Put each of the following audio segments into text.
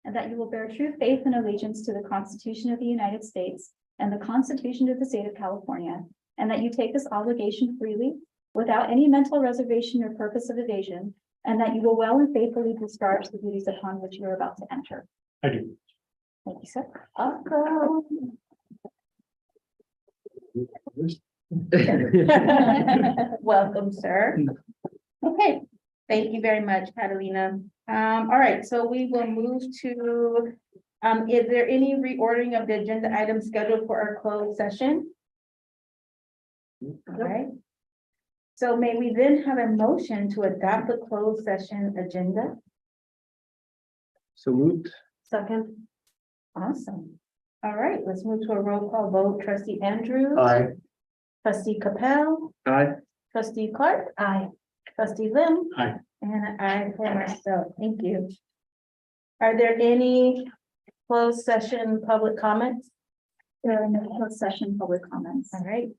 and that you will bear true faith and allegiance to the Constitution of the United States and the Constitution of the State of California, and that you take this obligation freely, without any mental reservation or purpose of evasion, and that you will well and faithfully discharge the duties upon which you are about to enter. I do. Thank you, sir. Welcome. Welcome, sir. Okay, thank you very much, Catalina. All right, so we will move to, is there any reordering of the agenda items scheduled for our closed session? All right. So may we then have a motion to adopt the closed session agenda? So moved. Second. Awesome. All right, let's move to a roll call vote. Trustee Andrews. Aye. Trustee Capel. Aye. Trustee Clark. Aye. Trustee Lim. Aye. And I for myself. Thank you. Are there any closed session public comments? There are no closed session public comments. All right.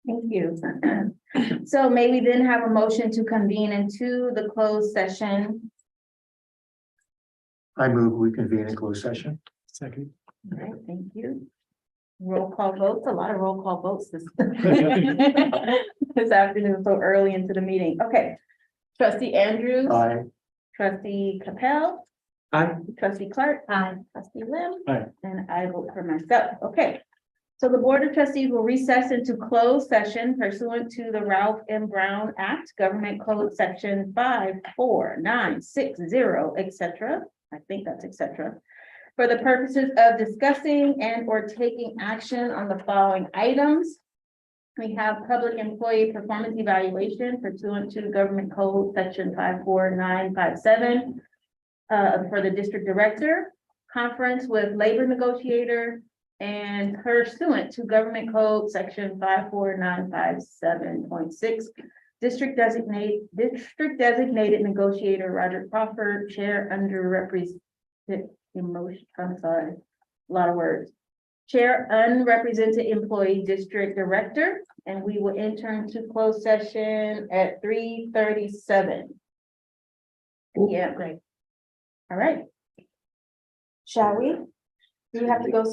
Thank you. So may we then have a motion to convene into the closed session? I move we convene in closed session. Second. All right, thank you. Roll call votes, a lot of roll call votes this this afternoon, so early into the meeting. Okay. Trustee Andrews. Aye. Trustee Capel. Aye. Trustee Clark. Aye. Trustee Lim. Aye. And I vote for myself. Okay. So the Board of Trustees will recess into closed session pursuant to the Ralph M. Brown Act, Government Code Section 54960, etc. I think that's etc. For the purposes of discussing and or taking action on the following items. We have public employee performance evaluation pursuant to Government Code Section 54957 for the district director, conference with labor negotiator, and pursuant to Government Code Section 54957.6, district designated negotiator Roger Crawford, chair underrepresented emotion. I'm sorry, a lot of words. Chair unrepresented employee district director, and we will enter into closed session at 3:37. Yeah, great. All right. Shall we? Do you have to go?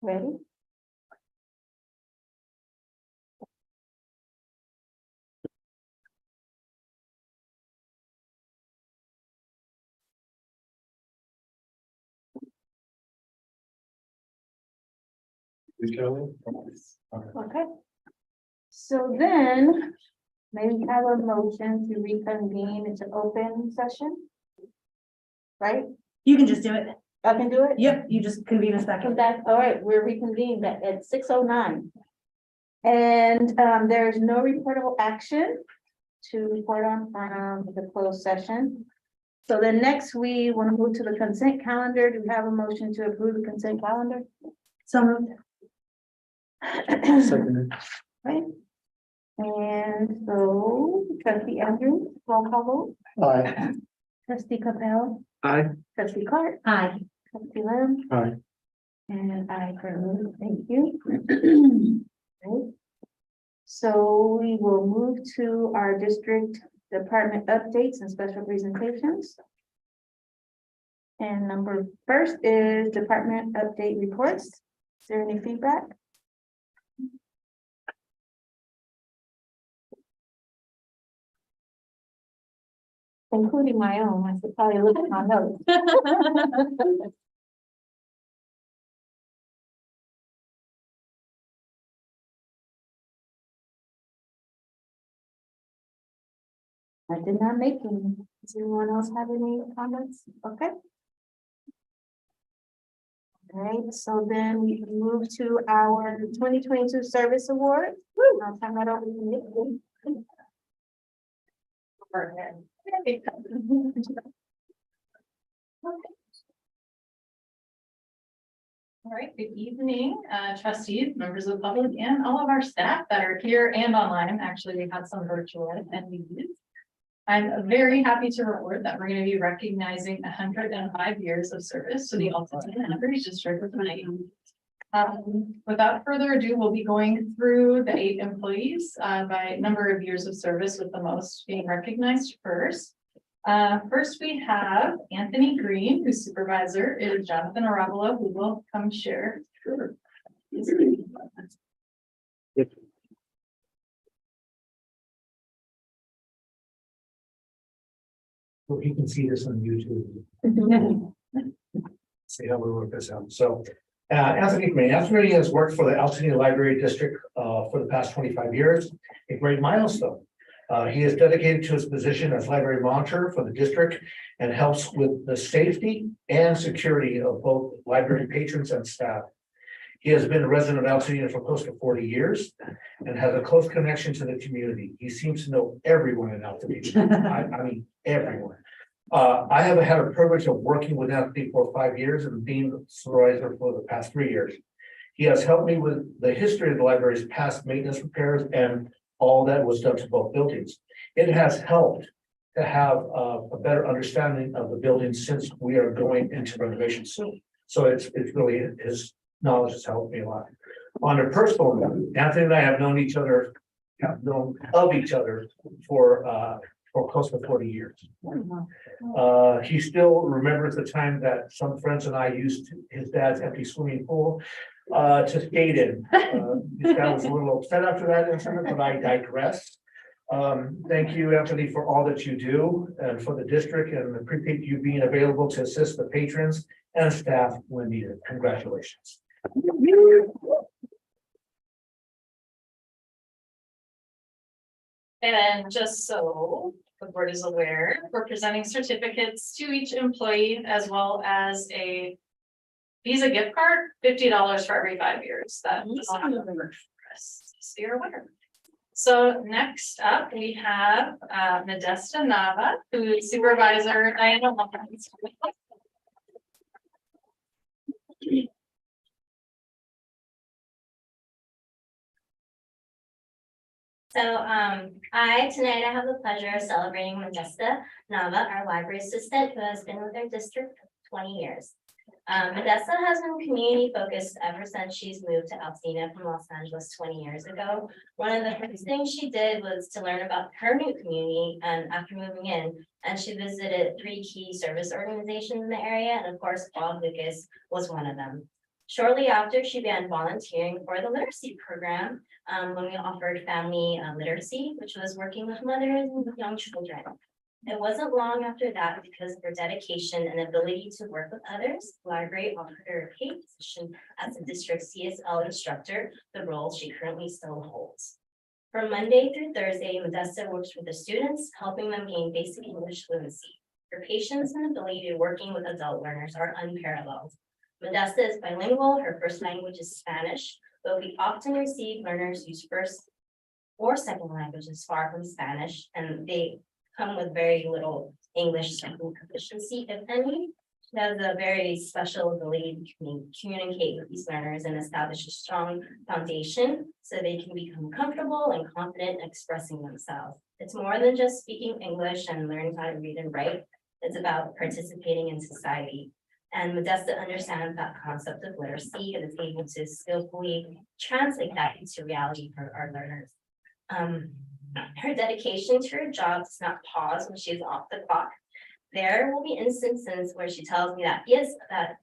Ready? Okay. So then, maybe have a motion to reconvene into open session? Right? You can just do it. I can do it? Yep, you just convene a Come second. back, all right, we're reconvened at 6:09. And there's no reportable action to report on from the closed session. So then next, we want to move to the consent calendar. Do we have a motion to approve the consent calendar? So moved. Seconded. Right. And so trustee Andrew, roll call vote. Aye. Trustee Capel, Aye. trustee Clark, Aye. trustee Lamb, Aye. and I for thank you. Right. So we will move to our district department updates and special presentations. And number first is department update reports. Is there any feedback? Including my own, I should probably look at my notes. I did not make any. Does anyone else have any comments? Okay. All right, so then we can move to our 2022 service award. I'll turn that over to you. All right, good evening, trustees, members of the public, and all of our staff that are here and online. Actually, we had some virtual attendees. I'm very happy to report that we're going to be recognizing 105 years of service to the Alton and Everett District tonight. Without further ado, we'll be going through the 8 employees by number of years of service, with the most being recognized first. First, we have Anthony Green, whose supervisor is Jonathan Arabalo, who will come share. Well, you can see this on YouTube. See how we work this out. So, Anthony Green. Anthony has worked for the Altoona Library District for the past 25 years, a great milestone. He is dedicated to his position as library monitor for the district and helps with the safety and security of both library patrons and staff. He has been a resident of Altoona for close to 40 years and has a close connection to the community. He seems to know everyone in Altoona. I mean, everyone. I have had a privilege of working with Anthony for 5 years and being the supervisor for the past 3 years. He has helped me with the history of the library's past maintenance repairs and all that was done to both buildings. It has helped to have a better understanding of the building since we are going into renovation soon. So it's really, his knowledge has helped me a lot. On a personal note, Anthony and I have known each other, of each other for close to 40 years. He still remembers the time that some friends and I used his dad's empty swimming pool to skate in. His dad was a little upset after that incident, but I digress. Thank you, Anthony, for all that you do and for the district, and appreciate you being available to assist the patrons and staff when needed. Congratulations. And just so the board is aware, we're presenting certificates to each employee as well as a Visa gift card, $50 for every 5 years. That is on the rest. So you're aware. So next up, we have Modesta Nava, who is supervisor. I don't know. So tonight I have the pleasure of celebrating Modesta Nava, our library assistant, who has been with our district for 20 years. Modesta has been community focused ever since she's moved to Altoona from Los Angeles 20 years ago. One of the first things she did was to learn about her new community, and after moving in, and she visited 3 key service organizations in the area, and of course, Bob Lucas was one of them. Shortly after, she began volunteering for the literacy program when we offered family literacy, which was working with mothers and with young children. It wasn't long after that, because of her dedication and ability to work with others, the library offered her a paid position as a district CSL instructor, the role she currently still holds. From Monday through Thursday, Modesta works with the students, helping them gain basic English fluency. Her patience and ability to working with adult learners are unparalleled. Modesta is bilingual, her first language is Spanish, but we often receive learners whose first or second language is far from Spanish, and they come with very little English speaking proficiency, if any. She has a very special ability to communicate with these learners and establish a strong foundation so they can become comfortable and confident in expressing themselves. It's more than just speaking English and learning how to read and write. It's about participating in society. And Modesta understands that concept of literacy and is able to skillfully translate that into reality for our learners. Her dedication to her job does not pause when she's off the clock. There will be instances where she tells me that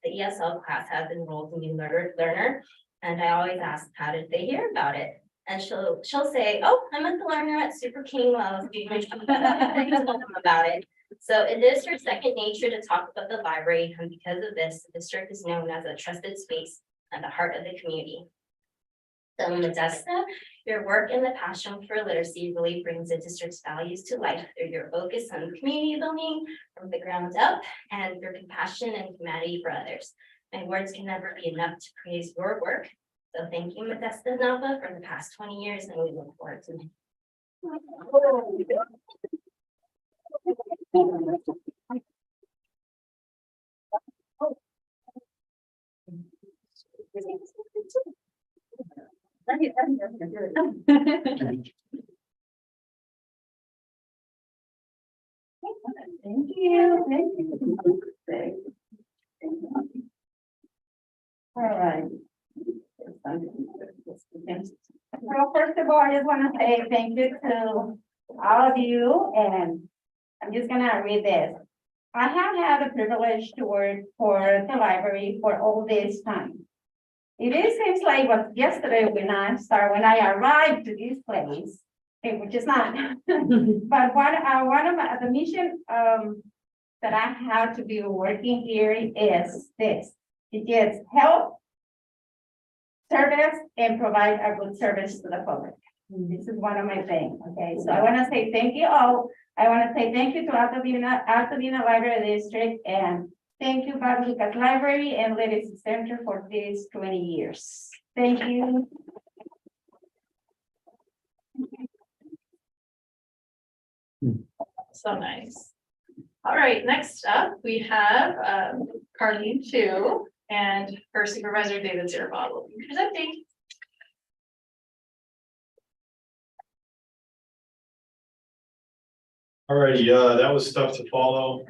the ESL class has enrolled a new learner, and I always ask, how did they hear about it? And she'll say, oh, I met the learner at Super King while I was doing my job. I told them about it. So it is her second nature to talk about the library, and because of this, the district is known as a trusted space at the heart of the community. So Modesta, your work and the passion for literacy really brings the district's values to life through your focus on community building from the ground up and your compassion and humanity for others. My words can never be enough to praise your work. So thank you, Modesta Nava, for the past 20 years, and we look forward to it. Thank you. Thank you. All right. Well, first of all, I just want to say thank you to all of you, and I'm just gonna read this. I have had the privilege to work for the library for all this time. It seems like it was yesterday when I arrived to this place, which is not. But one of the mission that I have to be working here is this. It is help, service, and provide a good service to the public. This is one of my things. Okay, so I want to say thank you all. I want to say thank you to Altadena Library District, and thank you, Bob Lucas Library and Literacy Center for these 20 years. Thank you. So nice. All right, next up, we have Carlene Chu and her supervisor, David Zierbach, will be presenting. Alrighty, that was tough to follow.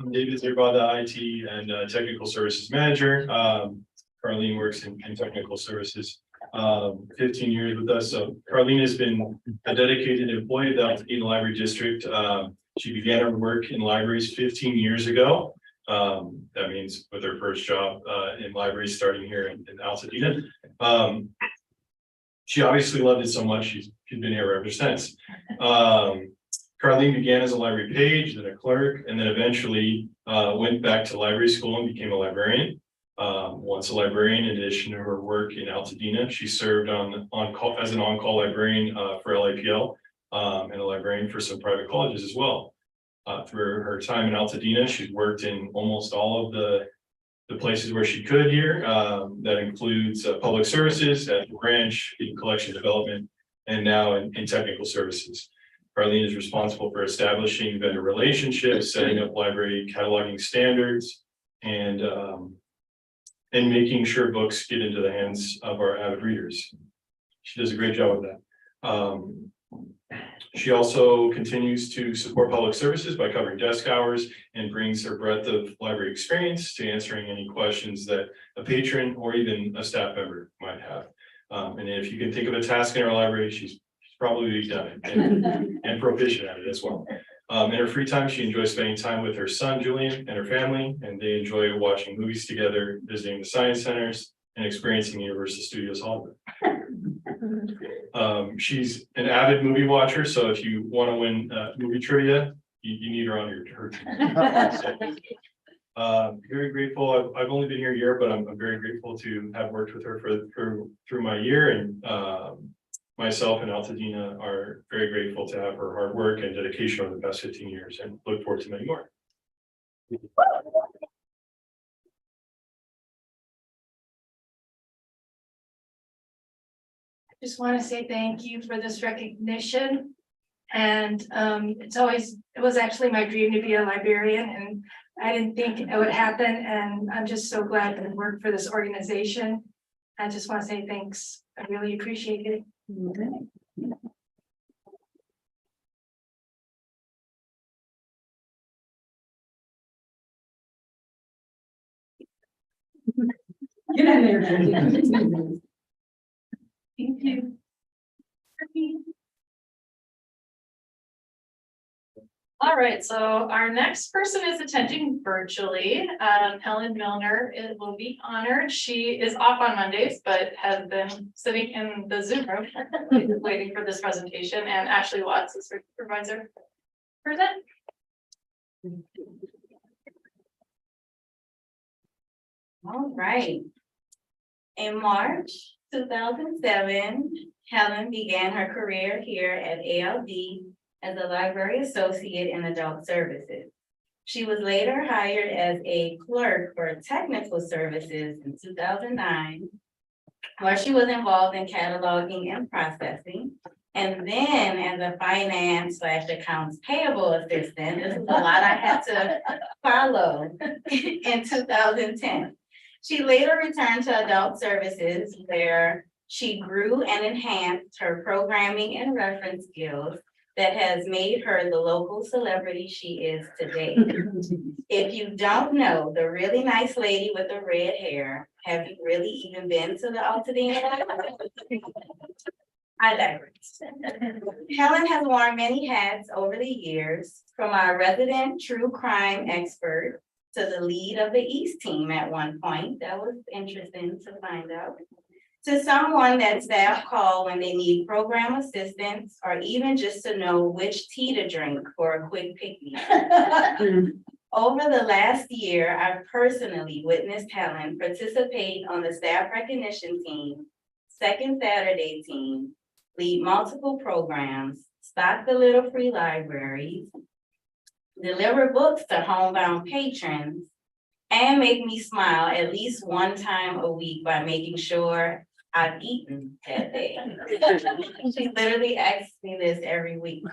I'm David Zierbach, the IT and Technical Services Manager. Carlene works in Technical Services. 15 years with us. So Carlene has been a dedicated employee of the Altadena Library District. She began her work in libraries 15 years ago. That means with her first job in libraries starting here in Altadena. She obviously loved it so much, she's been here ever since. Carlene began as a library page, then a clerk, and then eventually went back to library school and became a librarian. Once a librarian, in addition to her work in Altadena, she served as an on-call librarian for LIPL and a librarian for some private colleges as well. Through her time in Altadena, she's worked in almost all of the places where she could here. That includes public services at the branch, in collection development, and now in technical services. Carlene is responsible for establishing vendor relationships, setting up library cataloging standards, and making sure books get into the hands of our avid readers. She does a great job with that. She also continues to support public services by covering desk hours and brings her breadth of library experience to answering any questions that a patron or even a staff member might have. And if you can think of a task in our library, she's probably done it and proficient at it as well. In her free time, she enjoys spending time with her son Julian and her family, and they enjoy watching movies together, visiting the science centers, and experiencing Universal Studios Hollywood. She's an avid movie watcher, so if you want to win movie trivia, you need her on her team. So, very grateful. I've only been here a year, but I'm very grateful to have worked with her through my year, and myself and Altadena are very grateful to have her hard work and dedication over the past 15 years, and look forward to many more. Just want to say thank you for this recognition. And it was actually my dream to be a librarian, and I didn't think it would happen. And I'm just so glad to work for this organization. I just want to say thanks. I really appreciate it. Get in there. Thank you. All right, so our next person is attending virtually. Helen Milner will be honored. She is off on Mondays, but has been sitting in the Zoom room waiting for this presentation, and Ashley Watts is her supervisor. Present. All right. In March 2007, Helen began her career here at ALD as a library associate in adult services. She was later hired as a clerk for technical services in 2009, where she was involved in cataloging and processing. And then as a finance/accounts payable assistant, this is a lot I had to follow, in 2010. She later returned to adult services, where she grew and enhanced her programming and reference skills that has made her the local celebrity she is today. If you don't know the really nice lady with the red hair, have you really even been to the Altadena? I digress. Helen has worn many hats over the years, from our resident true crime expert to the lead of the East team at one point. That was interesting to find out. To someone that staff call when they need program assistance, or even just to know which tea to drink for a quick picnic. Over the last year, I've personally witnessed Helen participate on the staff recognition team, Second Saturday team, lead multiple programs, stock the little free libraries, deliver books to homebound patrons, and make me smile at least one time a week by making sure I've eaten that day. She literally asks me this every week.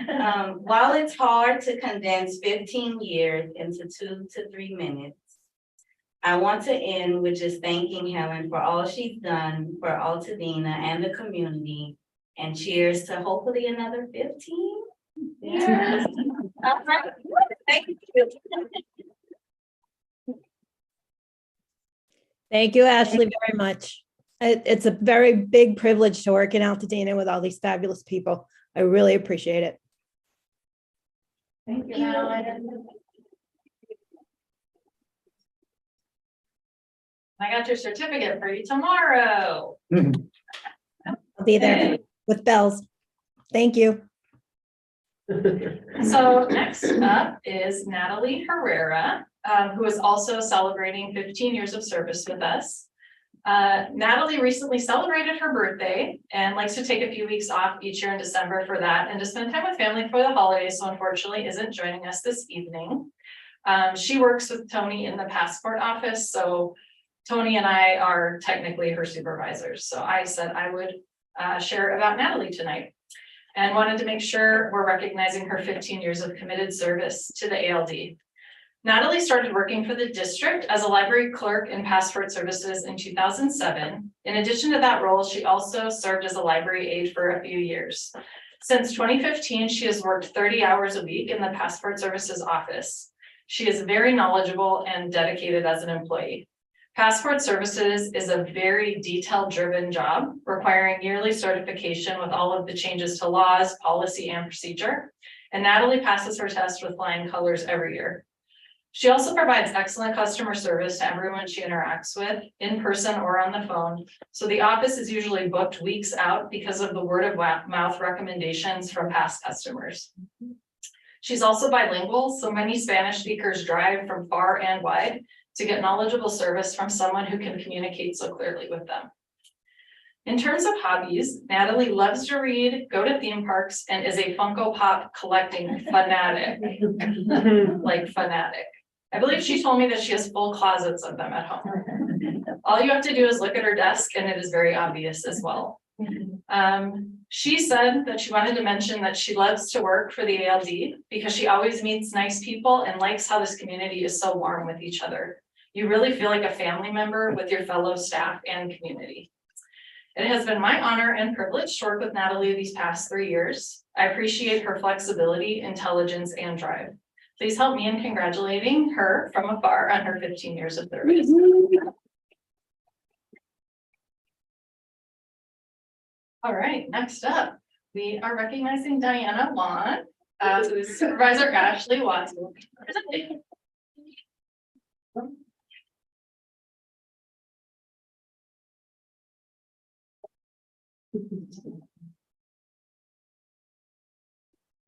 While it's hard to condense 15 years into 2 to 3 minutes, I want to end with just thanking Helen for all she's done for Altadena and the community, and cheers to hopefully another 15 years. All right. Thank you. Thank you, Ashley, very much. It's a very big privilege to work in Altadena with all these fabulous people. I really appreciate it. Thank you, Helen. I got your certificate for you tomorrow. I'll be there with bells. Thank you. So next up is Natalie Herrera, who is also celebrating 15 years of service with us. Natalie recently celebrated her birthday and likes to take a few weeks off each year in December for that and to spend time with family for the holidays, so unfortunately isn't joining us this evening. She works with Tony in the passport office, so Tony and I are technically her supervisors. So I said I would share about Natalie tonight, and wanted to make sure we're recognizing her 15 years of committed service to the ALD. Natalie started working for the district as a library clerk in passport services in 2007. In addition to that role, she also served as a library aide for a few years. Since 2015, she has worked 30 hours a week in the passport services office. She is very knowledgeable and dedicated as an employee. Passport services is a very detail-driven job, requiring yearly certification with all of the changes to laws, policy, and procedure. And Natalie passes her test with flying colors every year. She also provides excellent customer service to everyone she interacts with, in person or on the phone. So the office is usually booked weeks out because of the word of mouth recommendations from past customers. She's also bilingual, so many Spanish speakers drive from far and wide to get knowledgeable service from someone who can communicate so clearly with them. In terms of hobbies, Natalie loves to read, go to theme parks, and is a Funko Pop collecting fanatic. Like fanatic. I believe she told me that she has full closets of them at home. All you have to do is look at her desk and it is very obvious as well. She said that she wanted to mention that she loves to work for the ALD because she always meets nice people and likes how this community is so warm with each other. You really feel like a family member with your fellow staff and community. It has been my honor and privilege to work with Natalie these past 3 years. I appreciate her flexibility, intelligence, and drive. Please help me in congratulating her from afar on her 15 years of service. All right, next up, we are recognizing Diana Wan, who is Supervisor Ashley Watson.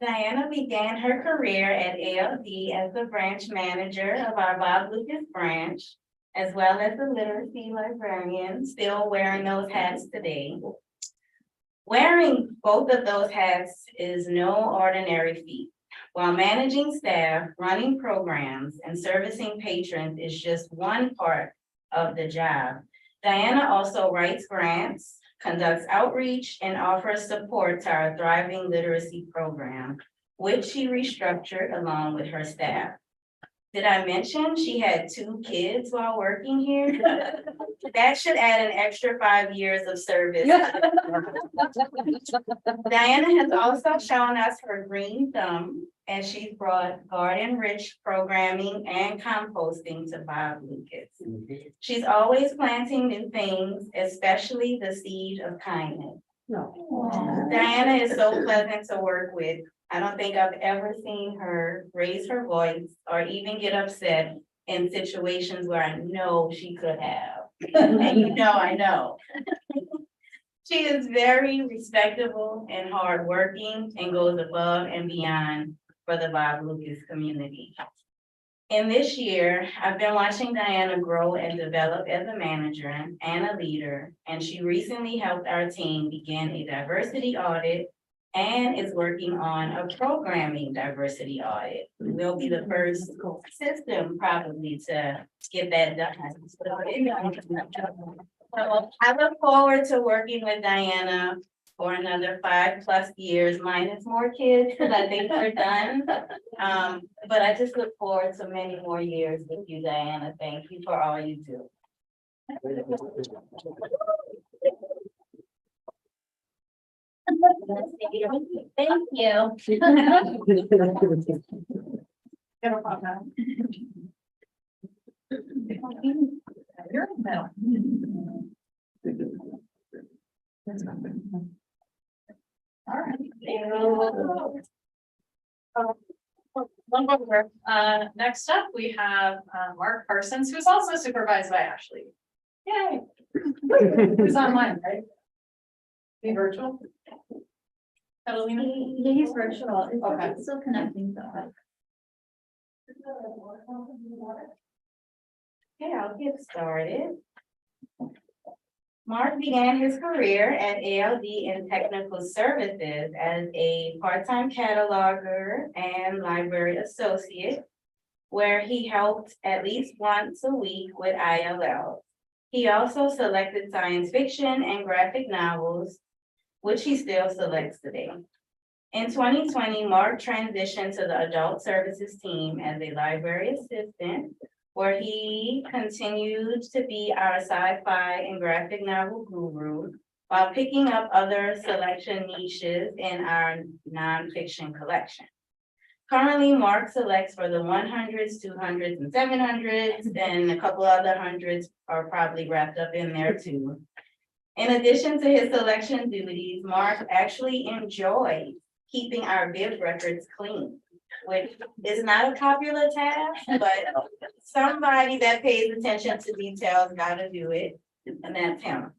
Diana began her career at ALD as the branch manager of our Bob Lucas branch, as well as the literacy librarian, still wearing those hats today. Wearing both of those hats is no ordinary feat. While managing staff, running programs, and servicing patrons is just one part of the job. Diana also writes grants, conducts outreach, and offers support to our thriving literacy program, which she restructured along with her staff. Did I mention she had 2 kids while working here? That should add an extra 5 years of service. Diana has also shown us her green thumb as she's brought garden-rich programming and composting to Bob Lucas. She's always planting new things, especially the seed of kindness. Diana is so pleasant to work with. I don't think I've ever seen her raise her voice or even get upset in situations where I know she could have. And you know, I know. She is very respectable and hardworking and goes above and beyond for the Bob Lucas community. In this year, I've been watching Diana grow and develop as a manager and a leader, and she recently helped our team begin a diversity audit and is working on a programming diversity audit. We'll be the first system probably to get that done. So I look forward to working with Diana for another 5+ years, minus more kids, because I think we're done. But I just look forward to many more years with you, Diana. Thank you for all you do. Thank you. You're in the middle. All right. Next up, we have Mark Parsons, who's also supervised by Ashley. Yay. Who's online, right? Be virtual? Catalina? Yeah, he's virtual. Okay. It's still connecting though. Okay, I'll get started. Mark began his career at ALD in technical services as a part-time cataloger and library associate, where he helped at least once a week with ILL. He also selected science fiction and graphic novels, which he still selects today. In 2020, Mark transitioned to the adult services team as a library assistant, where he continued to be our sci-fi and graphic novel guru while picking up other selection niches in our nonfiction collection. Currently, Mark selects for the 100s, 200s, and 700s, and a couple other hundreds are probably wrapped up in there too. In addition to his selection duties, Mark actually enjoys keeping our bib records clean, which is not a popular task, but somebody that pays attention to details gotta do it, and that's him.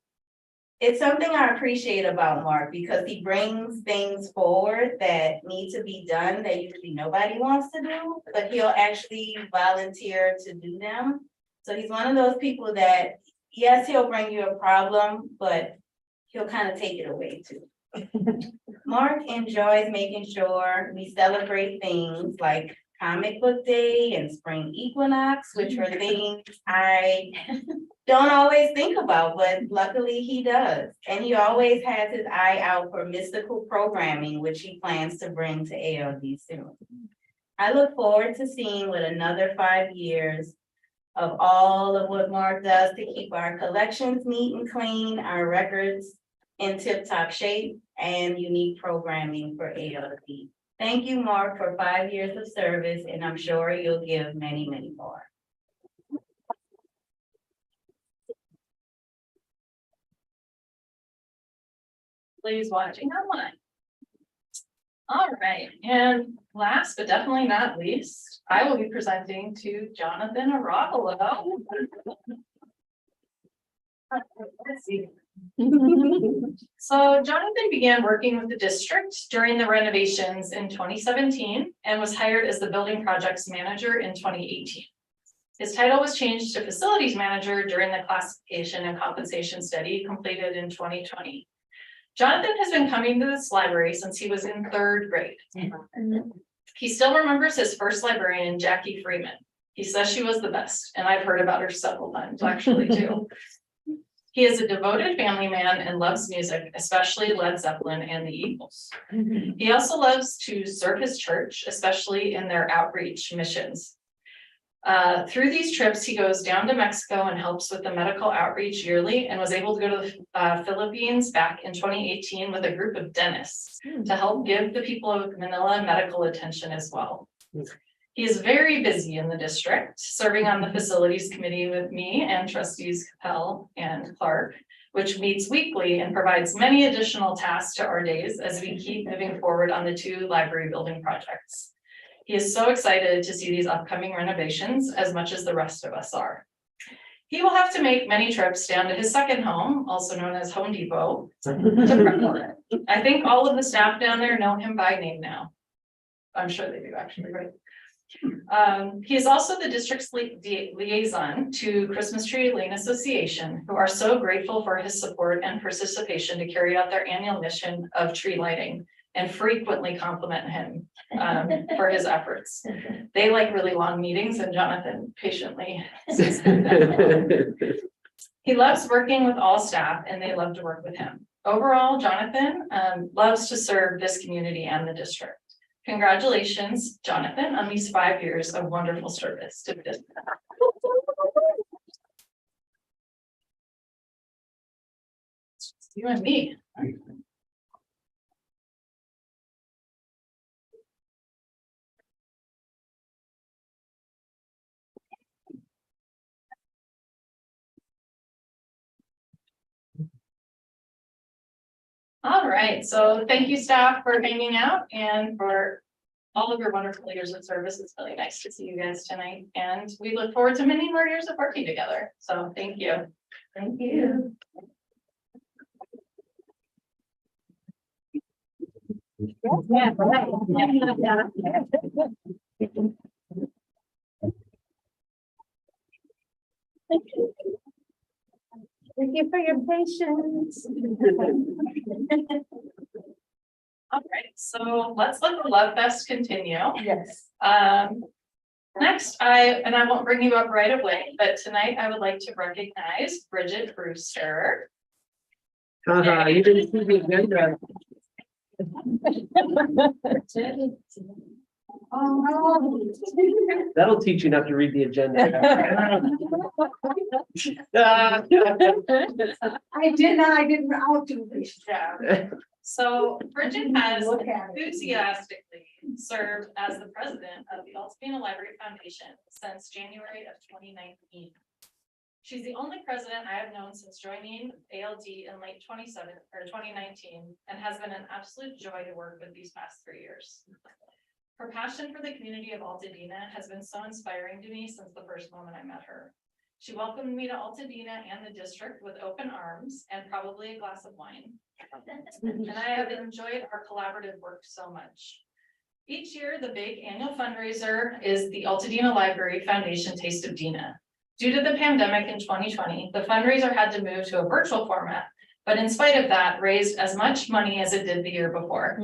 It's something I appreciate about Mark because he brings things forward that need to be done that usually nobody wants to do, but he'll actually volunteer to do them. So he's one of those people that, yes, he'll bring you a problem, but he'll kind of take it away too. Mark enjoys making sure we celebrate things like Comic Book Day and Spring Equinox, which are things I don't always think about, but luckily he does. And he always has his eye out for mystical programming, which he plans to bring to ALD soon. I look forward to seeing what another 5 years of all of what Mark does to keep our collections neat and clean, our records in tip-top shape, and unique programming for ALD. Thank you, Mark, for 5 years of service, and I'm sure you'll give many, many more. Please watching online. All right, and last but definitely not least, I will be presenting to Jonathan Arevalo. Let's see. So Jonathan began working with the district during the renovations in 2017 and was hired as the building projects manager in 2018. His title was changed to facilities manager during the classification and compensation study completed in 2020. Jonathan has been coming to this library since he was in 3rd grade. He still remembers his first librarian, Jackie Freeman. He says she was the best, and I've heard about her several times actually too. He is a devoted family man and loves music, especially Led Zeppelin and the Eagles. He also loves to serve his church, especially in their outreach missions. Through these trips, he goes down to Mexico and helps with the medical outreach yearly and was able to go to the Philippines back in 2018 with a group of dentists to help give the people of Manila medical attention as well. He is very busy in the district, serving on the facilities committee with me and trustees Capel and Clark, which meets weekly and provides many additional tasks to our days as we keep moving forward on the 2 library building projects. He is so excited to see these upcoming renovations as much as the rest of us are. He will have to make many trips down to his second home, also known as Home Depot, to prep for it. I think all of the staff down there know him by name now. I'm sure they do actually, right? He is also the district's liaison to Christmas Tree Lane Association, who are so grateful for his support and participation to carry out their annual mission of tree lighting and frequently compliment him for his efforts. They like really long meetings and Jonathan patiently sits them. He loves working with all staff and they love to work with him. Overall, Jonathan loves to serve this community and the district. Congratulations, Jonathan, on these 5 years of wonderful service to the district. It's just you and me. All right, so thank you staff for hanging out and for all of your wonderful years of service. It's really nice to see you guys tonight and we look forward to many more years of working together. So thank you. Thank you. Thank you for your patience. All right, so let's let the Love Fest continue. Yes. Next, I won't bring you up right away, but tonight I would like to recognize Bridget Brewster. You didn't see the agenda. That'll teach you not to read the agenda. I didn't, I'll do this. Yeah. So Bridget has enthusiastically served as the president of the Altadena Library Foundation since January of 2019. She's the only president I have known since joining ALD in late 2019, and has been an absolute joy to work with these past 3 years. Her passion for the community of Altadena has been so inspiring to me since the first moment I met her. She welcomed me to Altadena and the district with open arms and probably a glass of wine. And I have enjoyed our collaborative work so much. Each year, the big annual fundraiser is the Altadena Library Foundation Taste of Dena. Due to the pandemic in 2020, the fundraiser had to move to a virtual format, but in spite of that, raised as much money as it did the year before.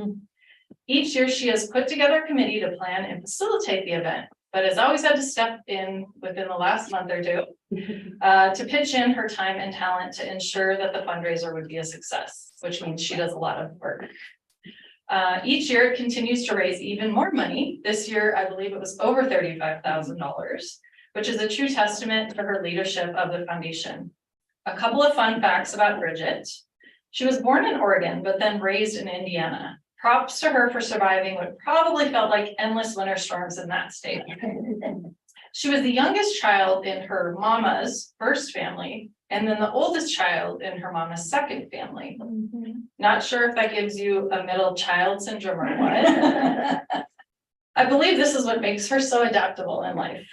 Each year, she has put together a committee to plan and facilitate the event, but has always had to step in within the last month or two to pitch in her time and talent to ensure that the fundraiser would be a success, which means she does a lot of work. Each year, it continues to raise even more money. This year, I believe it was over $35,000. Which is a true testament to her leadership of the foundation. A couple of fun facts about Bridget. She was born in Oregon, but then raised in Indiana. Props to her for surviving what probably felt like endless winter storms in that state. She was the youngest child in her mama's first family, and then the oldest child in her mama's second family. Not sure if that gives you a middle child syndrome or what. I believe this is what makes her so adaptable in life.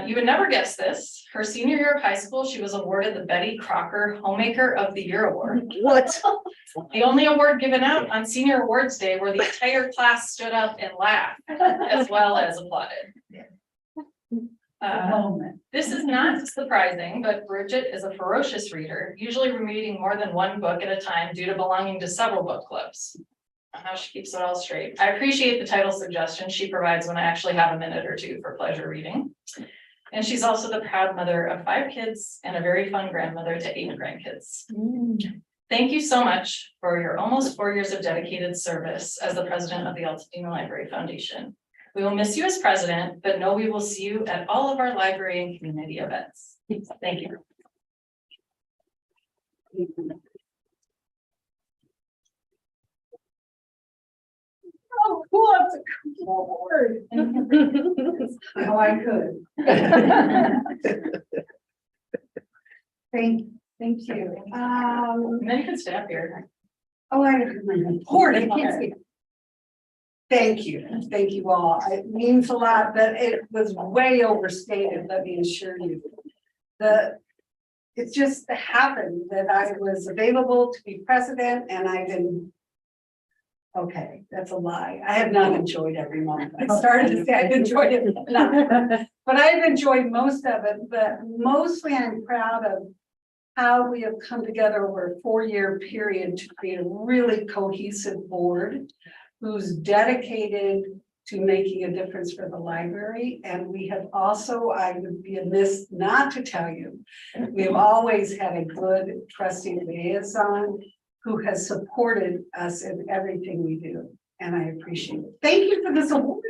You would never guess this. Her senior year of high school, she was awarded the Betty Crocker Homemaker of the Year Award. What? The only award given out on Senior Awards Day where the entire class stood up and laughed, as well as applauded. This is not surprising, but Bridget is a ferocious reader, usually reading more than one book at a time due to belonging to several book clubs. How she keeps it all straight. I appreciate the title suggestion she provides when I actually have a minute or two for pleasure reading. And she's also the proud mother of 5 kids and a very fun grandmother to 8 grandkids. Thank you so much for your almost 4 years of dedicated service as the president of the Altadena Library Foundation. We will miss you as president, but know we will see you at all of our library and community events. Thank you. Oh, cool, it's a cool word. Oh, I could. Thank you. And then you can stay up here. Oh, I have my report, I can't see. Thank you all. It means a lot, but it was way overstated, let me assure you. It just happened that I was available to be president and I've been. Okay, that's a lie. I have not enjoyed every moment. I started to say I've enjoyed it, but I've enjoyed most of it, but mostly I'm proud of how we have come together over a 4-year period to create a really cohesive board who's dedicated to making a difference for the library. And we have also, I would be amiss not to tell you, we have always had a good trustee liaison who has supported us in everything we do. And I appreciate it. Thank you for this award.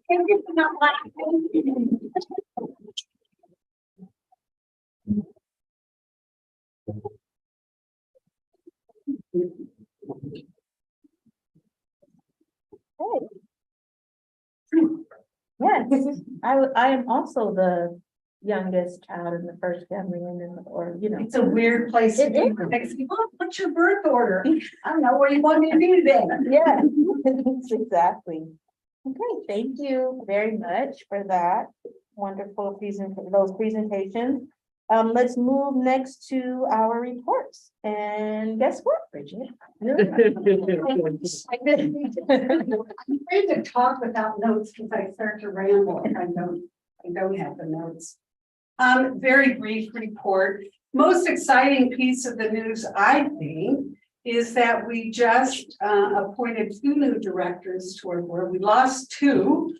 Thank you for not laughing. Yes, I am also the youngest child in the first family, and then, or, you know. It's a weird place to It be. is. Next people, what's your birth order? I don't know where you want me to be today. Yeah, exactly. Okay, thank you very much for that wonderful those presentations. Let's move next to our reports. And guess what, Bridget? I'm afraid to talk without notes because I start to ramble if I don't have the notes. Very brief report. Most exciting piece of the news, I think, is that we just appointed 2 new directors to our board. We lost 2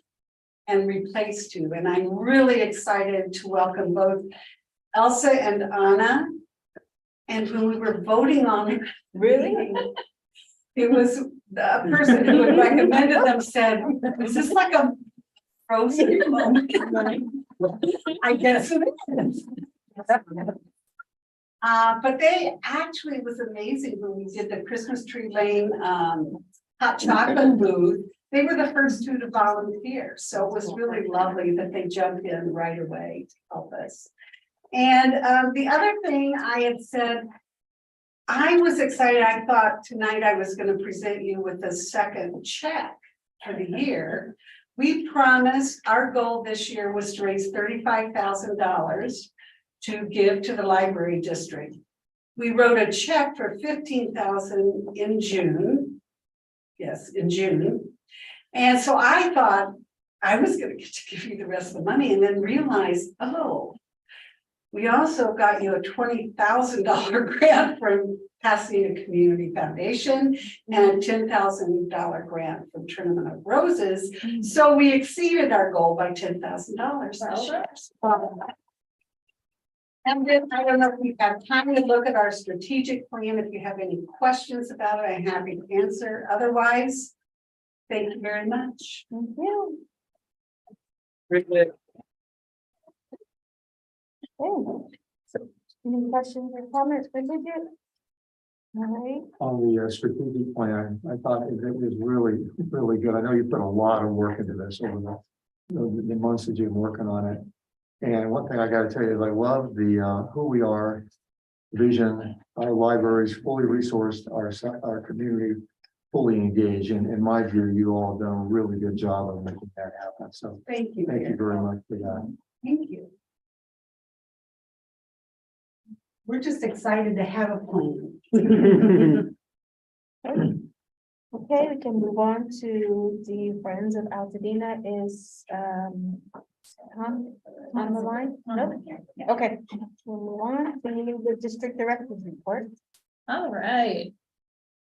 and replaced 2. And I'm really excited to welcome both Elsa and Anna. And when we were voting on it, Really? it was the person who had recommended them said, is this like a frozen moment? I guess it is. But they actually, it was amazing when we did the Christmas Tree Lane hot chocolate booth. they were the first two to volunteer, so it was really lovely that they jumped in right away to help us. And the other thing I had said, I was excited, I thought tonight I was gonna present you with a second check for the year. We promised, our goal this year was to raise $35,000 to give to the library district. We wrote a check for $15,000 in June. Yes, in June. And so I thought I was gonna get to give you the rest of the money and then realized, oh, we also got you a $20,000 grant from Pasadena Community Foundation and a $10,000 grant from Tournament of Roses. So we exceeded our goal by $10,000 this year. And then I don't know if we've got time to look at our strategic plan. If you have any questions about it, I'm happy to answer. Otherwise, thank you very much. Thank you. Bridget, Okay. So, any questions or comments for Bridget? All right. On the strategic plan, I thought it was really, really good. I know you put a lot of work into this over the months that you've been working on it. And one thing I gotta tell you is I love the who we are vision. Our library is fully resourced, our community fully engaged. And in my view, you all have done a really good job of making that happen. So Thank you. thank you very much for that. Thank you. We're just excited to have a plan. Okay, we can move on to the Friends of Altadena. Is Tom on the line? No? Okay, we'll move on to the district director's report. All right.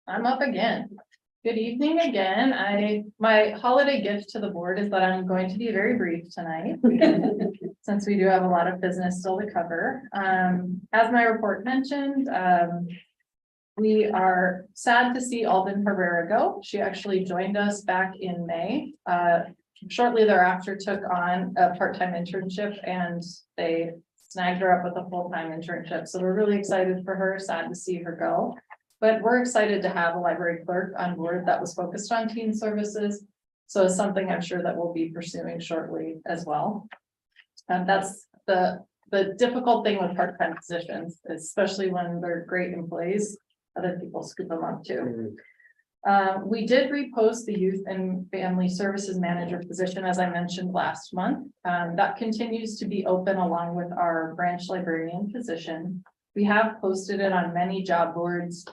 I'm up again. Good evening again. My holiday gift to the board is that I'm going to be very brief tonight. Since we do have a lot of business still to cover. As my report mentioned, we are sad to see Alden Herrera go. She actually joined us back in May. Shortly thereafter took on a part-time internship and they snagged her up with a full-time internship. So we're really excited for her, sad to see her go. But we're excited to have a library clerk on board that was focused on teen services. So it's something I'm sure that we'll be pursuing shortly as well. And that's the difficult thing with part-time positions, especially when they're great employees, other people scoop them up too. We did repost the youth and family services manager position, as I mentioned last month. That continues to be open along with our branch librarian position. We have posted it on many job boards.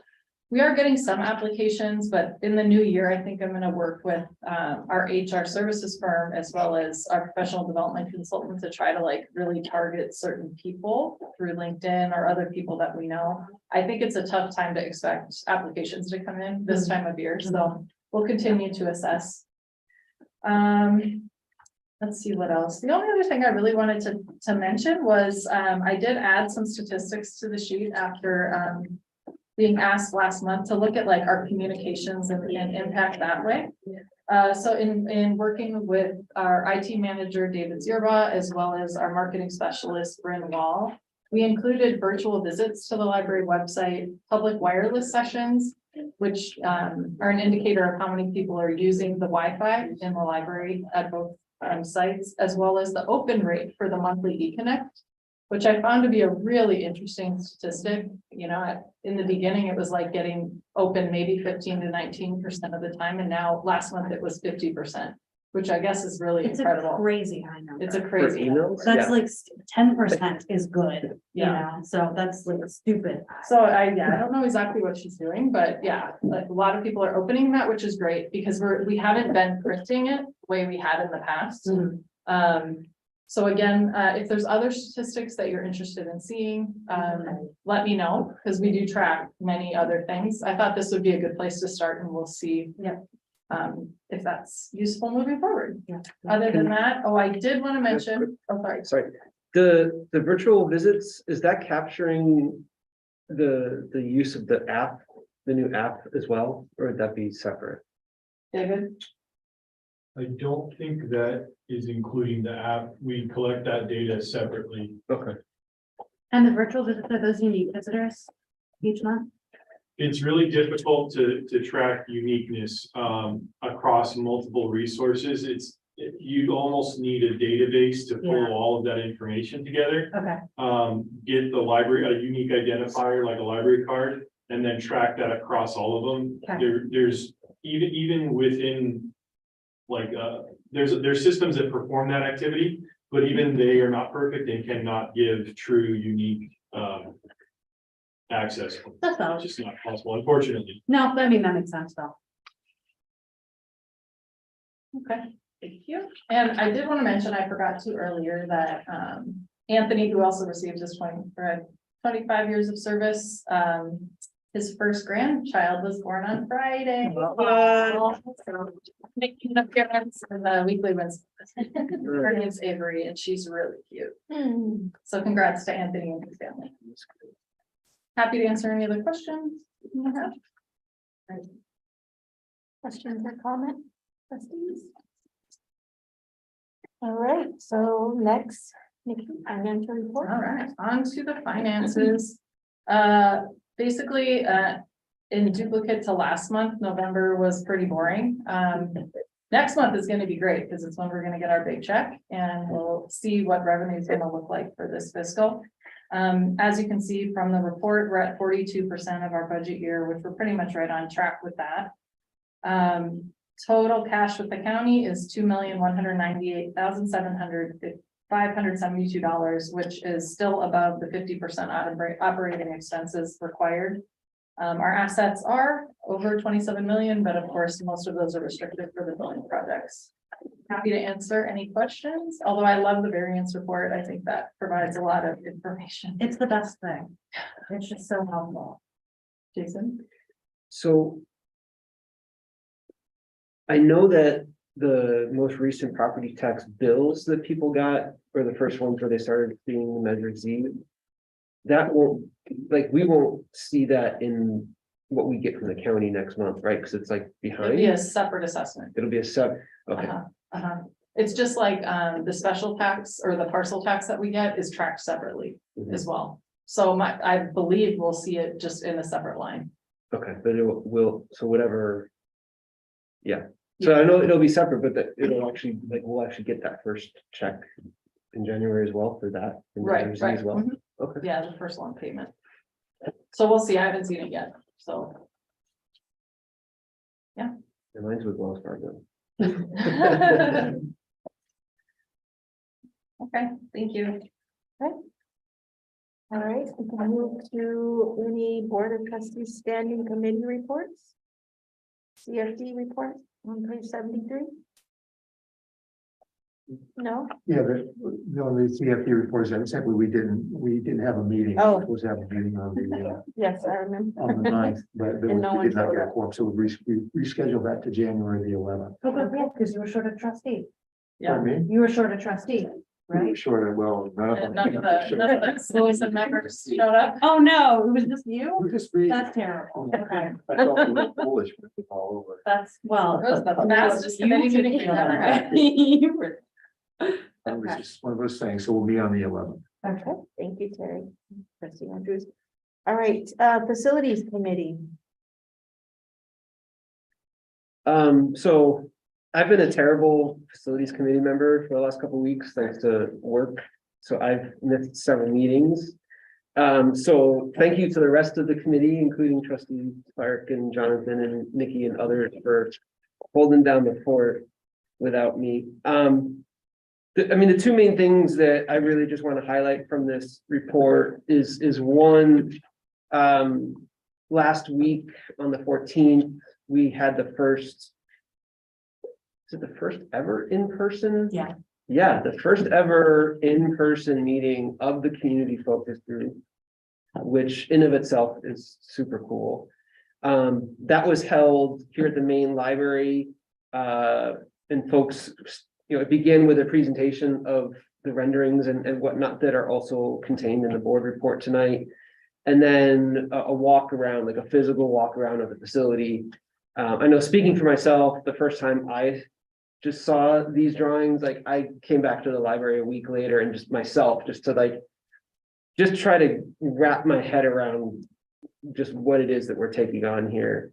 We are getting some applications, but in the new year, I think I'm going to work with our HR services firm as well as our professional development consultant to try to really target certain people through LinkedIn or other people that we know. I think it's a tough time to expect applications to come in this time of year, so we'll continue to assess. Let's see what else. The only other thing I really wanted to mention was I did add some statistics to the sheet after being asked last month to look at our communications and impact that way. So in working with our IT manager, David Zierba, as well as our marketing specialist, Bryn Wall, we included virtual visits to the library website, public wireless sessions, which are an indicator of how many people are using the Wi-Fi in the library at both sites, as well as the open rate for the monthly eConnect, which I found to be a really interesting statistic. In the beginning, it was like getting open maybe 15 to 19% of the time. And now last month it was 50%, which I guess is really incredible. Crazy high number. It's a crazy number. That's 10% is good, so that's stupid. So I don't know exactly what she's doing, but a lot of people are opening that, which is great because we haven't been printing it the way we had in the past. So again, if there's other statistics that you're interested in seeing, let me know, because we do track many other things. I thought this would be a good place to start, and we'll see if that's useful moving forward. Other than that, I did want to mention, sorry, the virtual visits, is that capturing the use of the app, the new app as well, or would that be separate? David? I don't think that is including the app. We collect that data separately. Okay. And the virtual visits are those unique visitors each month? It's really difficult to track uniqueness across multiple resources. You almost need a database to pull Yeah. all of that information together. Okay. Get the library, a unique identifier like a library card, and then track that across all of them. Okay. There's even within like there's systems that perform that activity, but even they are not perfect and cannot give true unique access. That's all. It's just not possible, unfortunately. No, I mean, that makes sense though. Okay, thank you. And I did want to mention, I forgot to earlier that Anthony, who also received his 25 years of service, his first grandchild was born on Friday. So, making an appearance in the weekly ones. Her name's Avery and she's really cute. So congrats to Anthony and his family. Happy to answer any other questions you may have. Questions or comments, trustees? All right, so next, Nikki, financial report. All right, on to the finances. Basically, in duplicate to last month, November was pretty boring. Next month is going to be great because it's when we're going to get our big check and we'll see what revenue is going to look like for this fiscal. As you can see from the report, we're at 42% of our budget year, which we're pretty much right on track with that. Total cash with the county is $2,198,572, which is still above the 50% operating expenses required. Our assets are over 27 million, but of course, most of those are restricted for the building projects. Happy to answer any questions, although I love the variance report. I think that provides a lot of information. It's the best thing. It's just so helpful. Jason? So I know that the most recent property tax bills that people got were the first ones where they started seeing the Measure Z. That won't, like, we won't see that in what we get from the county next month, right? Because it's like It'll be behind. a separate assessment. It'll be a sub, okay. It's just like the special tax or the parcel tax that we get is tracked separately Mhm. as well. So I believe we'll see it just in a separate line. Okay, but it will, so whatever. Yeah, so I know it'll be separate, but that it'll actually, like, we'll actually get that first check in January as well for that. in Right, Measure Z right. As well, Mhm. okay. Yeah, the first loan payment. So we'll see. I haven't seen it yet, so. And mine's with Wells Fargo. Okay, thank you. All right, we can move to any board of trustees standing committee reports. CFD report on page 73. No, Yeah, the only CFD reports that simply we didn't have a meeting. Oh. We were supposed to have a meeting on the yes, I remember. on the 9th, but And no we one did not showed get a up. quorum, so we rescheduled that to January the 11th. Oh, good, because you were short of trustee. Yeah. Pardon me? You were short of trustee, We were right? short of, well, none of them. None of the citizen members showed up. Oh, no, it was just you? We're just reading. That's terrible. Okay, I felt a little foolish when it was all over. that's, well. It was the but- fastest committee meeting we've ever had. You were- It was just one of those things, so we'll be on the 11th. Okay, thank you, Terry. Trustee Andrews. All right, facilities committee. So I've been a terrible facilities committee member for the last couple of weeks, thanks to work. So I've missed several meetings. So thank you to the rest of the committee, including Trustee Clark and Jonathan and Nikki and others for holding down the fort without me. I mean, the two main things that I really just want to highlight from this report is one, last week on the 14th, we had the first, is it the first ever in-person? Yeah. Yeah, the first ever in-person meeting of the community focus group, which in of itself is super cool. That was held here at the main library, and folks, it began with a presentation of the renderings and whatnot that are also contained in the board report tonight. And then a walk around, like a physical walk around of the facility. I know, speaking for myself, the first time I just saw these drawings, like I came back to the library a week later and just myself, just to like, just try to wrap my head around just what it is that we're taking on here.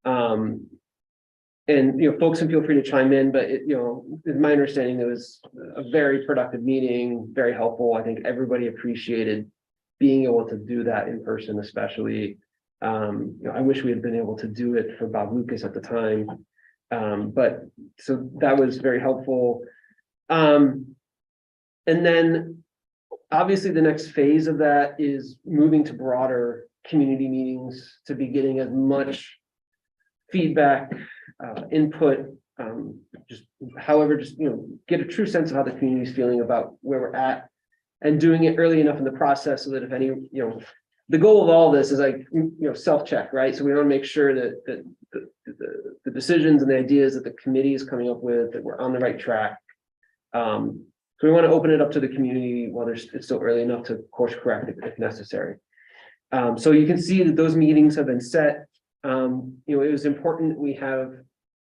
And, folks can feel free to chime in, but it's my understanding it was a very productive meeting, very helpful. I think everybody appreciated being able to do that in person, especially. I wish we had been able to do it for Bob Lucas at the time. But so that was very helpful. And then obviously the next phase of that is moving to broader community meetings to be getting as much feedback, input, just get a true sense of how the community is feeling about where we're at and doing it early enough in the process so that if any, the goal of all this is like, self-check, right? So we want to make sure that the decisions and the ideas that the committee is coming up with, that we're on the right track. So we want to open it up to the community while it's still early enough to course correct if necessary. So you can see that those meetings have been set. It was important we have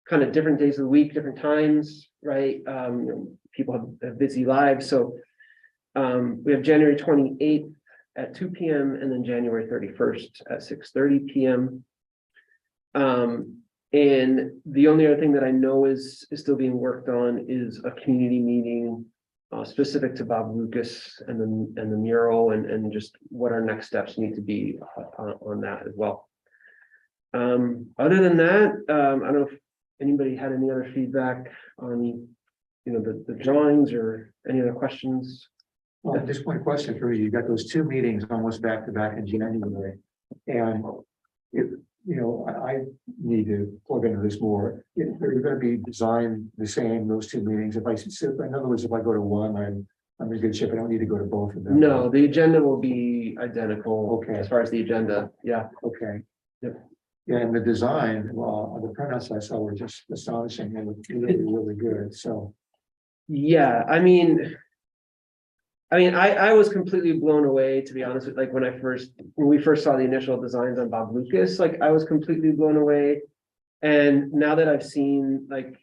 kind of different days of the week, different times, right? People have busy lives. So we have January 28th at 2 p.m. and then January 31st at 6:30 p.m. And the only other thing that I know is still being worked on is a community meeting specific to Bob Lucas and the mural and just what our next steps need to be on that as well. Other than that, I don't know if anybody had any other feedback on, the drawings or any other questions. Well, just one question for you. You got those two meetings almost back to back in January. And I need to plug into this more. If they're going to be designed the same, those two meetings. In other words, if I go to one, I'm in good shape. I don't need to go to both of them. No, the agenda will be identical. Okay. As far as the agenda. Yeah. Okay. Yep. Yeah, and the design, well, the printouts I saw were just astonishing and really, really good. So. Yeah, I mean, I was completely blown away, to be honest with, like, when we first saw the initial designs on Bob Lucas, like, I was completely blown away. And now that I've seen, like,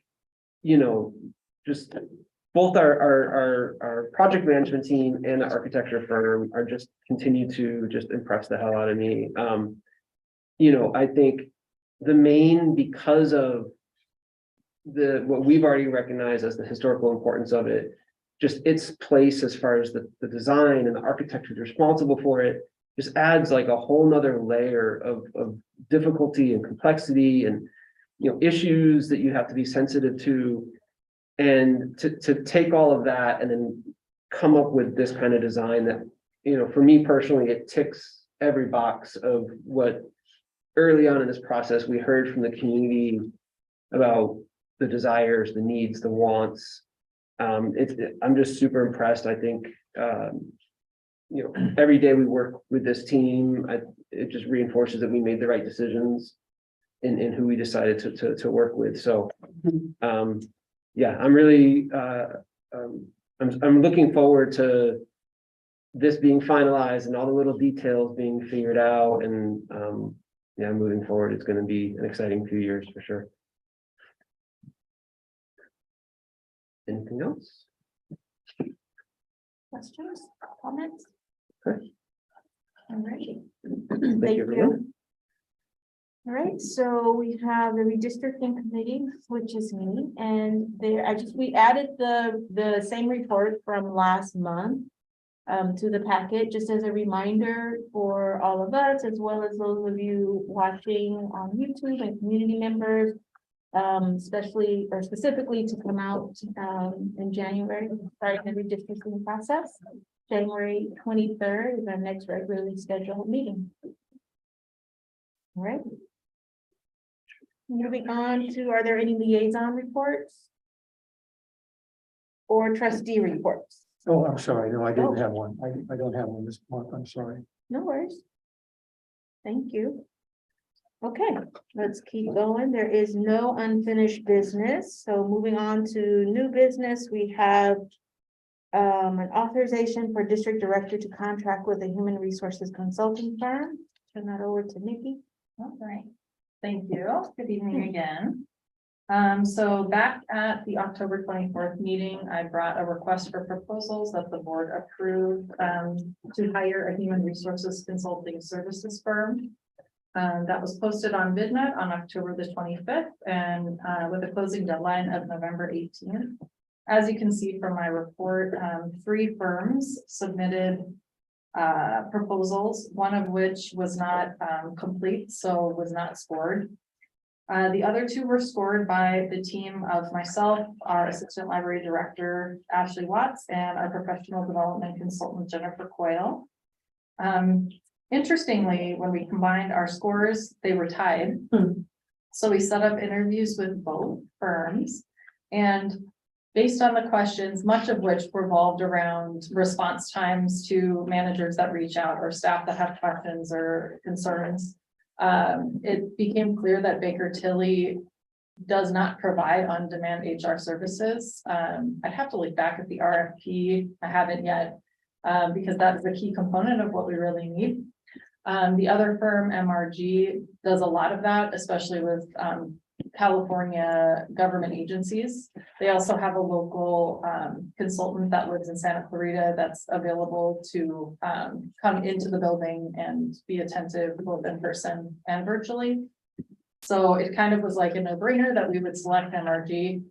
just both our project management team and the architecture firm are just continue to just impress the hell out of me. I think because of what we've already recognized as the historical importance of it, just its place as far as the design and the architecture responsible for it, just adds like a whole nother layer of difficulty and complexity and issues that you have to be sensitive to. And to take all of that and then come up with this kind of design that, for me personally, it ticks every box of what early on in this process we heard from the community about the desires, the needs, the wants. I'm just super impressed. I think, every day we work with this team, it just reinforces that we made the right decisions in who we decided to work with. So, yeah, I'm really, I'm looking forward to this being finalized and all the little details being figured out. And moving forward, it's going to be an exciting few years for sure. Anything else? Questions, comments? Okay. All right. Thank you, everyone. All right, so we have the redistricting committee, which is me, and we added the same report from last month to the packet, just as a reminder for all of us, as well as those of you watching on YouTube and community members, specifically to come out in January, starting the redistricting process. January 23rd is our next regularly scheduled meeting. All right. Moving on to, are there any liaison reports? Or trustee reports? Oh, I'm sorry. No, I didn't have one. I don't have one this month. I'm sorry. No worries. Thank you. Okay, let's keep going. There is no unfinished business. So moving on to new business, we have an authorization for district director to contract with a human resources consulting firm. Turn that over to Nikki. All right. Thank you. Good evening again. So back at the October 24th meeting, I brought a request for proposals that the board approved to hire a human resources consulting services firm. That was posted on VidNet on October the 25th and with a closing deadline of November 18th. As you can see from my report, 3 firms submitted proposals, one of which was not complete, so was not scored. The other 2 were scored by the team of myself, our Assistant Library Director, Ashley Watts, and our Professional Development Consultant, Jennifer Coyle. Interestingly, when we combined our scores, they were tied. So we set up interviews with both firms, and based on the questions, much of which revolved around response times to managers that reach out or staff that have questions or concerns, it became clear that Baker Tilly does not provide on-demand HR services. I'd have to look back at the RFP. I haven't yet, because that is a key component of what we really need. The other firm, MRG, does a lot of that, especially with California government agencies. They also have a local consultant that lives in Santa Clarita that's available to come into the building and be attentive both in person and virtually. So it kind of was like a no-brainer that we would select MRG.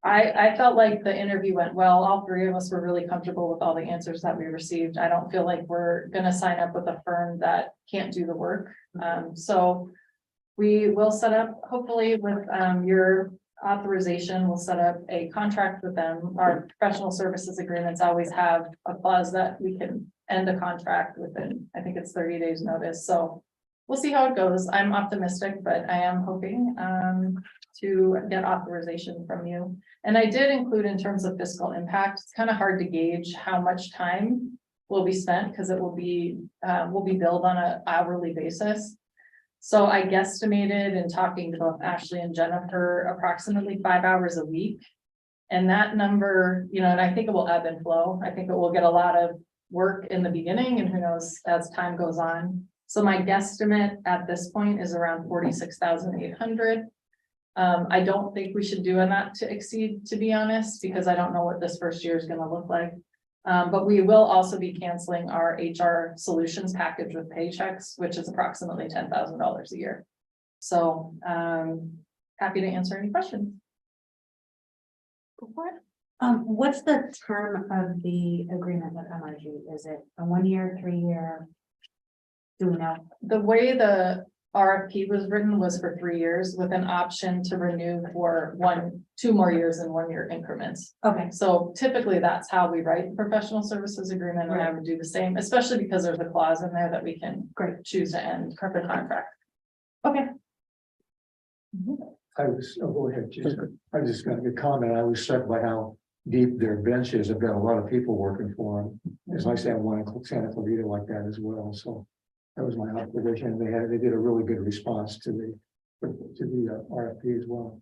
I felt like the interview went well. All 3 of us were really comfortable with all the answers that we received. I don't feel like we're going to sign up with a firm that can't do the work. So we will set up, hopefully with your authorization, we'll set up a contract with them. Our professional services agreements always have a clause that we can end a contract within, I think it's 30 days notice. So we'll see how it goes. I'm optimistic, but I am hoping to get authorization from you. And I did include in terms of fiscal impact, it's kind of hard to gauge how much time will be spent because it will be billed on an hourly basis. So I guesstimated in talking to both Ashley and Jennifer, approximately 5 hours a week. And that number, you know, and I think it will ebb and flow. I think it will get a lot of work in the beginning and who knows as time goes on. So my guesstimate at this point is around 46,800. I don't think we should do a not to exceed, to be honest, because I don't know what this first year is going to look like. But we will also be canceling our HR solutions package with paychecks, which is approximately $10,000 a year. So happy to answer any questions. What's the term of the agreement with MRG? Is it a 1 year, 3 year? Do we know? The way the RFP was written was for 3 years with an option to renew for 2 more years in 1 year increments. Okay. So typically that's how we write the professional services agreement, and I would do the same, especially because there's a clause in there that we can choose to end the contract. Okay. I was, oh, go ahead, Jason. I was just gonna comment. I was struck by how deep their bench is. I've got a lot of people working for them. It's nice to have one in Santa Clarita like that as well. So that was my observation. They did a really good response to the RFP as well.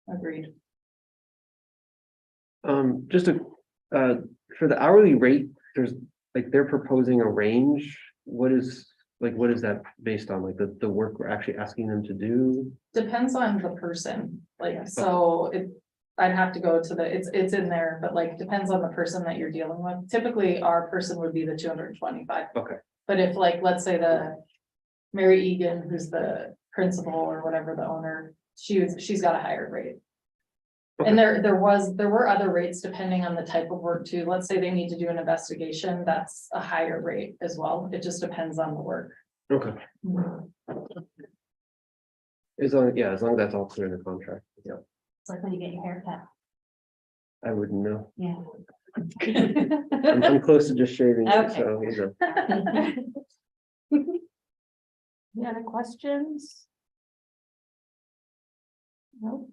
Agreed. Just for the hourly rate, there's like they're proposing a range. What is that based on? Like the work we're actually asking them to do? Depends on the person. Like, so I'd have to go to it's in there, but like depends on the person that you're dealing with. Typically our person would be the 225. Okay. But if like, let's say the Mary Egan, who's the principal or whatever, the owner, she's got a higher rate. Okay. And there were other rates depending on the type of work too. Let's say they need to do an investigation, that's a higher rate as well. It just depends on the work. Okay. As long as that's all clear in the contract. Yeah. It's like when you get your hair cut. I wouldn't know. Yeah. I'm close to just shaving. Okay. So Any other questions? No.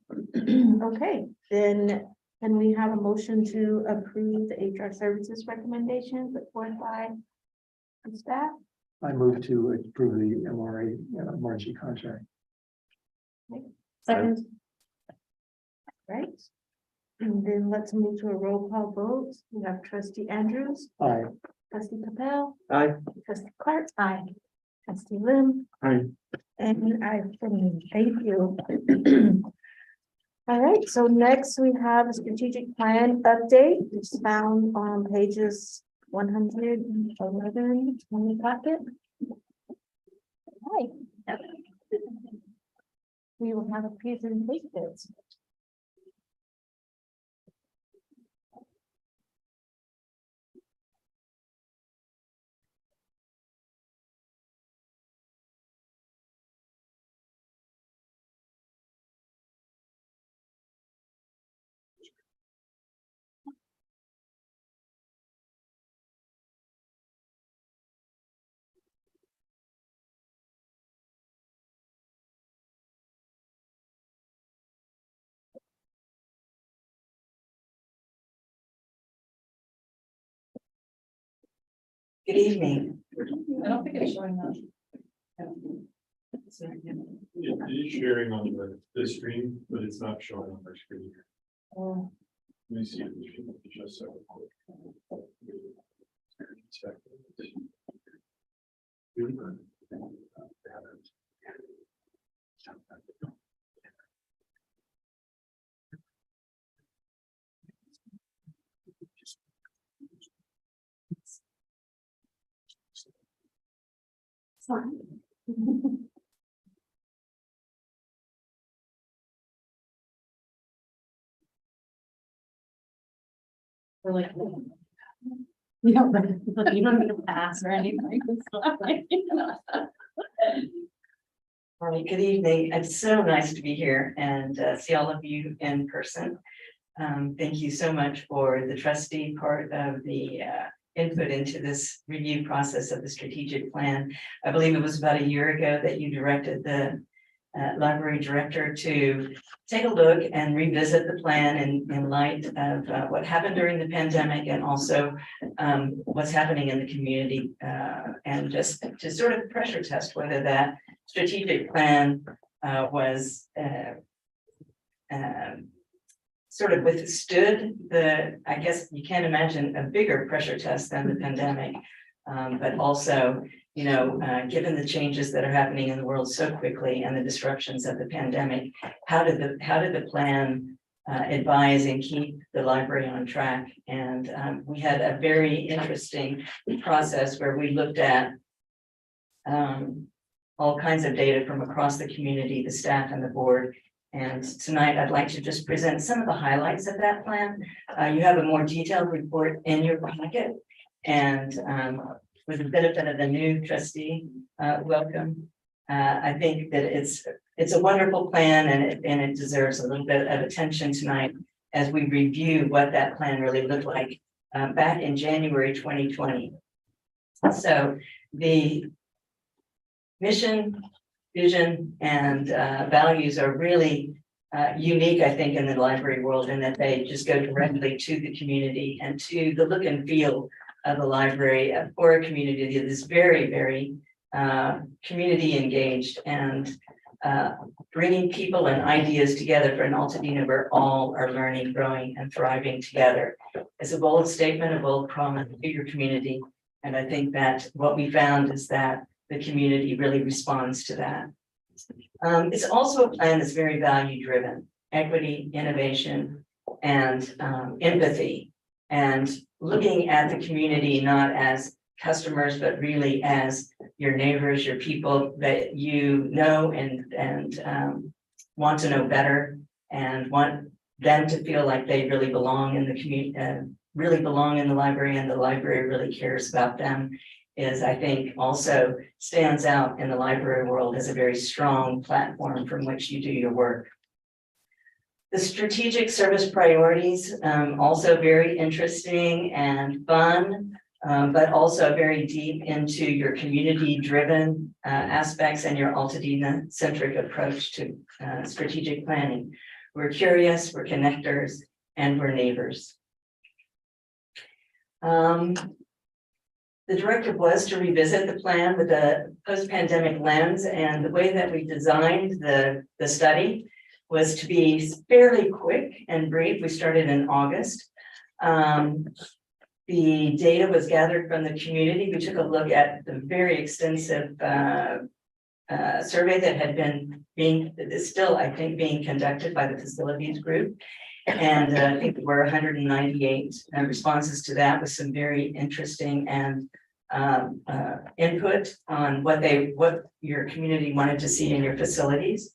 Okay, then can we have a motion to approve the HR services recommendations put forth by the staff? I moved to approve the MRG contract. Second. Right. And then let's move to a roll call vote. We have Trustee Andrews, Aye. Trustee Capel, Aye. Trustee Clark, aye. Trustee Lim. Aye. And I thank you. All right, so next we have a strategic plan update. It's found on pages 111 in the packet. Hi. We will have a presentation. Good evening. I don't think it's showing up. It is sharing on the screen, but it's not showing on our screen. Oh. Let me see if we can just so quick. Check. We're like. You don't need to pass or anything. All right, good evening. It's so nice to be here and see all of you in person. Thank you so much for the trustee part of the input into this review process of the strategic plan. I believe it was about a year ago that you directed the library director to take a look and revisit the plan in light of what happened during the pandemic and also what's happening in the community and just to sort of pressure test whether that strategic plan was sort of withstood I guess you can't imagine a bigger pressure test than the pandemic, but also, given the changes that are happening in the world so quickly and the disruptions of the pandemic, how did the plan advise and keep the library on track? And we had a very interesting process where we looked at all kinds of data from across the community, the staff and the board. And tonight I'd like to just present some of the highlights of that plan. You have a more detailed report in your packet. And with the benefit of the new trustee, welcome. I think that it's a wonderful plan and it deserves a little bit of attention tonight as we review what that plan really looked like back in January 2020. So the mission, vision, and values are really unique, I think, in the library world in that they just go directly to the community and to the look and feel of the library for a community that is very, very community engaged and bringing people and ideas together for an Altadena where all are learning, growing, and thriving together. It's a bold statement, a bold promise to your community. And I think that what we found is that the community really responds to that. It's also a plan that's very value-driven, equity, innovation, and empathy, and looking at the community not as customers, but really as your neighbors, your people that you know and want to know better and want them to feel like they really belong in the community, really belong in the library, and the library really cares about them, is I think also stands out in the library world as a very strong platform from which you do your work. The strategic service priorities, also very interesting and fun, but also very deep into your community-driven aspects and your Altadena-centric approach to strategic planning. We're curious, we're connectors, and we're neighbors. The directive was to revisit the plan with a post-pandemic lens, and the way that we designed the study was to be fairly quick and brief. We started in August. The data was gathered from the community. We took a look at the very extensive survey that had been is still, I think, being conducted by the facilities group. And I think there were 198 responses to that with some very interesting and input on what your community wanted to see in your facilities.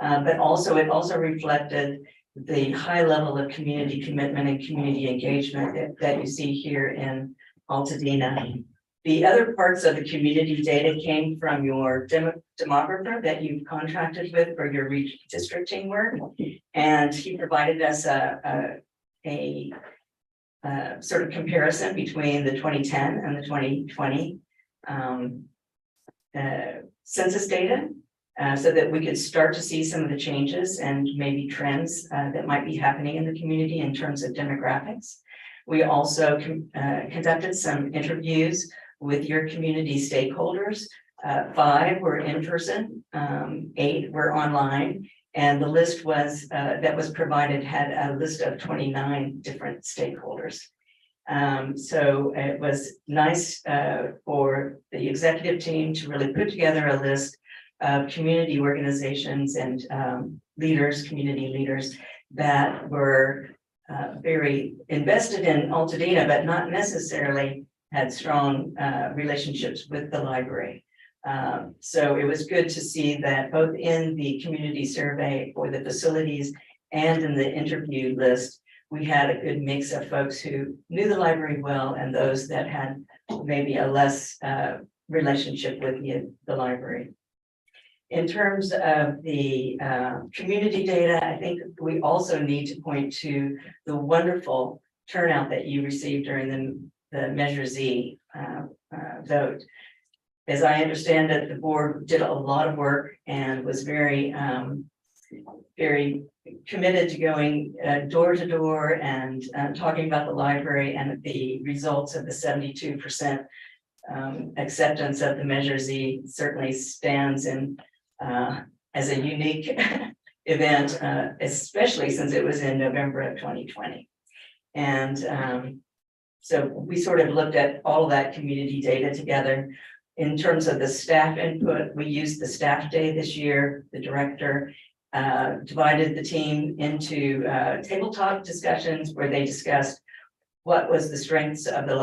But also, it also reflected the high level of community commitment and community engagement that you see here in Altadena. The other parts of the community data came from your demographer that you've contracted with for your redistricting work. And he provided us a sort of comparison between the 2010 and the 2020 census data. So that we could start to see some of the changes and maybe trends that might be happening in the community in terms of demographics. We also conducted some interviews with your community stakeholders. 5 were in person, 8 were online, and the list was that was provided had a list of 29 different stakeholders. So it was nice for the executive team to really put together a list of community organizations and community leaders that were very invested in Altadena, but not necessarily had strong relationships with the library. So it was good to see that both in the community survey for the facilities and in the interview list, we had a good mix of folks who knew the library well and those that had maybe a less relationship with the library. In terms of the community data, I think we also need to point to the wonderful turnout that you received during the Measure Z vote. As I understand it, the board did a lot of work and was very, very committed to going door to door and talking about the library, and the results of the 72% acceptance of the Measure Z certainly stands in as a unique event, especially since it was in November of 2020. And so we sort of looked at all that community data together. In terms of the staff input, we used the staff day this year. The director divided the team into tabletop discussions where they discussed what were the strengths of the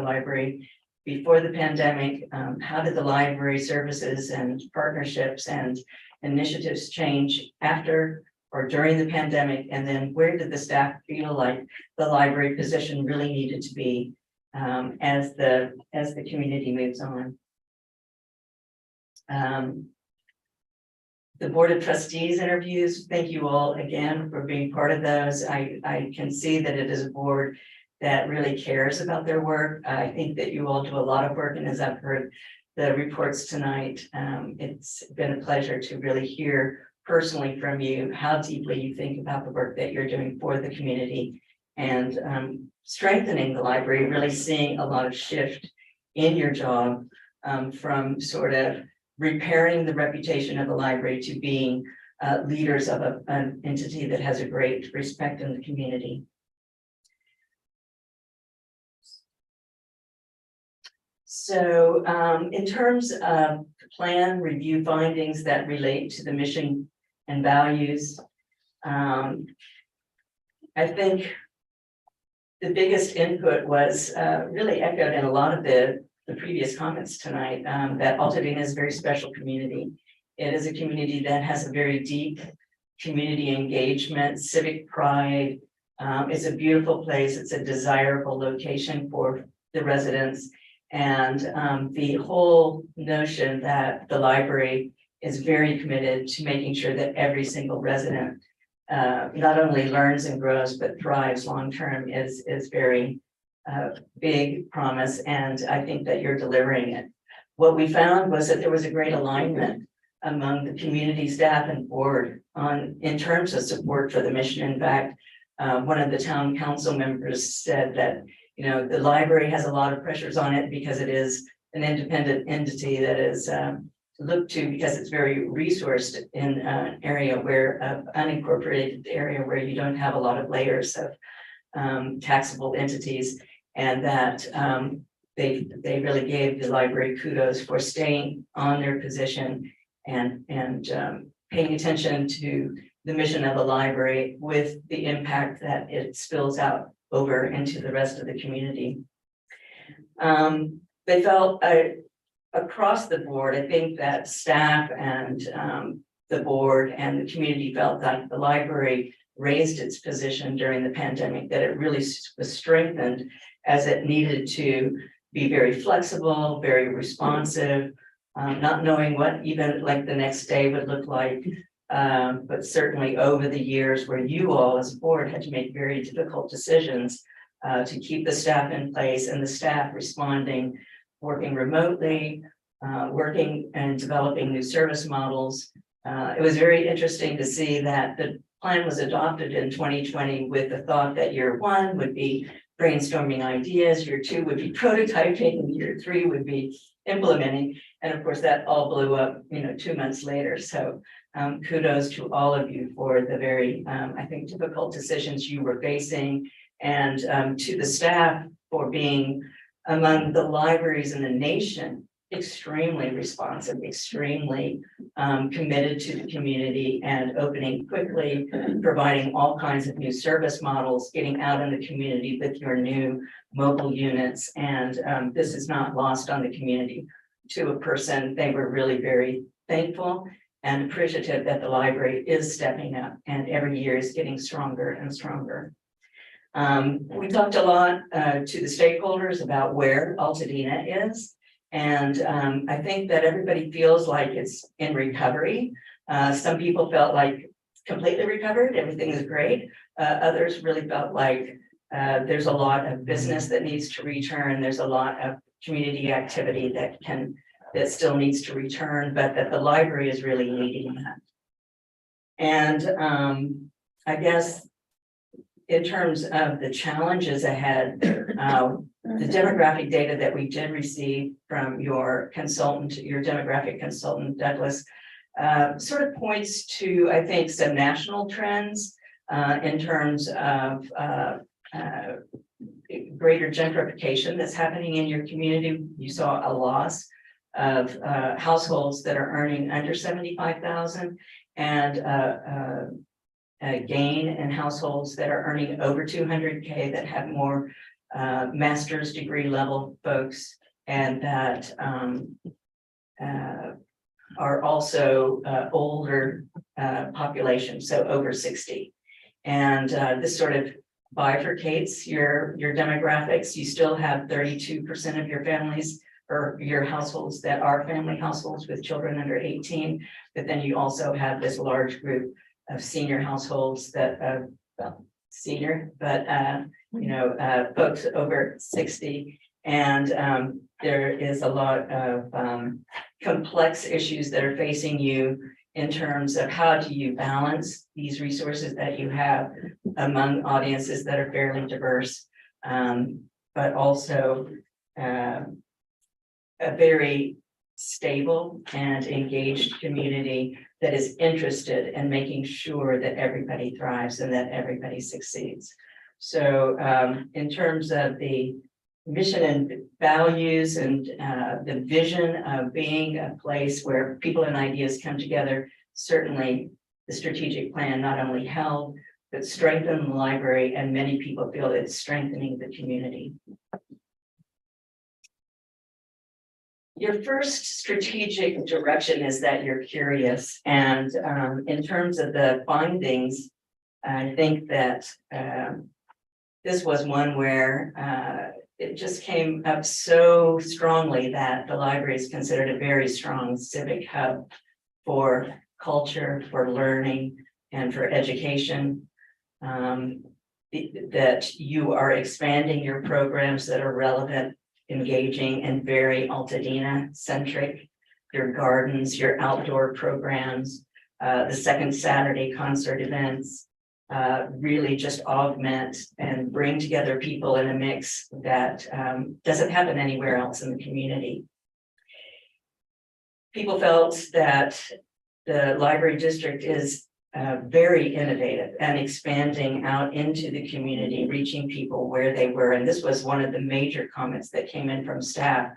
library before the pandemic, how did the library services and partnerships and initiatives change after or during the pandemic, and then where did the staff feel like the library position really needed to be as the community moves on. The Board of Trustees interviews, thank you all again for being part of those. I can see that it is a board that really cares about their work. I think that you all do a lot of work, and as I've heard the reports tonight, it's been a pleasure to really hear personally from you how deeply you think about the work that you're doing for the community and strengthening the library, really seeing a lot of shift in your job from sort of repairing the reputation of the library to being leaders of an entity that has a great respect in the community. So in terms of plan review findings that relate to the mission and values, I think the biggest input was really echoed in a lot of the previous comments tonight, that Altadena is a very special community. It is a community that has a very deep community engagement, civic pride. It's a beautiful place. It's a desirable location for the residents. And the whole notion that the library is very committed to making sure that every single resident not only learns and grows, but thrives long-term is very big promise. And I think that you're delivering it. What we found was that there was a great alignment among the community staff and board in terms of support for the mission. In fact, one of the town council members said that, you know, the library has a lot of pressures on it because it is an independent entity that is looked to because it's very resourced in an area where unincorporated area where you don't have a lot of layers of taxable entities, and that they really gave the library kudos for staying on their position and paying attention to the mission of the library with the impact that it spills out over into the rest of the community. They felt across the board, I think that staff and the board and the community felt that the library raised its position during the pandemic, that it really was strengthened as it needed to be very flexible, very responsive, not knowing what even like the next day would look like. But certainly over the years where you all as a board had to make very difficult decisions to keep the staff in place and the staff responding, working remotely, working and developing new service models. It was very interesting to see that the plan was adopted in 2020 with the thought that year one would be brainstorming ideas, year two would be prototyping, and year three would be implementing. And of course, that all blew up, 2 months later. So kudos to all of you for the very, I think, difficult decisions you were facing, and to the staff for being among the libraries in the nation extremely responsive, extremely committed to the community and opening quickly, providing all kinds of new service models, getting out in the community with your new mobile units. And this is not lost on the community. To a person, they were really very thankful and appreciative that the library is stepping up and every year is getting stronger and stronger. We talked a lot to the stakeholders about where Altadena is. And I think that everybody feels like it's in recovery. Some people felt like completely recovered, everything is great. Others really felt like there's a lot of business that needs to return. There's a lot of community activity that still needs to return, but that the library is really leading that. And I guess in terms of the challenges ahead, the demographic data that we did receive from your consultant, your demographic consultant, Douglas, sort of points to, I think, some national trends in terms of greater gentrification that's happening in your community. You saw a loss of households that are earning under 75,000 and a gain in households that are earning over 200K that have more master's degree level folks and that are also older population, so over 60. And this sort of bifurcates your demographics. You still have 32% of your families or your households that are family households with children under 18, but then you also have this large group of senior households that well, senior, but folks over 60. And there is a lot of complex issues that are facing you in terms of how do you balance these resources that you have among audiences that are fairly diverse, but also a very stable and engaged community that is interested in making sure that everybody thrives and that everybody succeeds. So in terms of the mission and values and the vision of being a place where people and ideas come together, certainly the strategic plan not only held, but strengthened the library, and many people feel it's strengthening the community. Your first strategic direction is that you're curious. And in terms of the findings, I think that this was one where it just came up so strongly that the library is considered a very strong civic hub for culture, for learning, and for education. That you are expanding your programs that are relevant, engaging, and very Altadena centric. Your gardens, your outdoor programs, the second Saturday concert events, really just augment and bring together people in a mix that doesn't happen anywhere else in the community. People felt that the library district is very innovative and expanding out into the community, reaching people where they were. And this was one of the major comments that came in from staff.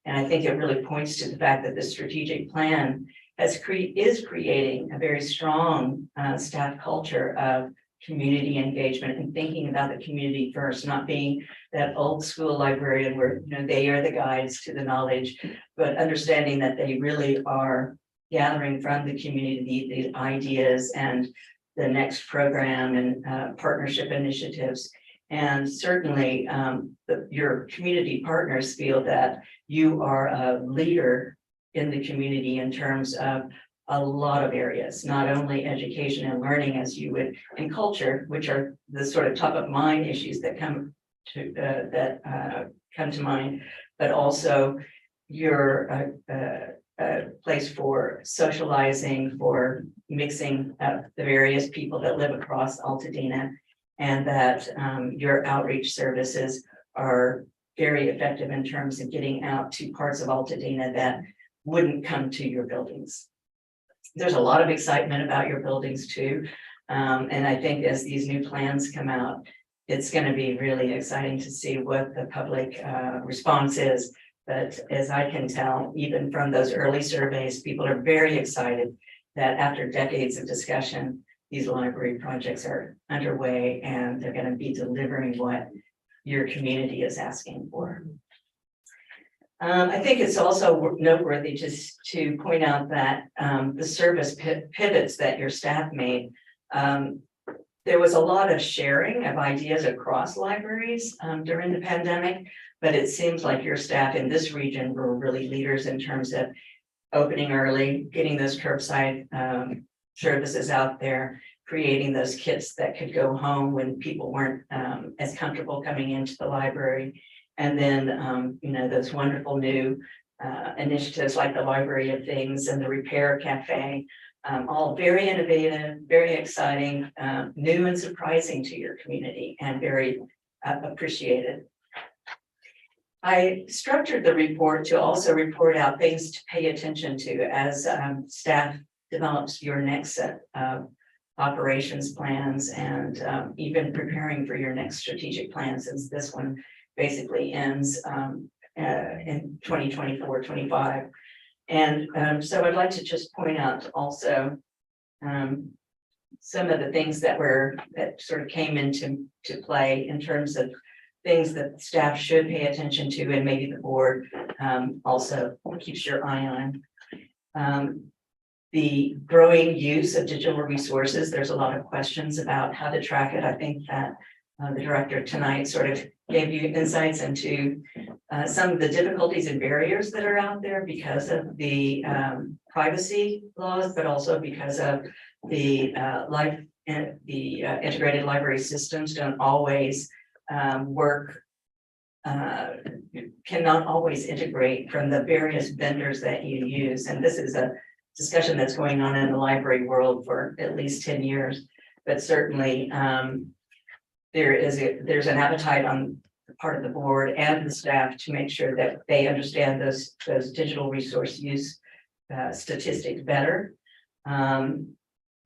And I think it really points to the fact that the strategic plan is creating a very strong staff culture of community engagement and thinking about the community first, not being that old school librarian where, you know, they are the guides to the knowledge, but understanding that they really are gathering from the community the ideas and the next program and partnership initiatives. And certainly your community partners feel that you are a leader in the community in terms of a lot of areas, not only education and learning as you would, and culture, which are the sort of top of mind issues that come to mind, but also your place for socializing, for mixing up the various people that live across Altadena, and that your outreach services are very effective in terms of getting out to parts of Altadena that wouldn't come to your buildings. There's a lot of excitement about your buildings too. And I think as these new plans come out, it's going to be really exciting to see what the public response is. But as I can tell, even from those early surveys, people are very excited that after decades of discussion, these library projects are underway and they're going to be delivering what your community is asking for. I think it's also noteworthy just to point out that the service pivots that your staff made, there was a lot of sharing of ideas across libraries during the pandemic, but it seems like your staff in this region were really leaders in terms of opening early, getting those curbside services out there, creating those kits that could go home when people weren't as comfortable coming into the library. And then, you know, those wonderful new initiatives like the Library of Things and the Repair Cafe, all very innovative, very exciting, new and surprising to your community and very appreciated. I structured the report to also report out things to pay attention to as staff develops your next set of operations plans and even preparing for your next strategic plan, since this one basically ends in 2024-25. And so I'd like to just point out also some of the things that sort of came into play in terms of things that staff should pay attention to, and maybe the board also keeps your eye on. The growing use of digital resources, there's a lot of questions about how to track it. I think that the director tonight sort of gave you insights into some of the difficulties and barriers that are out there because of the privacy laws, but also because of the integrated library systems don't always work, cannot always integrate from the various vendors that you use. And this is a discussion that's going on in the library world for at least 10 years, but certainly there's an appetite on the part of the board and the staff to make sure that they understand those digital resource use statistics better.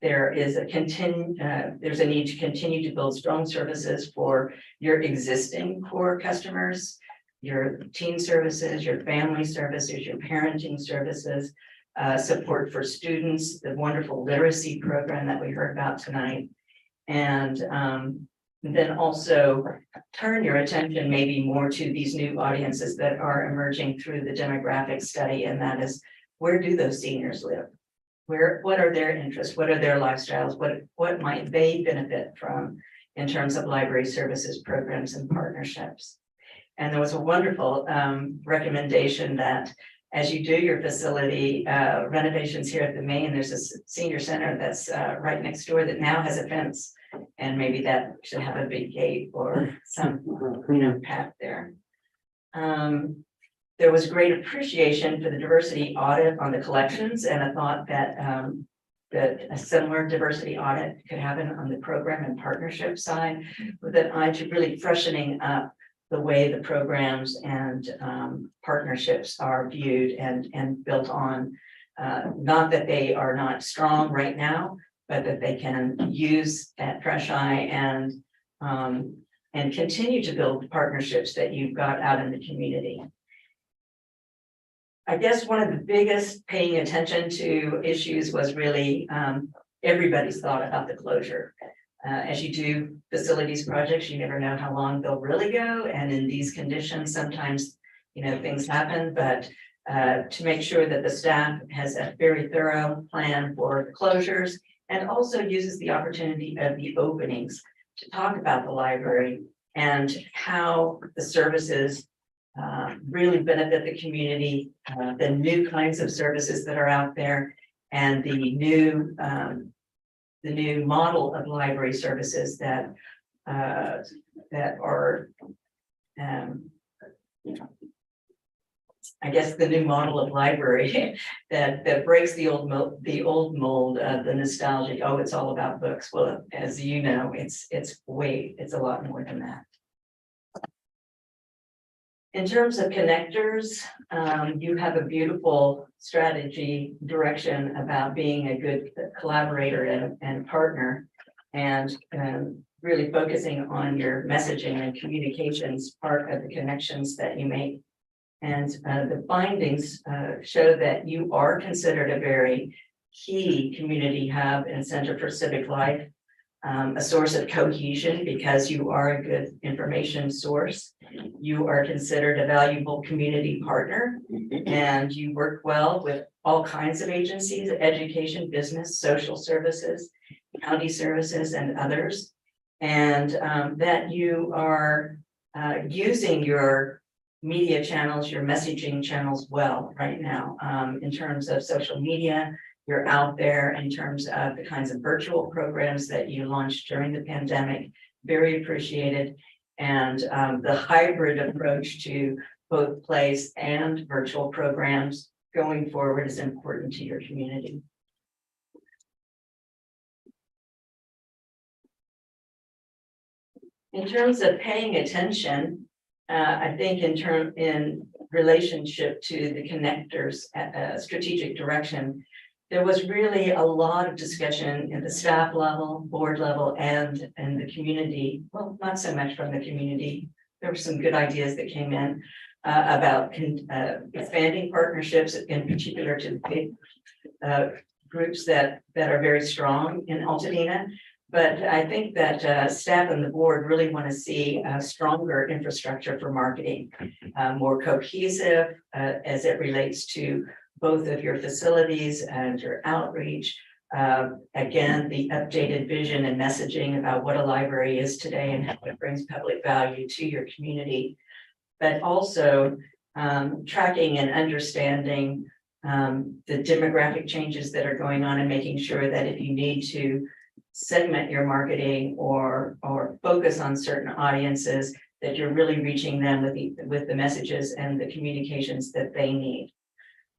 There is there's a need to continue to build strong services for your existing core customers, your teen services, your family services, your parenting services, support for students, the wonderful literacy program that we heard about tonight. And then also turn your attention maybe more to these new audiences that are emerging through the demographic study, and that is, where do those seniors live? What are their interests? What are their lifestyles? What might they benefit from in terms of library services, programs, and partnerships? And there was a wonderful recommendation that as you do your facility renovations here at the Main, there's a senior center that's right next door that now has a fence, and maybe that should have a big gate or some, path there. There was great appreciation for the diversity audit on the collections, and I thought that that a similar diversity audit could happen on the program and partnership side, with an eye to really freshening up the way the programs and partnerships are viewed and built on. Not that they are not strong right now, but that they can use that fresh eye and continue to build partnerships that you've got out in the community. I guess one of the biggest paying attention to issues was really everybody's thought about the closure. As you do facilities projects, you never know how long they'll really go, and in these conditions, sometimes, things happen, but to make sure that the staff has a very thorough plan for closures and also uses the opportunity of the openings to talk about the library and how the services really benefit the community, the new kinds of services that are out there, and the new model of library services that are I guess the new model of library that breaks the old mold of the nostalgia. Oh, it's all about books. Well, as you know, it's a lot more than that. In terms of connectors, you have a beautiful strategy direction about being a good collaborator and partner, and really focusing on your messaging and communications part of the connections that you make. And the findings show that you are considered a very key community hub and center for civic life, a source of cohesion because you are a good information source. You are considered a valuable community partner, and you work well with all kinds of agencies, education, business, social services, county services, and others. And that you are using your media channels, your messaging channels well right now, in terms of social media. You're out there in terms of the kinds of virtual programs that you launched during the pandemic, very appreciated. And the hybrid approach to both place and virtual programs going forward is important to your community. In terms of paying attention, I think in relationship to the connectors strategic direction, there was really a lot of discussion at the staff level, board level, and the community. Well, not so much from the community. There were some good ideas that came in about expanding partnerships, in particular to big groups that are very strong in Altadena. But I think that staff and the board really want to see a stronger infrastructure for marketing, more cohesive as it relates to both of your facilities and your outreach. Again, the updated vision and messaging about what a library is today and how it brings public value to your community, but also tracking and understanding the demographic changes that are going on and making sure that if you need to segment your marketing or focus on certain audiences, that you're really reaching them with the messages and the communications that they need.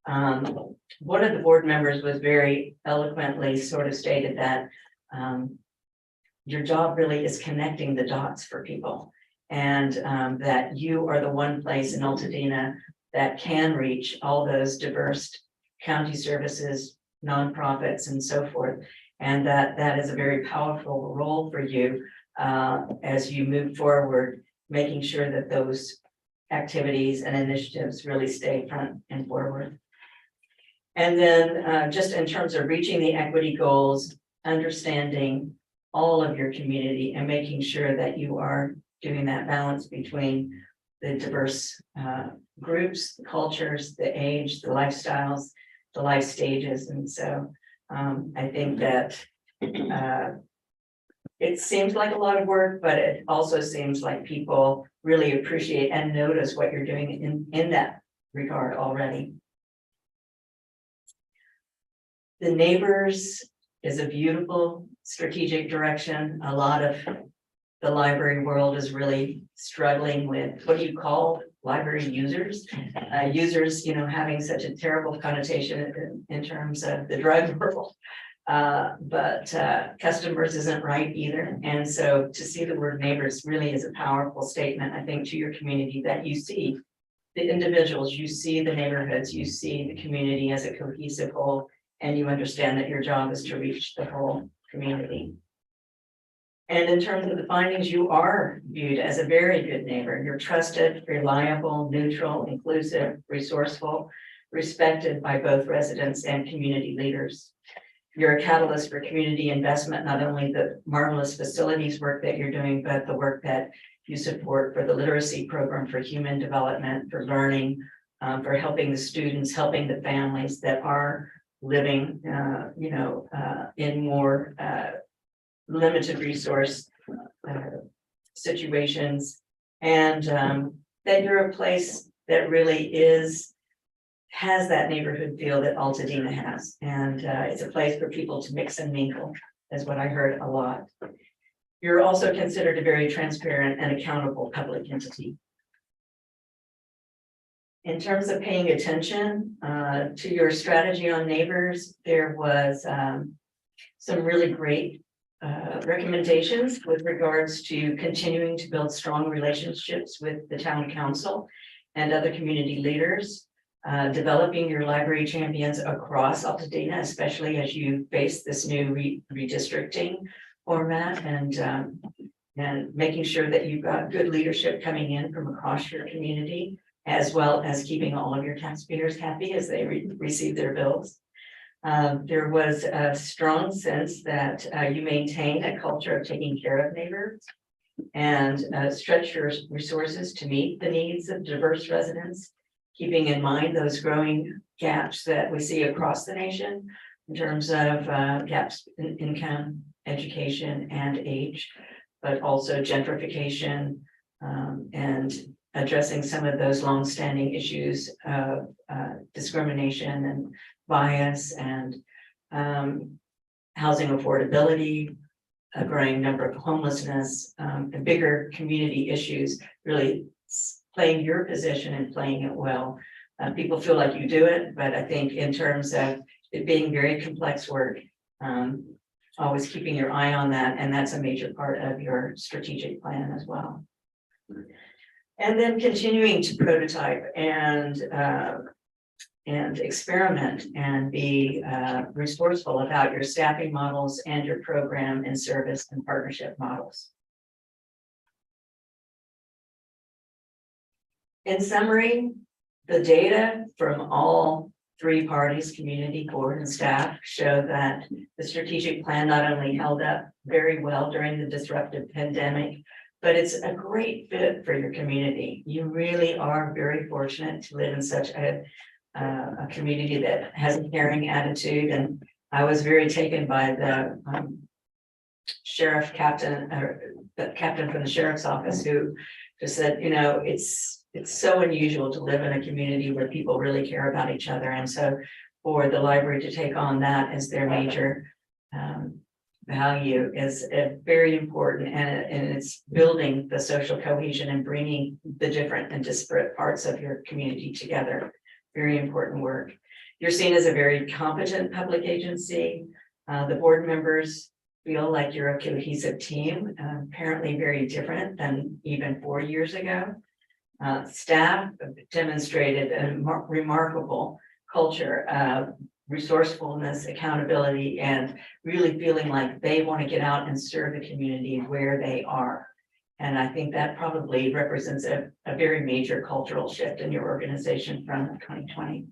One of the board members was very eloquently sort of stated that your job really is connecting the dots for people, and that you are the one place in Altadena that can reach all those diverse county services, nonprofits, and so forth. And that is a very powerful role for you as you move forward, making sure that those activities and initiatives really stay front and forward. And then just in terms of reaching the equity goals, understanding all of your community and making sure that you are doing that balance between the diverse groups, the cultures, the age, the lifestyles, the life stages. And so I think that it seems like a lot of work, but it also seems like people really appreciate and notice what you're doing in that regard already. The neighbors is a beautiful strategic direction. A lot of the library world is really struggling with, what do you call library users? Users, having such a terrible connotation in terms of the drug world. But customers isn't right either. And so to see the word neighbors really is a powerful statement, I think, to your community, that you see the individuals, you see the neighborhoods, you see the community as a cohesive whole, and you understand that your job is to reach the whole community. And in terms of the findings, you are viewed as a very good neighbor. You're trusted, reliable, neutral, inclusive, resourceful, respected by both residents and community leaders. you're a catalyst for community investment, not only the marvelous facilities work that you're doing, but the work that you support for the literacy program, for human development, for learning, for helping the students, helping the families that are living, in more limited resource situations. And that you're a place that really has that neighborhood feel that Altadena has. And it's a place for people to mix and mingle, is what I heard a lot. You're also considered a very transparent and accountable public entity. In terms of paying attention to your strategy on neighbors, there was some really great recommendations with regards to continuing to build strong relationships with the town council and other community leaders, developing your library champions across Altadena, especially as you face this new redistricting format, and making sure that you've got good leadership coming in from across your community, as well as keeping all of your taxpayers happy as they receive their bills. There was a strong sense that you maintain a culture of taking care of neighbors and stretch your resources to meet the needs of diverse residents, keeping in mind those growing gaps that we see across the nation in terms of gaps in income, education, and age, but also gentrification and addressing some of those longstanding issues of discrimination and bias and housing affordability, a growing number of homelessness, and bigger community issues, really playing your position and playing it well. People feel like you do it, but I think in terms of it being very complex work, always keeping your eye on that, and that's a major part of your strategic plan as well. And then continuing to prototype and experiment and be resourceful about your staffing models and your program and service and partnership models. In summary, the data from all three parties, community, board, and staff, show that the strategic plan not only held up very well during the disruptive pandemic, but it's a great fit for your community. You really are very fortunate to live in such a community that has a caring attitude. And I was very taken by the sheriff captain, or the captain from the sheriff's office, who just said, it's so unusual to live in a community where people really care about each other. And so for the library to take on that as their major value is very important, and it's building the social cohesion and bringing the different and disparate parts of your community together. Very important work. You're seen as a very competent public agency. The board members feel like you're a cohesive team, apparently very different than even 4 years ago. Staff demonstrated a remarkable culture of resourcefulness, accountability, and really feeling like they want to get out and serve the community where they are. And I think that probably represents a very major cultural shift in your organization from 2020.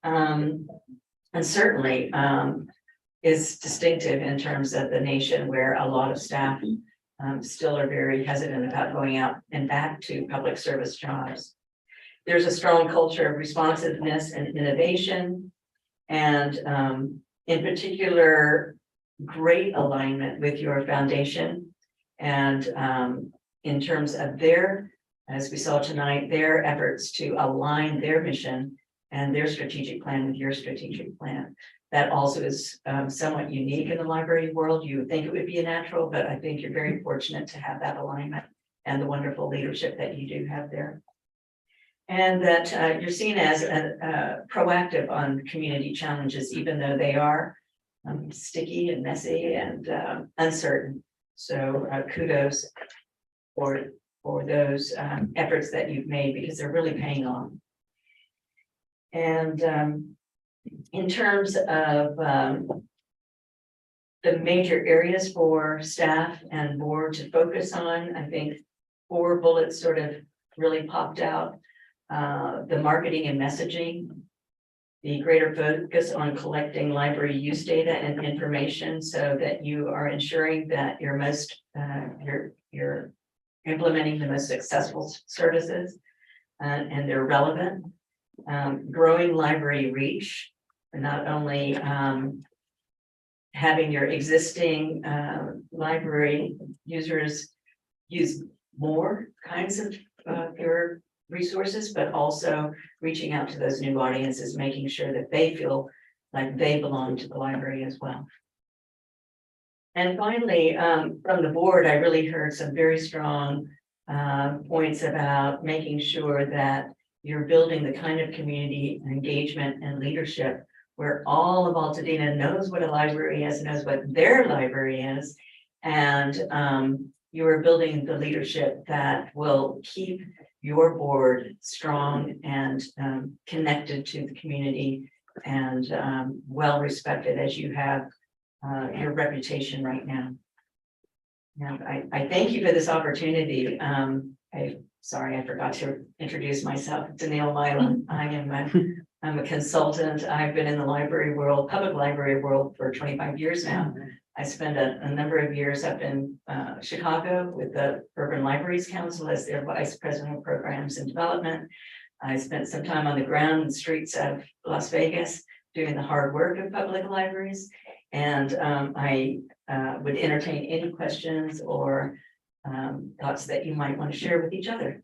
And certainly is distinctive in terms of the nation, where a lot of staff still are very hesitant about going out and back to public service jobs. There's a strong culture of responsiveness and innovation, and in particular, great alignment with your foundation. And in terms of their, as we saw tonight, their efforts to align their mission and their strategic plan with your strategic plan. That also is somewhat unique in the library world. You would think it would be a natural, but I think you're very fortunate to have that alignment and the wonderful leadership that you do have there. And that you're seen as proactive on community challenges, even though they are sticky and messy and uncertain. So kudos for those efforts that you've made, because they're really paying off. And in terms of the major areas for staff and board to focus on, I think 4 bullets sort of really popped out. The marketing and messaging the greater focus on collecting library use data and information so that you are ensuring that you're you're implementing the most successful services and they're relevant. Growing library reach, not only having your existing library users use more kinds of your resources, but also reaching out to those new audiences, making sure that they feel like they belong to the library as well. And finally, from the board, I really heard some very strong points about making sure that you're building the kind of community engagement and leadership where all of Altadena knows what a library is, knows what their library is, and you are building the leadership that will keep your board strong and connected to the community and well respected as you have your reputation right now. And I thank you for this opportunity. Sorry, I forgot to introduce myself. Danielle Milan. I'm a consultant. I've been in the library world, public library world for 25 years now. I spent a number of years up in Chicago with the Urban Libraries Council as their vice president of programs and development. I spent some time on the ground in the streets of Las Vegas doing the hard work of public libraries. And I would entertain any questions or thoughts that you might want to share with each other.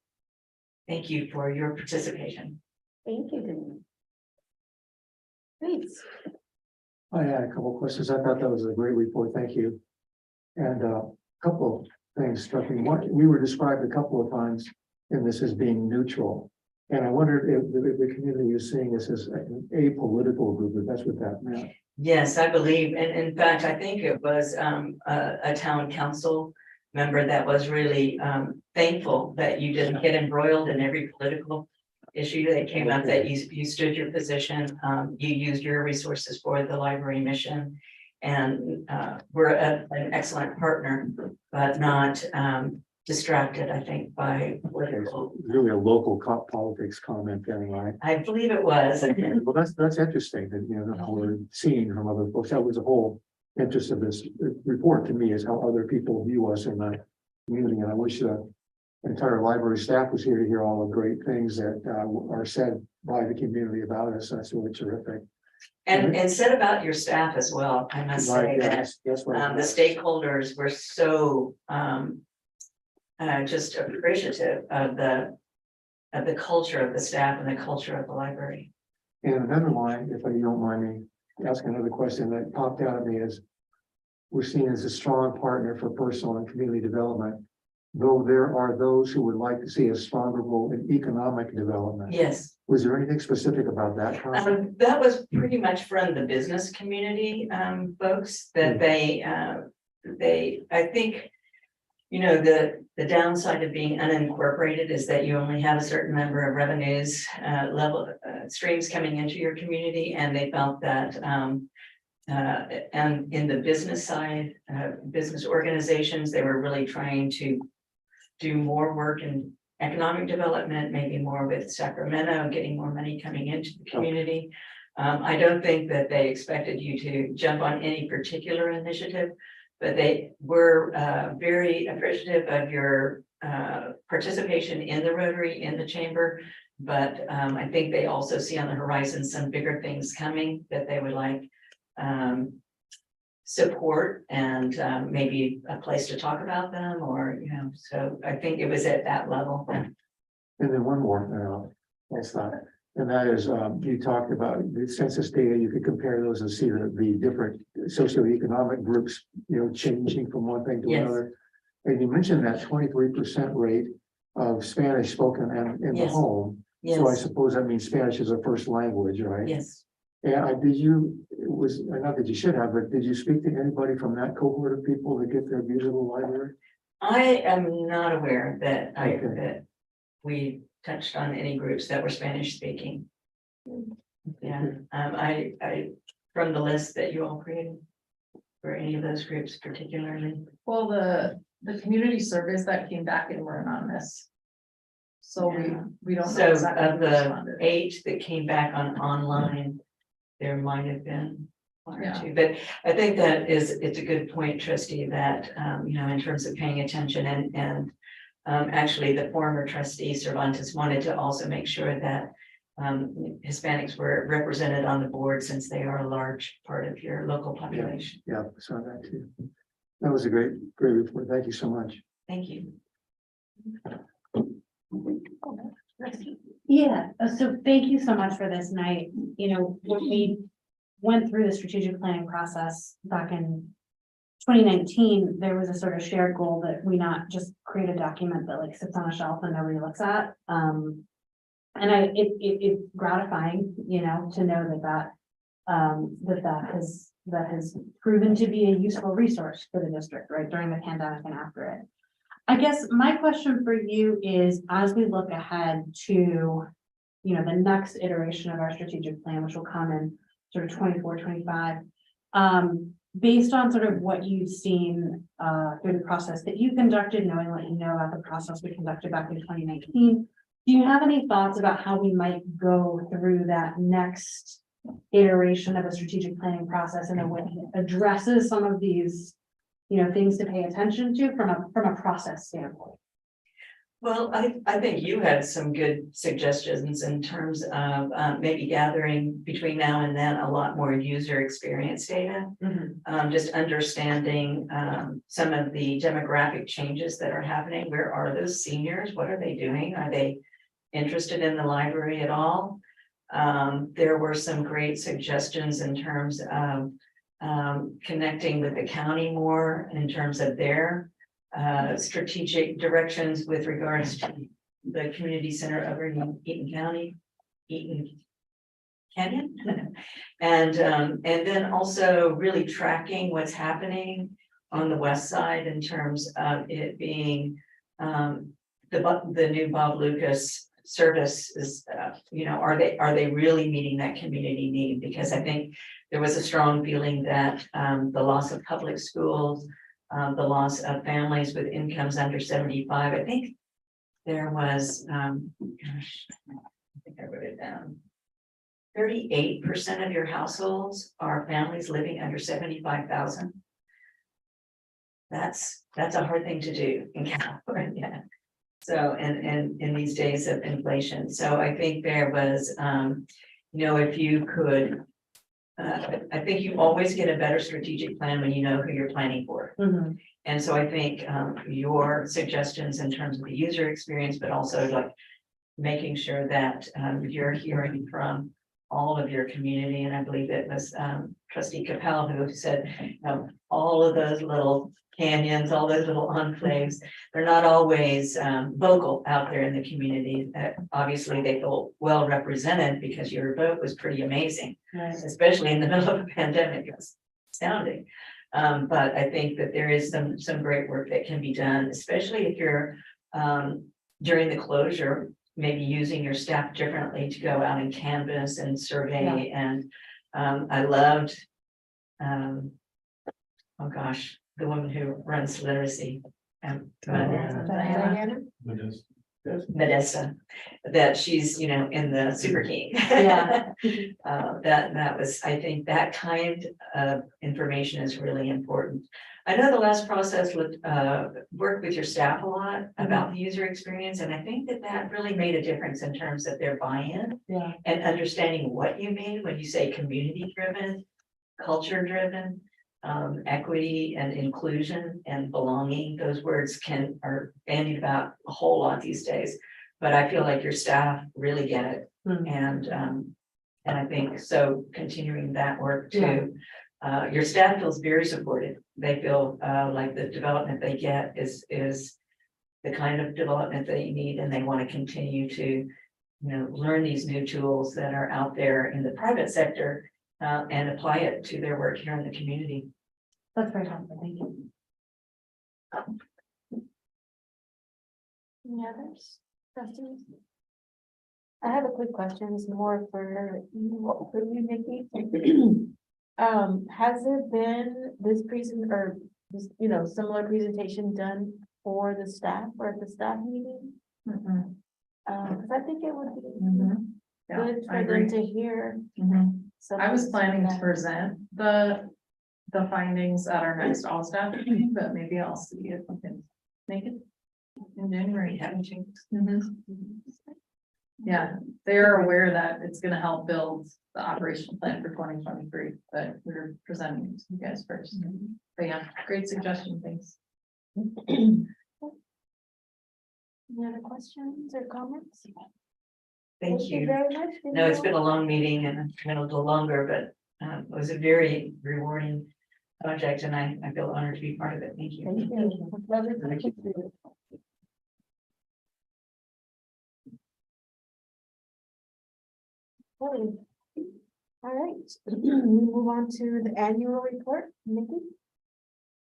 Thank you for your participation. Thank you, Denise. Thanks. I had a couple of questions. I thought that was a great report. Thank you. And a couple of things struck me. One, we were described a couple of times in this as being neutral. And I wondered if the community is seeing this as an apolitical group, if that's what that meant. Yes, I believe, and in fact, I think it was a town council member that was really thankful that you didn't get embroiled in every political issue that came up, that you stood your position, you used your resources for the library mission, and we're an excellent partner, but not distracted, I think, by political. Really a local politics comment then, right? I believe it was. Well, that's interesting that, you know, how we're seeing from other folks. That was the whole interest of this report to me, is how other people view us in the community. And I wish the entire library staff was here to hear all the great things that are said by the community about us. That's really terrific. And said about your staff as well, I must say that That's what the stakeholders were so just appreciative of the culture of the staff and the culture of the library. And another line, if you don't mind me asking another question that popped out at me, is we're seen as a strong partner for personal and community development, though there are those who would like to see a stronger role in economic development. Yes. Was there anything specific about that concept? That was pretty much from the business community folks that they I think, you know, the downside of being unincorporated is that you only have a certain number of revenues streams coming into your community, and they felt that and in the business side, business organizations, they were really trying to do more work in economic development, maybe more with Sacramento, getting more money coming into the community. I don't think that they expected you to jump on any particular initiative, but they were very appreciative of your participation in the Rotary, in the chamber. But I think they also see on the horizon some bigger things coming that they would like support and maybe a place to talk about them, or, you know, so I think it was at that level. And then one more, that's not, and that is, you talked about the census data. You could compare those and see the different socioeconomic groups, you know, changing from one thing to Yes. another. And you mentioned that 23% rate of Spanish spoken in the Yes. home. So I Yes, suppose that means Spanish is a first language, right? yes. Yeah, not that you should have, but did you speak to anybody from that cohort of people that get their views of the library? I am not aware that Okay. that we touched on any groups that were Spanish speaking. Yeah, I from the list that you all created, for any of those groups particularly. Well, the community surveys that came back in were anonymous. So Yeah. we don't know So exactly of who the responded. 8 that came back on online, there might have been one or Yeah. two, but I think it's a good point, trustee, that, in terms of paying attention and actually, the former trustee Cervantes wanted to also make sure that Hispanics were represented on the board since they are a large part of your local population. Yeah, I saw that too. That was a great report. Thank you so much. Thank you. Yeah, so thank you so much for this night. When we went through the strategic planning process back in 2019, there was a sort of shared goal that we not just create a document that like sits on a shelf and nobody looks at. It's gratifying, to know that has proven to be a useful resource for the district, right, during the pandemic and after it. I guess my question for you is, as we look ahead to, the next iteration of our strategic plan, which will come in sort of 24, 25, based on sort of what you've seen through the process that you conducted, knowing what you know about the process we conducted back in 2019, do you have any thoughts about how we might go through that next iteration of a strategic planning process in a way that addresses some of these, things to pay attention to from a process standpoint? Well, I think you had some good suggestions in terms of maybe gathering between now and then a lot more user experience data. Just understanding some of the demographic changes that are happening. Where are those seniors? What are they doing? Are they interested in the library at all? There were some great suggestions in terms of connecting with the county more in terms of their strategic directions with regards to the community center over in Eaton County, Eaton Canyon. And then also really tracking what's happening on the west side in terms of it being the new Bob Lucas service is, are they really meeting that community need? Because I think there was a strong feeling that the loss of public schools, the loss of families with incomes under 75. I think there was, gosh, I think I wrote it down. 38% of your households are families living under 75,000. That's a hard thing to do in California. So, and in these days of inflation. So I think there was, if you could, I think you always get a better strategic plan when you know who you're planning for. And so I think your suggestions in terms of the user experience, but also like making sure that you're hearing from all of your community. And I believe it was Trustee Capel who said, all of those little canyons, all those little enclaves, they're not always vocal out there in the community. Obviously they feel well represented because your vote was pretty amazing, especially in the middle of a pandemic. It was astounding. But I think that there is some great work that can be done, especially if you're during the closure, maybe using your staff differently to go out and canvass and survey. And I loved, oh gosh, the woman who runs literacy. Medesta, that she's, in the Super King. Yeah. That was, I think that kind of information is really important. I know the last process would work with your staff a lot about the user experience, and I think that really made a difference in terms of their buy-in and understanding what you mean when you say community driven, culture driven, equity and inclusion and belonging. Those words are bandied about a whole lot these days, but I feel like your staff really get it. And I think so continuing that work too. Your staff feels very supported. They feel like the development they get is the kind of development they need, and they want to continue to learn these new tools that are out there in the private sector and apply it to their work here in the community. That's very helpful. Thank you. Any others? Trustees? I have a quick question. It's more for you, Nikki. Has there been this similar presentation done for the staff or at the staff meeting? Because I think it would be good for them to hear I was planning to present the findings at our next all staff meeting, but maybe I'll see if we can make it in January. Mhm. Yeah, they're aware that it's gonna help build the operational plan for 2023, but we're presenting it to you guys first. But yeah, great suggestion, thanks. Any other questions or comments? Thank you. Very much. No, it's been a long meeting and a little longer, but it was a very rewarding project and I feel honored to be part of it. Thank you. Thank you. Lovely to meet you. Okay. All right, we move on to the annual report, Nikki.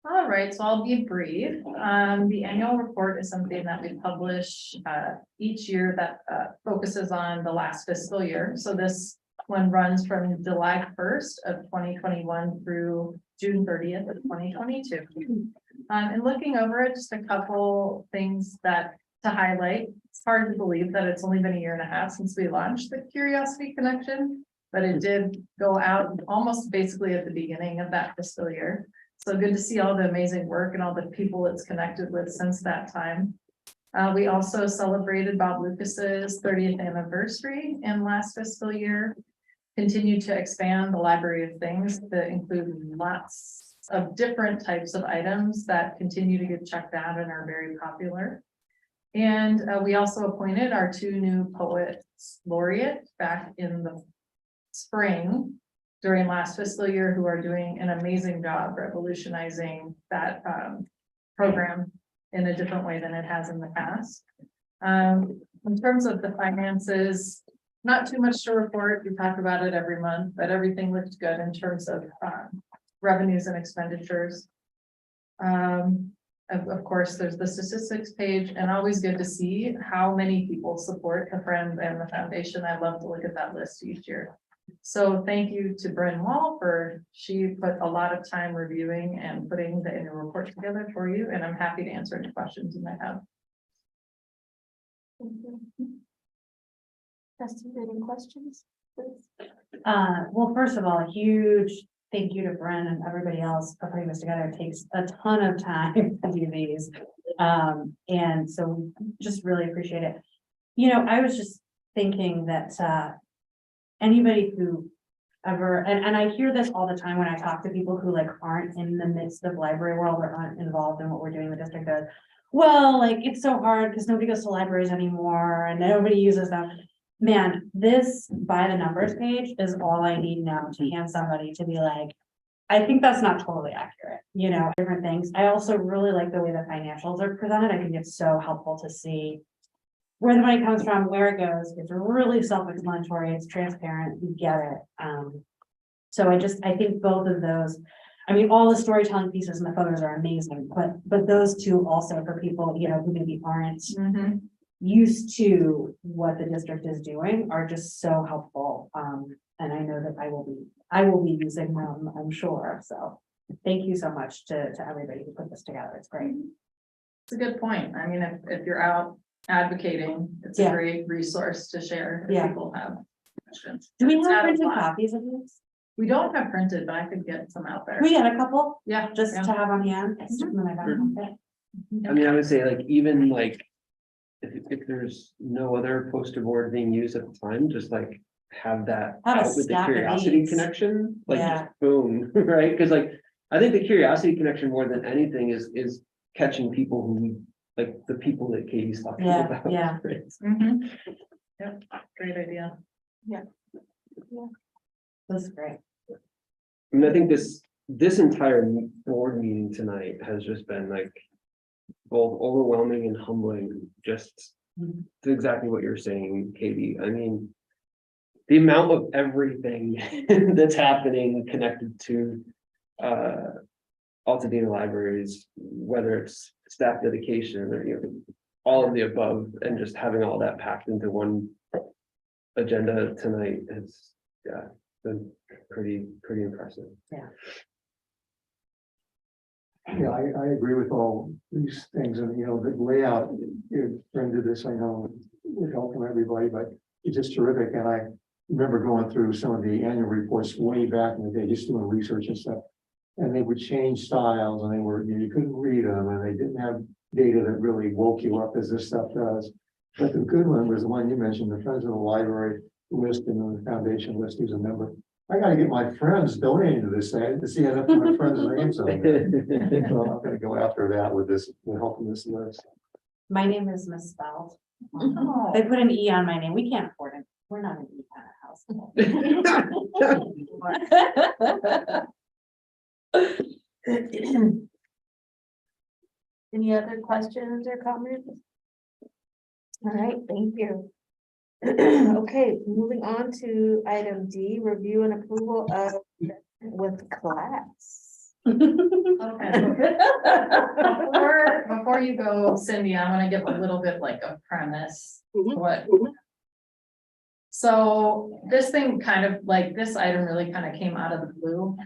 All right, so I'll be brief. The annual report is something that we publish each year that focuses on the last fiscal year. So this one runs from July 1st of 2021 through June 30th of 2022. And looking over it, just a couple things that to highlight. It's hard to believe that it's only been a year and a half since we launched the Curiosity Connection, but it did go out almost basically at the beginning of that fiscal year. So good to see all the amazing work and all the people it's connected with since that time. We also celebrated Bob Lucas's 30th anniversary in last fiscal year. Continue to expand the library of things that include lots of different types of items that continue to get checked out and are very popular. And we also appointed our 2 new poets laureate back in the spring during last fiscal year, who are doing an amazing job revolutionizing that program in a different way than it has in the past. In terms of the finances, not too much to report. We talk about it every month, but everything looked good in terms of revenues and expenditures. Of course, there's the statistics page, and always good to see how many people support the Friends and the Foundation. I love to look at that list each year. So thank you to Bryn Wall she put a lot of time reviewing and putting the annual report together for you, and I'm happy to answer any questions you might have. Trustee, any questions? Please. Well, first of all, a huge thank you to Bren and everybody else for putting this together. It takes a ton of time to do these. And so just really appreciate it. You know, I was just thinking that anybody who ever, and I hear this all the time when I talk to people who like aren't in the midst of library world or aren't involved in what we're doing in the district does. Well, like it's so hard because nobody goes to libraries anymore and nobody uses them. Man, this by the numbers page is all I need now to hand somebody to be like, I think that's not totally accurate, you know, different things. I also really like the way the financials are presented. I think it's so helpful to see where the money comes from, where it goes. It's really self-explanatory, it's transparent, you get it. So I think both of those, I mean, all the storytelling pieces and the photos are amazing, but those two also for people, you know, who maybe aren't used to what the district is doing are just so helpful. And I know that I will be using them, I'm sure. So thank you so much to everybody who put this together. It's great. It's a good point. I mean, if you're out advocating, it's a great resource to share if people have questions. Do we It's have had a printed lot. copies of these? We don't have printed, but I could get some out there. We get a couple, Yeah. just yeah. to have on hand. Stick them in my back pocket. I mean, I would say like, even like, if there's no other poster board being used at the time, just like have that Have a out with the stack of Curiosity these. Connection, like Yeah. just boom, right? Because like, I think the Curiosity Connection more than anything is catching people who, like the people that Katie's talking Yeah, about. yeah. right? Yep, great idea. That's great. I mean, I think this entire board meeting tonight has just been like both overwhelming and humbling, just to exactly what you're saying, Katie. I mean, the amount of everything that's happening connected to Altadena libraries, whether it's staff dedication or, you know, all of the above, and just having all that packed into one agenda tonight has, been pretty impressive. Yeah, I agree with all these things, and you know, the layout, you did this, I know, with help from everybody, but it's just terrific, and remember going through some of the annual reports way back in the day, just doing research and stuff. And they would change styles and they were, you couldn't read them and they didn't have data that really woke you up as this stuff does. But the good one was the one you mentioned, the Friends of the Library list and the foundation list who's a member. I gotta get my friends donating to this thing to see enough of my friends' names on there. So I'm gonna go after that with this, with helping this list. My name is misspelled. Oh. They put an E on my name. We can't afford it. We're not an E kind of house. Any other questions or comments? All right, thank you. Okay, moving on to item D, review and approval of with class. Okay. Before you go, Cindy, I want to give a little bit like a premise. What? So this thing kind of like, this item really kind of came out of the blue.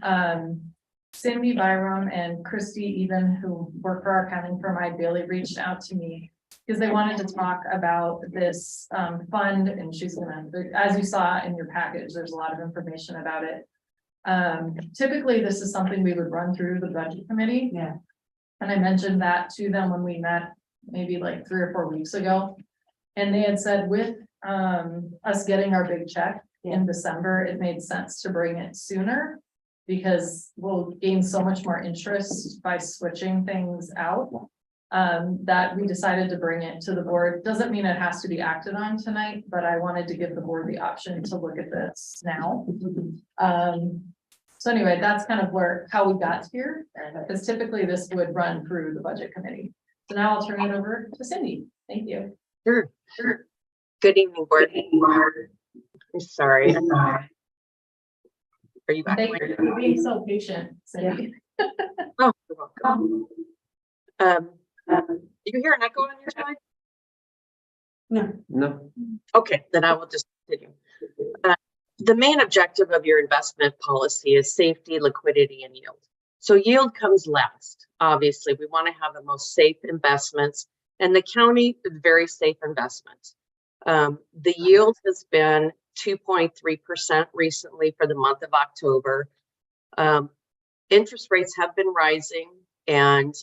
Cindy Byram and Christy even, who work for our accounting firm, ideally reached out to me because they wanted to talk about this fund, and she's gonna, as you saw in your package, there's a lot of information about it. Typically, this is something we would run through the budget committee. Yeah. And I mentioned that to them when we met maybe like 3 or 4 weeks ago. And they had said with us getting our big check in December, it made sense to bring it sooner because we'll gain so much more interest by switching things out. That we decided to bring it to the board. Doesn't mean it has to be acted on tonight, but I wanted to give the board the option to look at this now. So anyway, that's kind of how we got here, because typically this would run through the budget committee. So now I'll turn it over to Cindy. Thank you. Sure. Good evening, board. I'm sorry. Are you back? Thank you for being so patient, Cindy. Oh, you're welcome. Do you hear an echo on your side? No. Okay, then I will just continue. The main objective of your investment policy is safety, liquidity, and yield. So yield comes last. Obviously, we want to have the most safe investments, and the county is very safe investments. The yield has been 2.3% recently for the month of October. Interest rates have been rising, and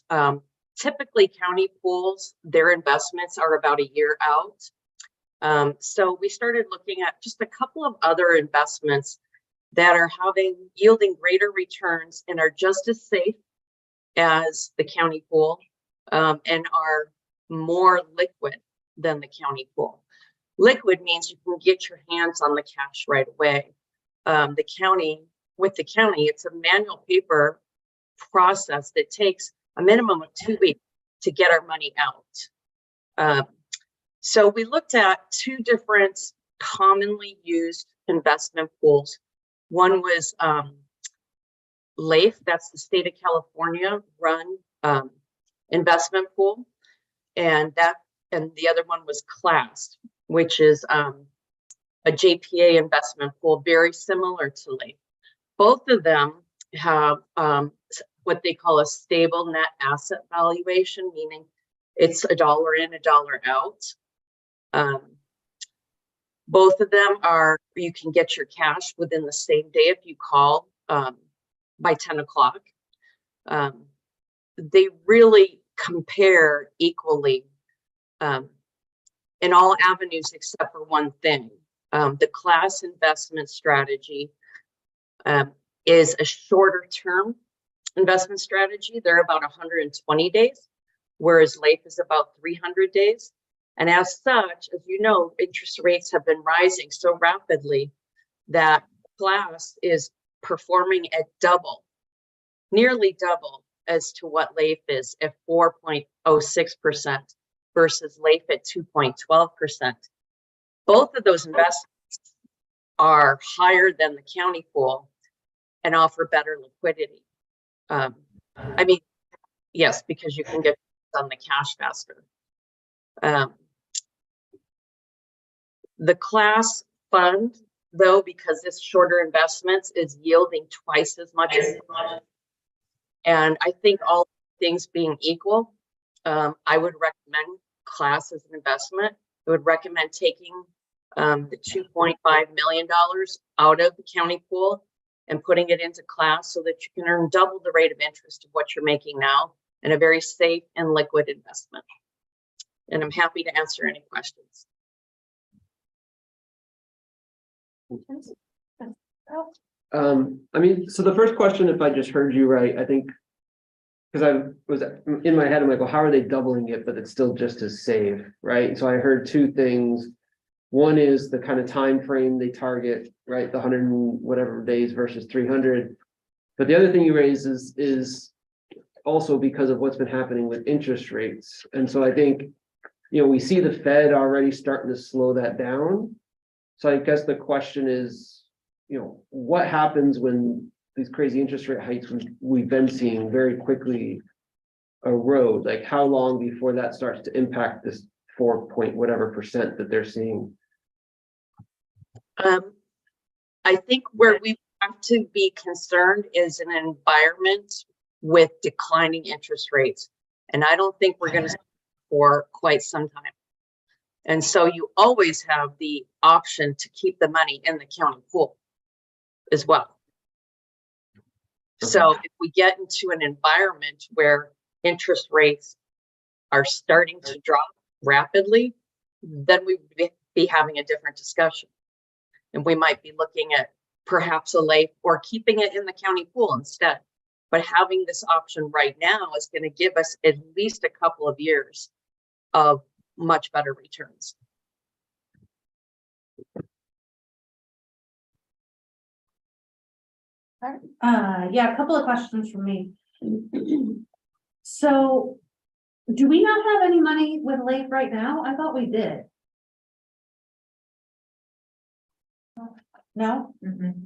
typically county pools, their investments are about a year out. So we started looking at just a couple of other investments that are yielding greater returns and are just as safe as the county pool, and are more liquid than the county pool. Liquid means you can get your hands on the cash right away. With the county, it's a manual paper process that takes a minimum of 2 weeks to get our money out. So we looked at 2 different commonly used investment pools. One was LAIF, that's the state of California run investment pool, and the other one was CLASS, which is a JPA investment pool, very similar to LAIF. Both of them have what they call a stable net asset valuation, meaning it's $1 in, $1 out. Both of them you can get your cash within the same day if you call by 10 o'clock. They really compare equally in all avenues except for one thing. The CLASS investment strategy is a shorter term investment strategy. They're about 120 days, whereas LAIF is about 300 days. And as such, as you know, interest rates have been rising so rapidly that CLASS is performing at nearly double as to what LAIF is at 4.06% versus LAIF at 2.12%. Both of those investments are higher than the county pool and offer better liquidity. Yes, because you can get on the cash faster. The CLASS fund, though, because it's shorter investments, is yielding twice as much. And I think all things being equal, I would recommend CLASS as an investment. I would recommend taking the $2.5 million out of the county pool and putting it into class so that you can earn double the rate of interest of what you're making now in a very safe and liquid investment. And I'm happy to answer any questions. I mean, so the first question, if I just heard you right, I think, because I was in my head, I'm like, well, how are they doubling it, but it's still just as safe, right? So I heard two things. One is the kind of time frame they target, right? The 100 and whatever days versus 300. But the other thing you raise is also because of what's been happening with interest rates. And so I think, you know, we see the Fed already starting to slow that down. So I guess the question is, you know, what happens when these crazy interest rate hikes we've been seeing very quickly erode? Like, how long before that starts to impact this 4 point whatever percent that they're seeing? I think where we have to be concerned is an environment with declining interest rates. And I don't think we're going to for quite some time. And so you always have the option to keep the money in the county pool as well. So if we get into an environment where interest rates are starting to drop rapidly, then we would be having a different discussion. And we might be looking at perhaps a LAIF or keeping it in the county pool instead. But having this option right now is going to give us at least a couple of years of much better returns. Yeah, a couple of questions from me. So, do we not have any money with LAIF right now? I thought we did. No?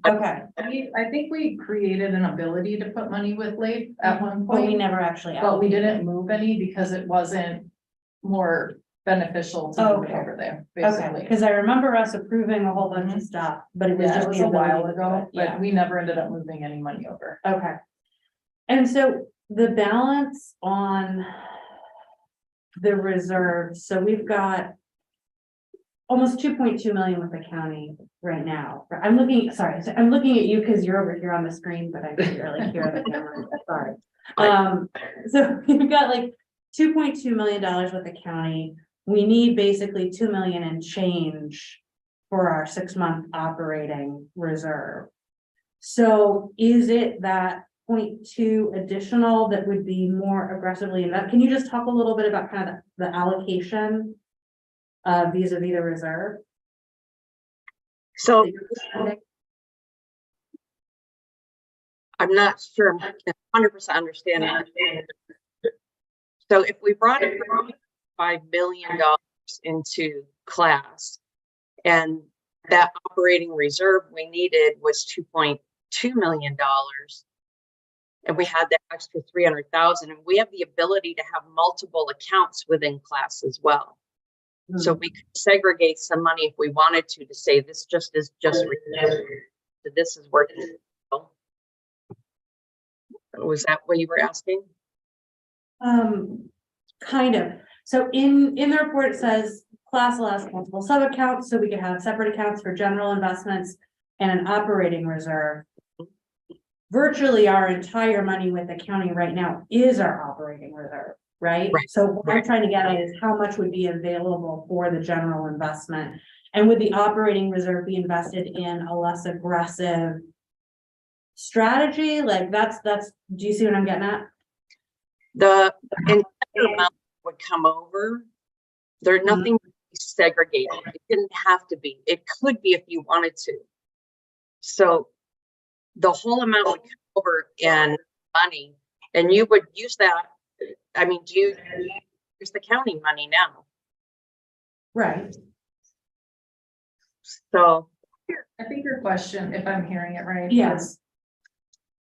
Okay, I think we created an ability to put money with LAIF at one but we point, never actually. but we didn't move any because it wasn't more beneficial to move it Okay. over there, Okay, basically. because I remember us approving a whole bunch of stuff, but it was Yeah, just it was the a while ability to do ago, it. Yeah. but we never ended up moving any money over. Okay. And so the balance on the reserve, so we've got almost 2.2 million with the county right now. I'm looking, sorry, so I'm looking at you because you're over here on the screen, but I can't really hear the camera. Sorry. So we've got like $2.2 million with the county. We need basically 2 million and change for our 6-month operating reserve. So is it that 0.2 additional that would be more aggressively invested? Can you just talk a little bit about kind of the allocation vis-a-vis the reserve? So I'm not sure I'm 100% understanding. So if we brought in $5 million into class and that operating reserve we needed was $2.2 million, and we had that extra 300,000, and we have the ability to have multiple accounts within class as well. So we could segregate some money if we wanted to say this just is just this is working. Was that what you were asking? Kind of. So in the report, it says class allows multiple sub-accounts, so we can have separate accounts for general investments and an operating reserve. Virtually our entire money with the county right now is our operating reserve, right? So what I'm trying to get at is how much would be available for the general investment, and would the operating reserve be invested in a less aggressive strategy? Like that's, do you see what I'm getting at? The entire amount would come over. There's nothing segregated. It didn't have to be. It could be if you wanted to. So the whole amount would come over in money, and you would use that. I mean, do you use the county money now? Right. So I think your question, if I'm hearing it right, Yes. is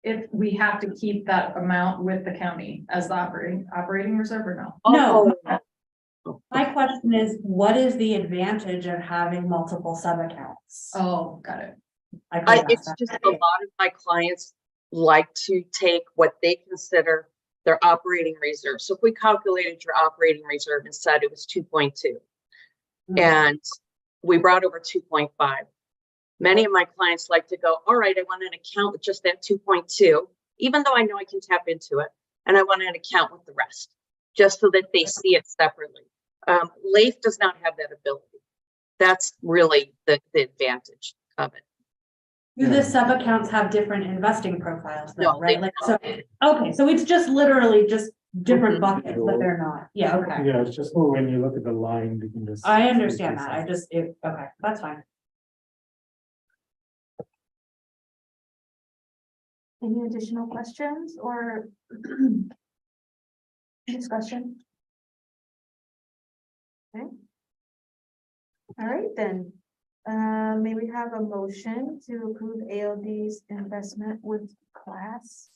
if we have to keep that amount with the county as the operating reserve or no? No. My question is, what is the advantage of having multiple sub-accounts? Oh, got it. It's just a lot of my clients like to take what they consider their operating reserve. So if we calculated your operating reserve and said it was 2.2, and we brought over 2.5. Many of my clients like to go, all right, I want an account with just that 2.2, even though I know I can tap into it. And I want an account with the rest, just so that they see it separately. LAIF does not have that ability. That's really the advantage of it. Do the sub accounts have different investing profiles though, No, right? they Like, so, okay, so it's just literally just different Mhm. buckets, but they're not. Yeah, okay. Yeah, it's just when you look at the line, you can just. I understand that. Okay, that's fine. Any additional questions or discussion? Okay. All right, then. May we have a motion to approve ALD's investment with class?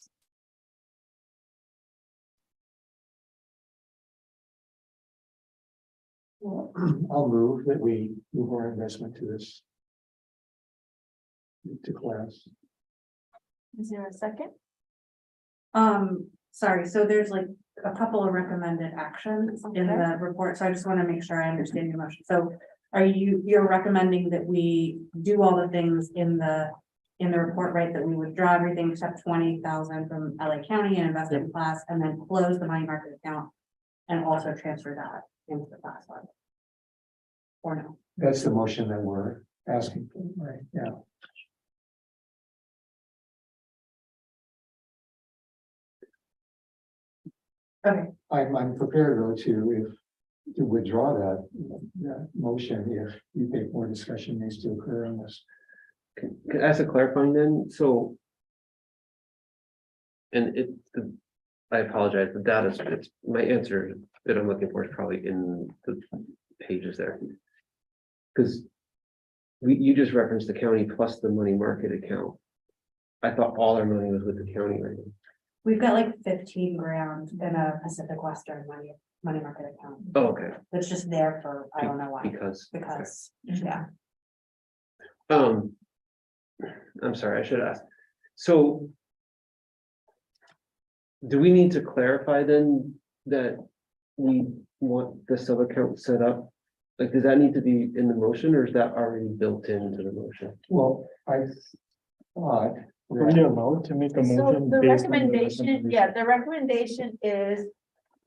I'll move that we move our investment to this. To class. Is there a second? Sorry, so there's like a couple of recommended actions in Okay. the report, so I just want to make sure I understand your motion. So you're recommending that we do all the things in the report, right? That we withdraw everything except 20,000 from LA County and invest it in class, and then close the money market account and also transfer that into the class fund? Or no? That's the motion that we're asking for, right? Yeah. Okay. I'm prepared though to withdraw that motion if you think more discussion needs to occur on this. Can I ask a clarifying then? So. And I apologize, the data, it's my answer that I'm looking for is probably in the pages there. Because you just referenced the county plus the money market account. I thought all our money was with the county right now. We've got like 15 grand in a Pacific Western money market account. Oh, okay, That's just there for, I don't know why, because. yeah. I'm sorry, I should ask. So. Do we need to clarify then that we want the sub account set up? Like, does that need to be in the motion or is that already built into the motion? Well, I thought. So the recommendation, yeah, the recommendation is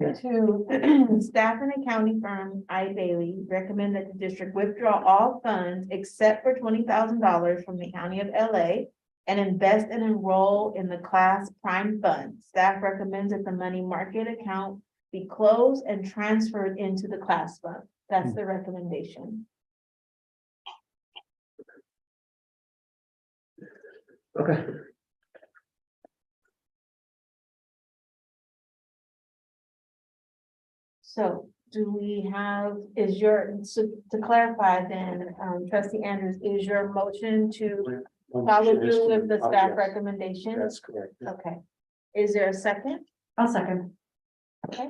to staff and accounting firm I Bailey recommend that the district withdraw all funds except for $20,000 from the county of LA and invest and enroll in the class prime fund. Staff recommends that the money market account be closed and transferred into the class fund. That's the recommendation. Okay. So do we have, so to clarify then, trustee Andrews, is your motion to follow through with the staff recommendation? That's correct. Okay. Is there a second? I'll second. Okay.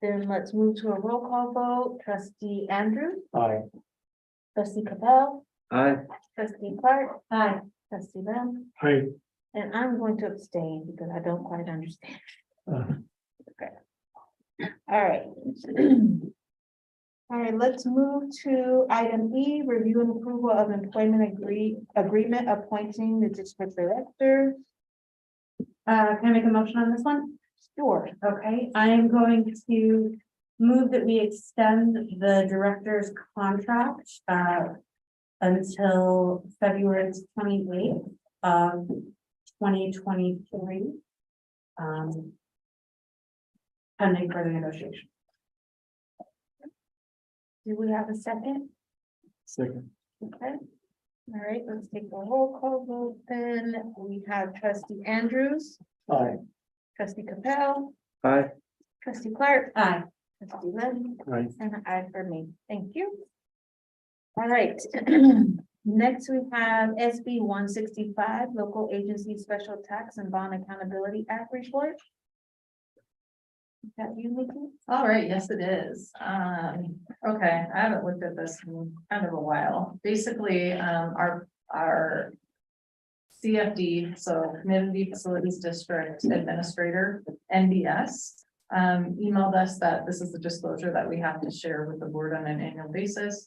Then let's move to a roll call vote. Trustee Andrews, Aye. trustee Capel, Aye. trustee Clark, Aye. trustee Lim, Aye. and I'm going to abstain because I don't quite understand. Okay. All right. All right, let's move to item E, review and approval of employment agreement appointing the district director. Can I make a motion on this one? Sure. Okay, I am going to move that we extend the director's contract until February 28th of 2023. Pending further negotiation. Do we have a second? Second. Okay. All right, let's take a roll call vote then. We have trustee Andrews, Aye. trustee Capel, Aye. trustee Clark, Aye. trustee Lynn, Aye. and an aye for me. Thank you. All right. Next, we have SB 165, Local Agency Special Tax and Bond Accountability Act report. Is that you, Nikki? All right, yes, it is. Okay, I haven't looked at this in kind of a while. Basically, our CFD, so Community Facilities District Administrator, NBS, emailed us that this is the disclosure that we have to share with the board on an annual basis.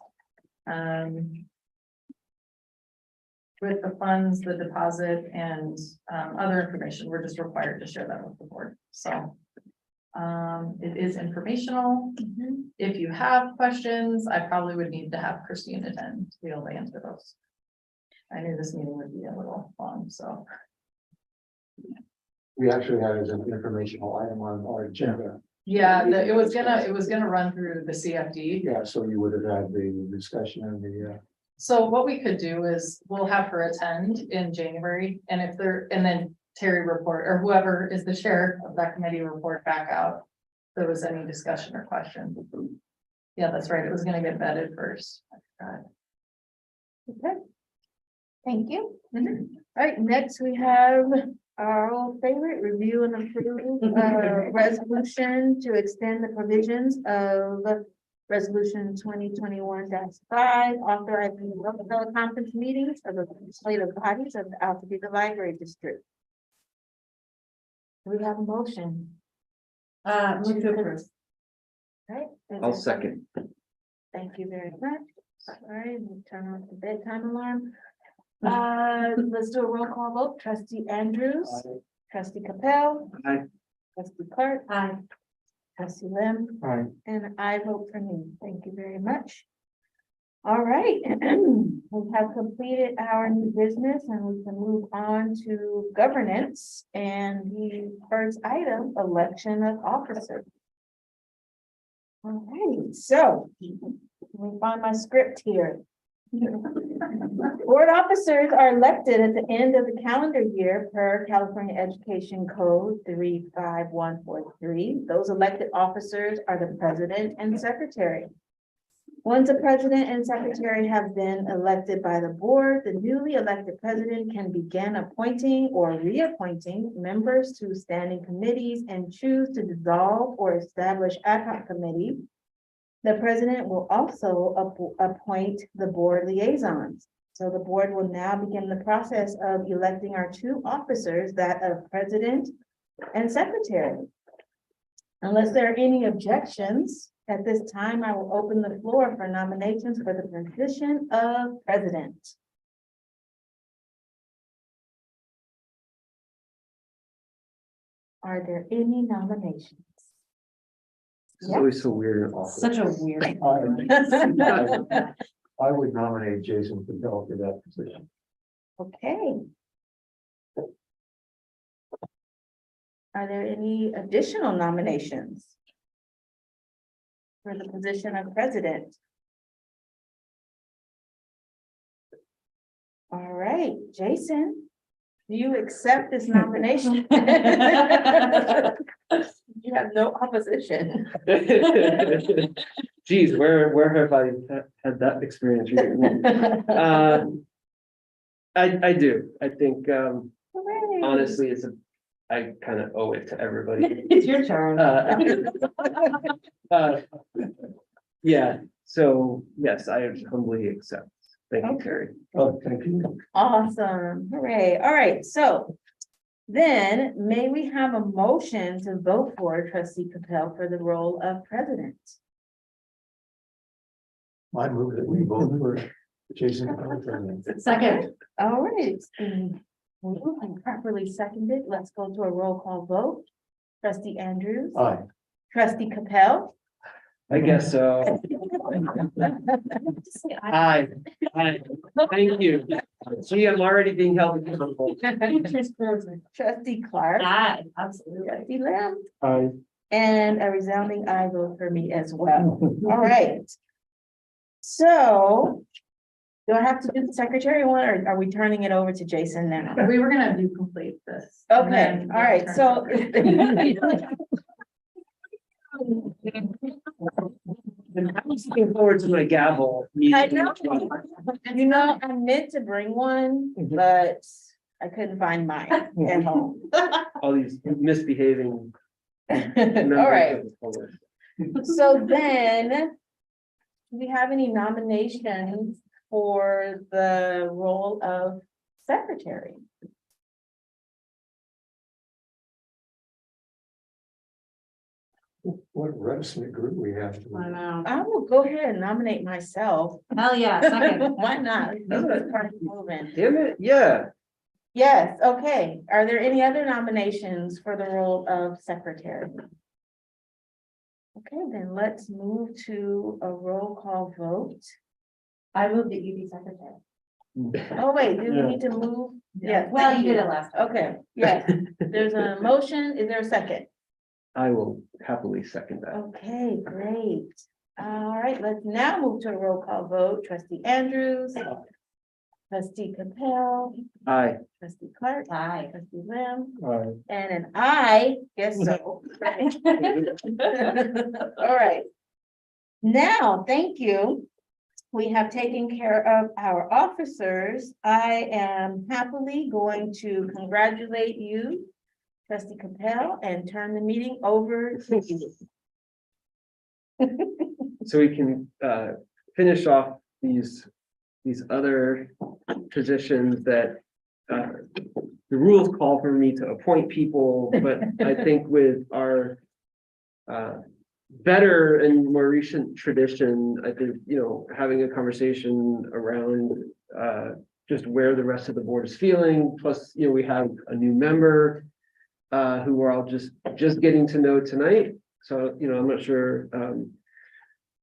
With the funds, the deposit and other information, we're just required to share that with the board, so. It is informational. If you have questions, I probably would need to have Christine attend to be able to answer those. I knew this meeting would be a little long, so. We actually had it as an informational item on our agenda. Yeah, it was gonna run through the CFD. Yeah, so you would have had the discussion and the, So what we could do is we'll have her attend in January and and then Terry report or whoever is the chair of that committee report back out. If there was any discussion or question. Yeah, that's right. It was gonna get vetted first. I forgot. Okay. Thank you. All right, next we have our old favorite, review and approve resolution to extend the provisions of resolution 2021-5, authorizing the Rockefeller conference meetings of the legislative bodies of the Altadena Library District. Do we have a motion? Move to approve. Right. I'll second. Thank you very much. All right, we'll turn on the bedtime alarm. Let's do a roll call vote. Trustee Andrews, trustee Capel. Aye. Trustee Clark. Aye. Trustee Lim, Aye. and I vote for me. Thank you very much. All right, we have completed our new business and we can move on to governance and the first item, election of officers. All right, so let me find my script here. Board officers are elected at the end of the calendar year per California Education Code 35143. Those elected officers are the president and secretary. Once the president and secretary have been elected by the board, the newly elected president can begin appointing or reappointing members to standing committees and choose to dissolve or establish ad hoc committees. The president will also appoint the board liaisons. So the board will now begin the process of electing our two officers, that of president and secretary. Unless there are any objections, at this time, I will open the floor for nominations for the position of president. Are there any nominations? It's always so weird and awkward. Such a weird. I would nominate Jason Fidel for that position. Okay. Are there any additional nominations for the position of president? All right, Jason, do you accept this nomination? You have no opposition. Geez, where have I had that experience? I do. I think, Hooray. honestly, I kind of owe it to everybody. It's your turn. Yeah, so yes, I humbly accept. Thank you, Terry. Oh, thank you. Awesome, hooray. All right, so then may we have a motion to vote for trustee Capel for the role of president? I move that we vote for Jason Fidel for president. Second. All right, it's been moved and properly seconded. Let's go to a roll call vote. Trustee Andrews. Aye. Trustee Capel. I guess so. Hi, thank you. Gee, I'm already being held accountable. Trustee Clark. Aye, absolutely. Trustee Lamb. Aye. And a resounding aye vote for me as well. All right. So do I have to do the secretary one or are we turning it over to Jason now? We were gonna do complete this. and Okay, then all right, turn so. I'm looking forward to my gavel. I know. You know, I meant to bring one, but I couldn't find mine at home. All these misbehaving. All members right, of the public. so then, do we have any nominations for the role of secretary? What reticent group we have. I know. I will go ahead and nominate myself. Hell yeah, second. Why not? Let's get this party moving. Damn it, yeah. Yes, okay. Are there any other nominations for the role of secretary? Okay, then let's move to a roll call vote. I move that you be secretary. Oh, wait, do we need to move? Yes. Well, thank you did it last time. Okay, yes. There's a motion. Is there a second? I will happily second that. Okay, great. All right, let's now move to a roll call vote. Trustee Andrews. Trustee Capel. Aye. Trustee Clark. Aye. Trustee Lamb. Aye. And an I guess so. All right. Now, thank you. We have taken care of our officers. I am happily going to congratulate you, Trustee Capel, and turn the meeting over to you. So we can finish off these other positions that the rules call for me to appoint people, but I think with our better and more recent tradition, I think, having a conversation around just where the rest of the board is feeling, plus, we have a new member who we're all just getting to know tonight. So, I'm not sure,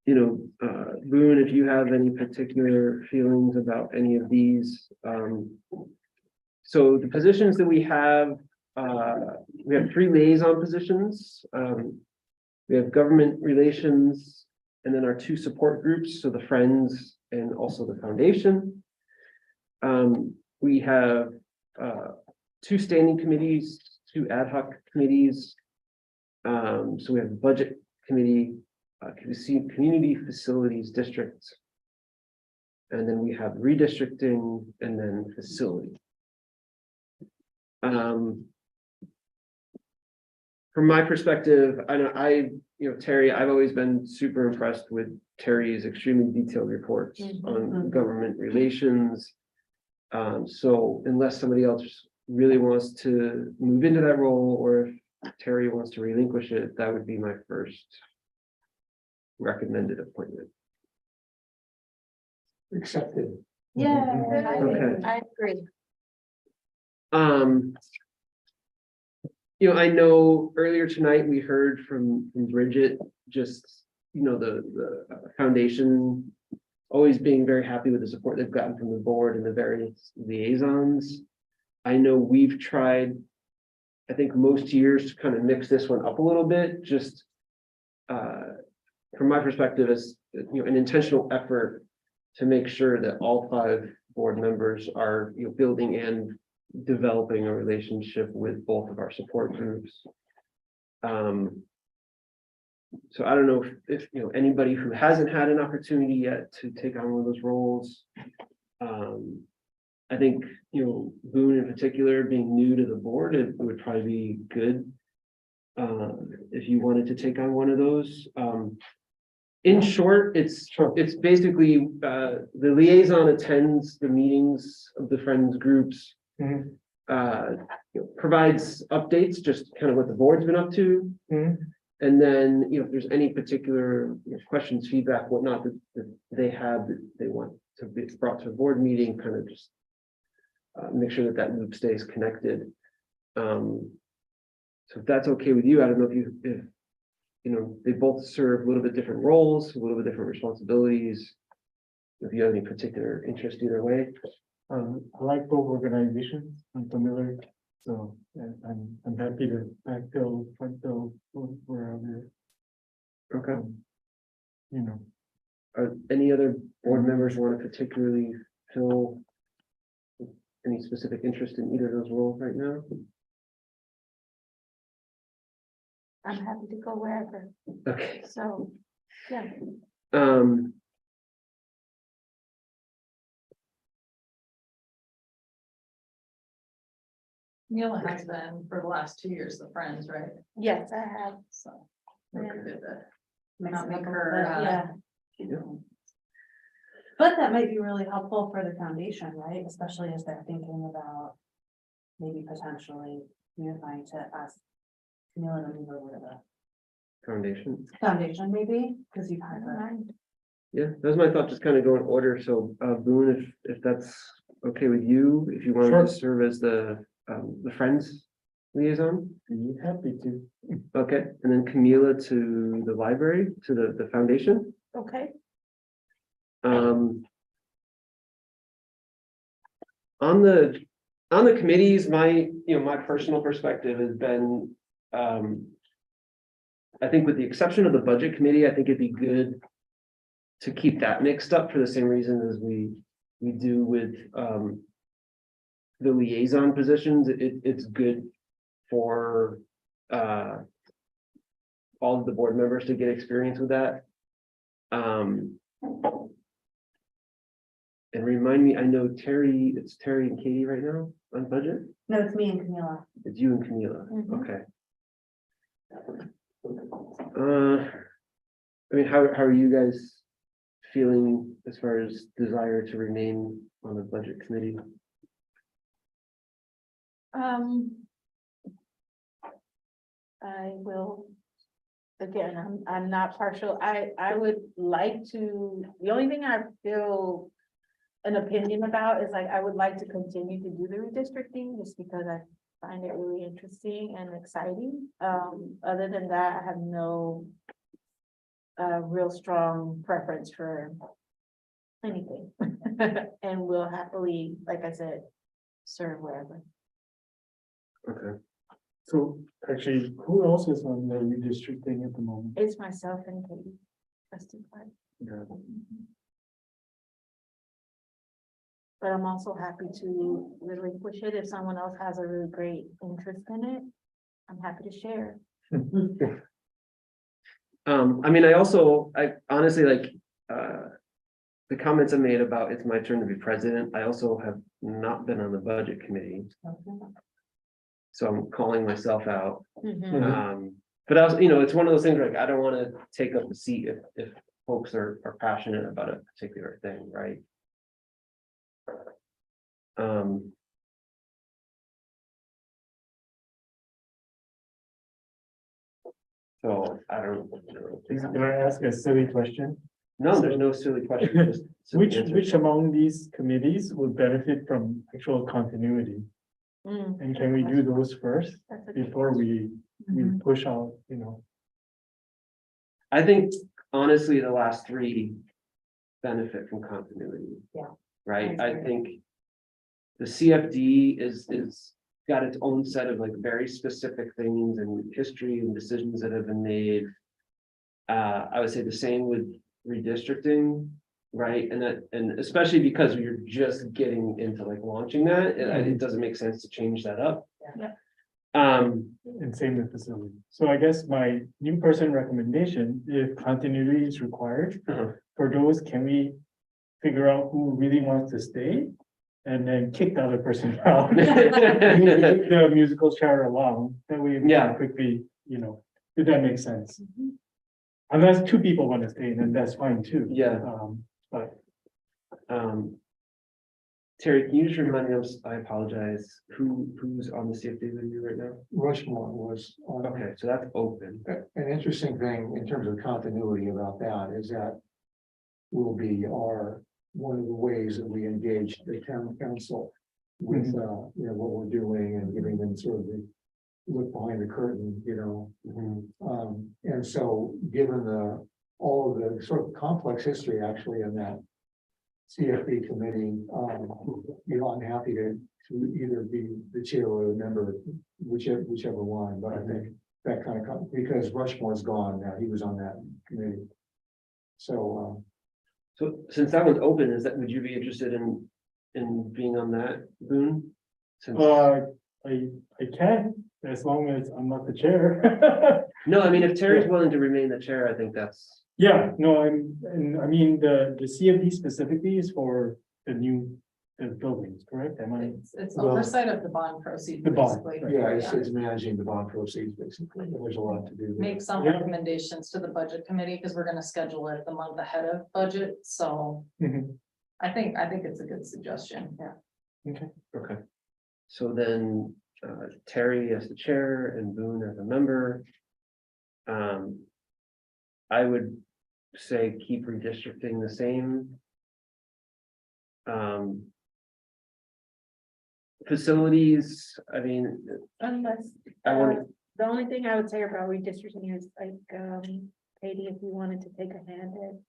Boone, if you have any particular feelings about any of these. So the positions that we have 3 liaison positions. We have government relations, and then our 2 support groups, so the Friends and also the Foundation. We have 2 standing committees, 2 ad hoc committees. So we have the Budget Committee, Community Facilities District, and then we have redistricting, and then facility. From my perspective, I know, Terry, I've always been super impressed with Terry's extremely detailed reports on government relations. So unless somebody else really wants to move into that role, or if Terry wants to relinquish it, that would be my first recommended appointment. Accepted. Yeah, Okay. I agree. I know earlier tonight we heard from Bridget, just, the foundation always being very happy with the support they've gotten from the board and the various liaisons. I know we've tried, I think most years, to kind of mix this one up a little bit, just from my perspective, as an intentional effort to make sure that all 5 board members are building and developing a relationship with both of our support groups. So I don't know if anybody who hasn't had an opportunity yet to take on one of those roles. I think Boone in particular, being new to the board, it would probably be good if you wanted to take on one of those. In short, it's basically the liaison attends the meetings of the Friends groups. Provides updates, just kind of what the board's been up to. And then, if there's any particular questions, feedback, whatnot that they have that they want to be brought to a board meeting, kind of just make sure that loop stays connected. So if that's okay with you, I don't know if they both serve a little bit different roles, a little bit different responsibilities. If you have any particular interest either way. I like both organizations. I'm familiar, so I'm happy to backfill, front-fill wherever. Okay. Are any other board members want to particularly fill any specific interest in either of those roles right now? I'm happy to go wherever. Okay. So, yeah. Neil has been for the last 2 years, the Friends, right? Yes, I have. So. We're good to Mix not it make up a her, little bit, But that might be really helpful for the foundation, right? Especially as they're thinking about maybe potentially unifying to ask Camila to move over to the Foundation. Foundation maybe, because you've had that. Yeah, that was my thought, just kind of go in order. So Boone, if that's okay with you, if you wanted Sure. to serve as the Friends liaison. Be happy to. Okay, and then Camila to the library, to the foundation. Okay. Um. On the committees, my personal perspective has been, I think with the exception of the budget committee, I think it'd be good to keep that mixed up for the same reason as we do with, the liaison positions. It's good for, all of the board members to get experience with that. And remind me, I know it's Terry and Katie right now on budget? No, it's me and Camila. It's you and Camila, Mhm. okay. I mean, how are you guys feeling as far as desire to remain on the budget committee? I will, again, I'm not partial. I would like to, the only thing I feel an opinion about is like, I would like to continue to do the redistricting just because I find it really interesting and exciting. Other than that, I have no real strong preference for anything. And will happily, like I said, serve wherever. Okay. So actually, who else is on the redistricting at the moment? It's myself and Katie. Trustee Clark. Yeah. But I'm also happy to relinquish it if someone else has a really great interest in it. I'm happy to share. I mean, I honestly like, the comments I made about it's my turn to be president. I also have not been on the budget committee. So I'm calling myself out. Mhm. But I was, it's one of those things like, I don't want to take up a seat if folks are passionate about a particular thing, right? So I don't know. Can I ask a silly question? No, there's no silly question. just silly answer. Which among these committees would benefit from actual continuity? Mm, And can we do those first that's a good before we push out, I think honestly, the last three benefit from continuity. Yeah. Right, I I agree. think. The CFD is got its own set of like very specific things and history and decisions that have been made. I would say the same with redistricting, right? And especially because you're just getting into like launching that, it doesn't make sense to change that up. Yeah. And same with facility. So I guess my new person recommendation, if continuity is required, Uh-huh. for those, can we figure out who really wants to stay? And then kick the other person out. Move the musical chair along, that way we Yeah. can quickly, if that makes sense. Unless two people want to stay, then that's fine too. Yeah. But Terry, can you just remind me, I apologize, who's on the CFD with you right now? Rushmore was on. Okay, so that's open. An interesting thing in terms of continuity about that is that will be one of the ways that we engage the town council with, what we're doing and giving them sort of the look behind the curtain, and so given all of the sort of complex history actually in that CFP committee, I'm happy to either be the chair or a member, whichever one, but I think that kind of, because Rushmore's gone now, he was on that committee. So, So since that one's open, would you be interested in being on that, Boone? Since- I can, as long as I'm not the chair. No, I mean, if Terry's willing to remain the chair, I think that's, Yeah, no, I mean, the CFD specifically is for the new buildings, correct? Am I? It's Well, oversight of the bond proceeds. The bond, basically. yeah, Yeah. managing the bond proceeds, basically, there's a lot to do. Make some Yeah. recommendations to the budget committee, because we're gonna schedule it the month ahead of budget, so Mhm. I think it's a good suggestion, yeah. okay. So then, Terry as the chair and Boone as a member. I would say keep redistricting the same. Facilities, I mean, Unless, I want, the only thing I would say about redistricting is like, Katie, if you wanted to take a hand in.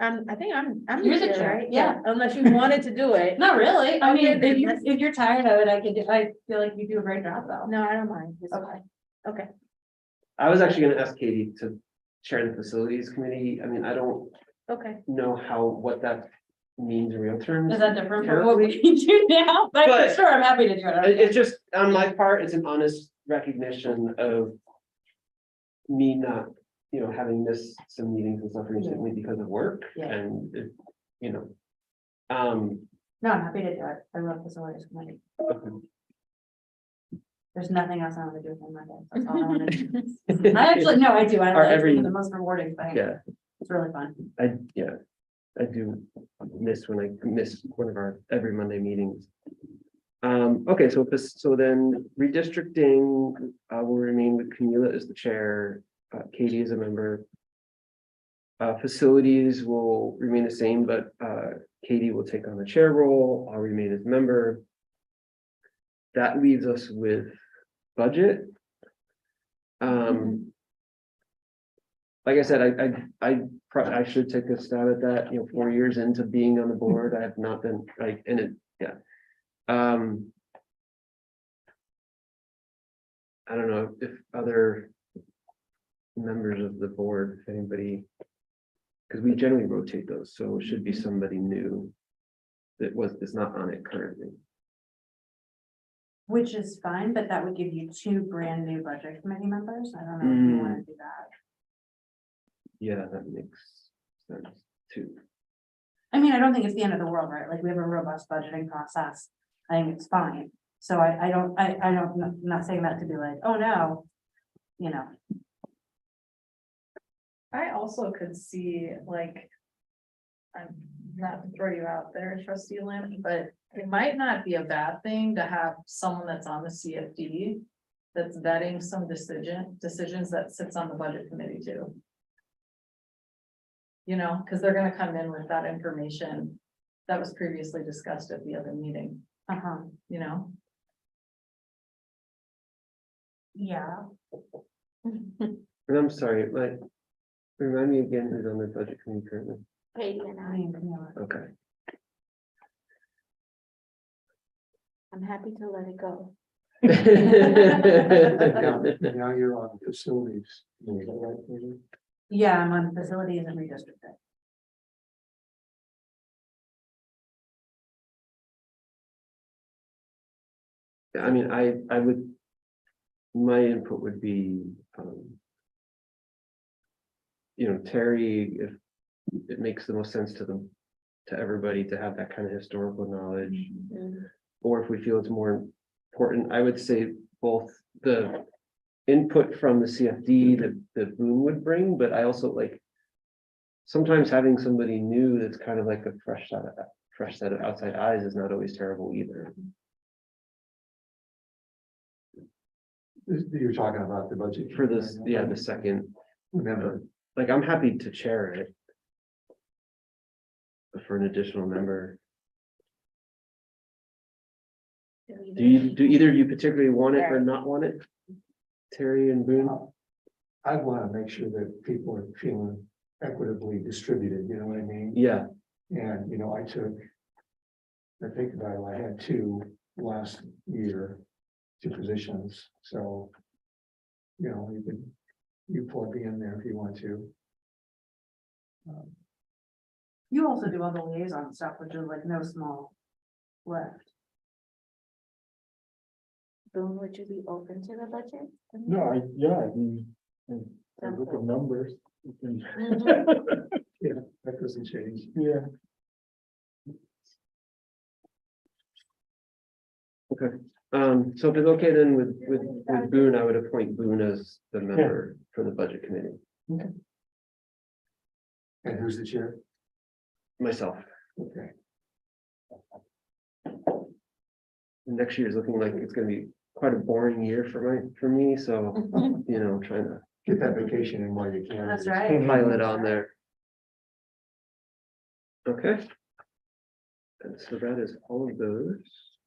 I think I'm You're the chair, chair, right? yeah. Unless you wanted to do it. Not really. I mean, Okay, if you're tired of it, I feel like you do a great job though. No, I don't mind. It's Okay. fine. Okay. I was actually gonna ask Katie to chair the facilities committee. I mean, I don't Okay. know what that means in real terms. Is that different from what we do now? But But- sure, I'm happy to do it. It's just, on my part, it's an honest recognition of me not, having missed some meetings and stuff recently because of work Yeah. and, No, I'm happy to do it. I love facilities committee. There's nothing else I want to do with my life. That's all I want to do. I actually, no, I do. I Or like every- it's the most rewarding thing. yeah, It's really fun. I do miss when I miss one of our every Monday meetings. Okay, so then redistricting, will remain with Camila as the chair, Katie is a member. Facilities will remain the same, but, Katie will take on the chair role, I'll remain as member. That leaves us with budget. Like I said, I should take a stab at that, 4 years into being on the board, I have not been like in it, yeah. I don't know if other members of the board, if anybody, because we generally rotate those, so it should be somebody new that is not on it currently. Which is fine, but that would give you 2 brand new budget committee members. I don't know if you want to do that. Yeah, that makes sense too. I mean, I don't think it's the end of the world, right? Like, we have a robust budgeting process. I think it's fine. So I don't, I'm not saying that to be like, oh, no. I also could see like. I'm not to throw you out there, trustee Lynn, but it might not be a bad thing to have someone that's on the CFD. That's vetting some decisions that sits on the budget committee too. Because they're gonna come in with that information that was previously discussed at the other meeting, Yeah. And I'm sorry, like, remind me again who's on the budget committee currently. Katie and I mean, Camila. Okay. I'm happy to let it go. Now you're on facilities. Is that right, Katie? Yeah, I'm on facilities and redistricting. I mean, I would, my input would be, Terry, if it makes the most sense to them, to everybody to have that kind of historical knowledge. Or if we feel it's more important, I would say both the input from the CFD that Boone would bring, but I also like sometimes having somebody new that's kind of like a fresh set of outside eyes is not always terrible either. You're talking about the budget. For this, yeah, the second, Remember, like I'm happy to chair it for an additional member. Do either of you particularly want it or not want it? Terry and Boone? I want to make sure that people are feeling equitably distributed, you know what I mean? Yeah, And, I think about it, I had 2 last year, 2 positions, so. You plug in there if you want to. You also do all the liaison stuff, which is like no small lift. Boone, would you be open to the budget? No, I look at numbers. Yeah, that doesn't change. Yeah. okay. So if it's okay then with Boone, I would appoint Boone as the member for the budget committee, And who's the chair? myself. Okay. Next year is looking like it's gonna be quite a boring year for me, so, trying to get that vacation in while you can. That's right. Pilot on there. Okay. And so that is all of those.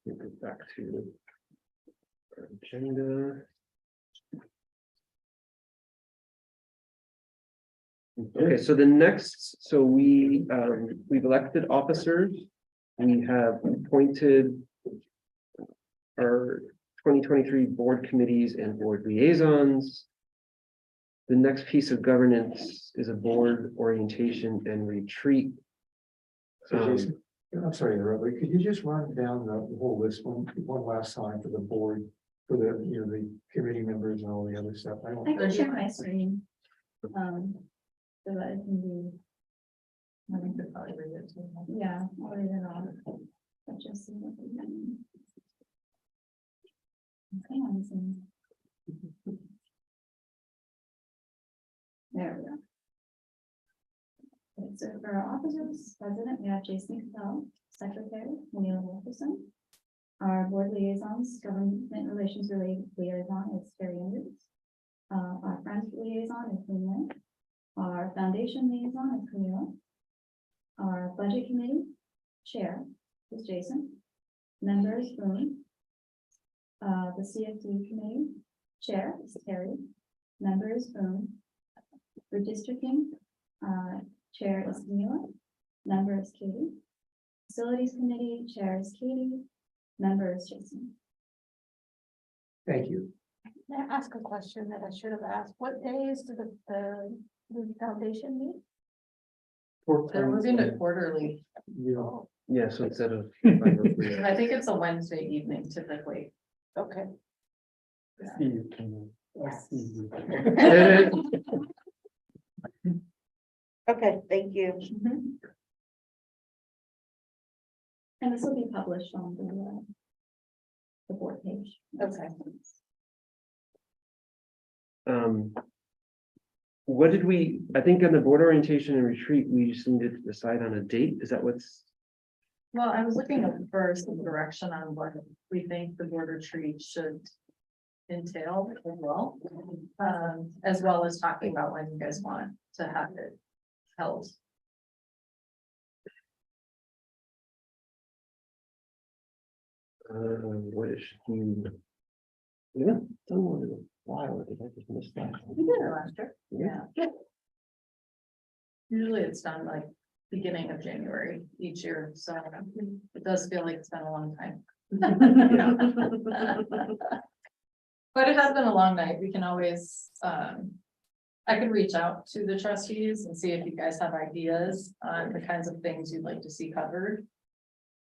We'll go back to our agenda. Okay, so the next, so we've elected officers. We have appointed our 2023 board committees and board liaisons. The next piece of governance is a board orientation and retreat. So Jason, I'm sorry, to interrupt, but could you just run down the whole list one last time for the board, for the, the committee members and all the other stuff? I I don't. can share my screen. So that I can do. I think they're probably read it too. Yeah, I'll read it on. But just see what we can. Okay, I'm seeing. There we go. Okay, so for our officers, president, we have Jason Cattell, secretary, Neil Wilkerson. Our board liaisons, government relations liaison is Terry Andrews. Our friends liaison is Lynn. Our foundation liaison is Camila. Our budget committee chair is Jason. Members, Boone. The CFD committee chair is Terry. Members, Boone. Redistricting, chair is Camila. Member is Katie. Facilities committee chair is Katie. Member is Jason. Thank you. May I ask a question that I should have asked? What days do the foundation meet? They're moving to quarterly. Yeah, so instead of. I think it's a Wednesday evening typically. Okay. Okay, thank you. And this will be published on the board page. Okay. What did I think on the board orientation and retreat, we just needed to decide on a date. Is that what's? Well, I was looking for some direction on what we think the board retreat should entail as well as talking about when you guys want to have it held. What is he? We haven't done one in a while, or did I just miss that? We did it last year. Yeah. Usually it's done like beginning of January each year, so it does feel like it's been a long time. But it has been a long night. We can always, I can reach out to the trustees and see if you guys have ideas on the kinds of things you'd like to see covered.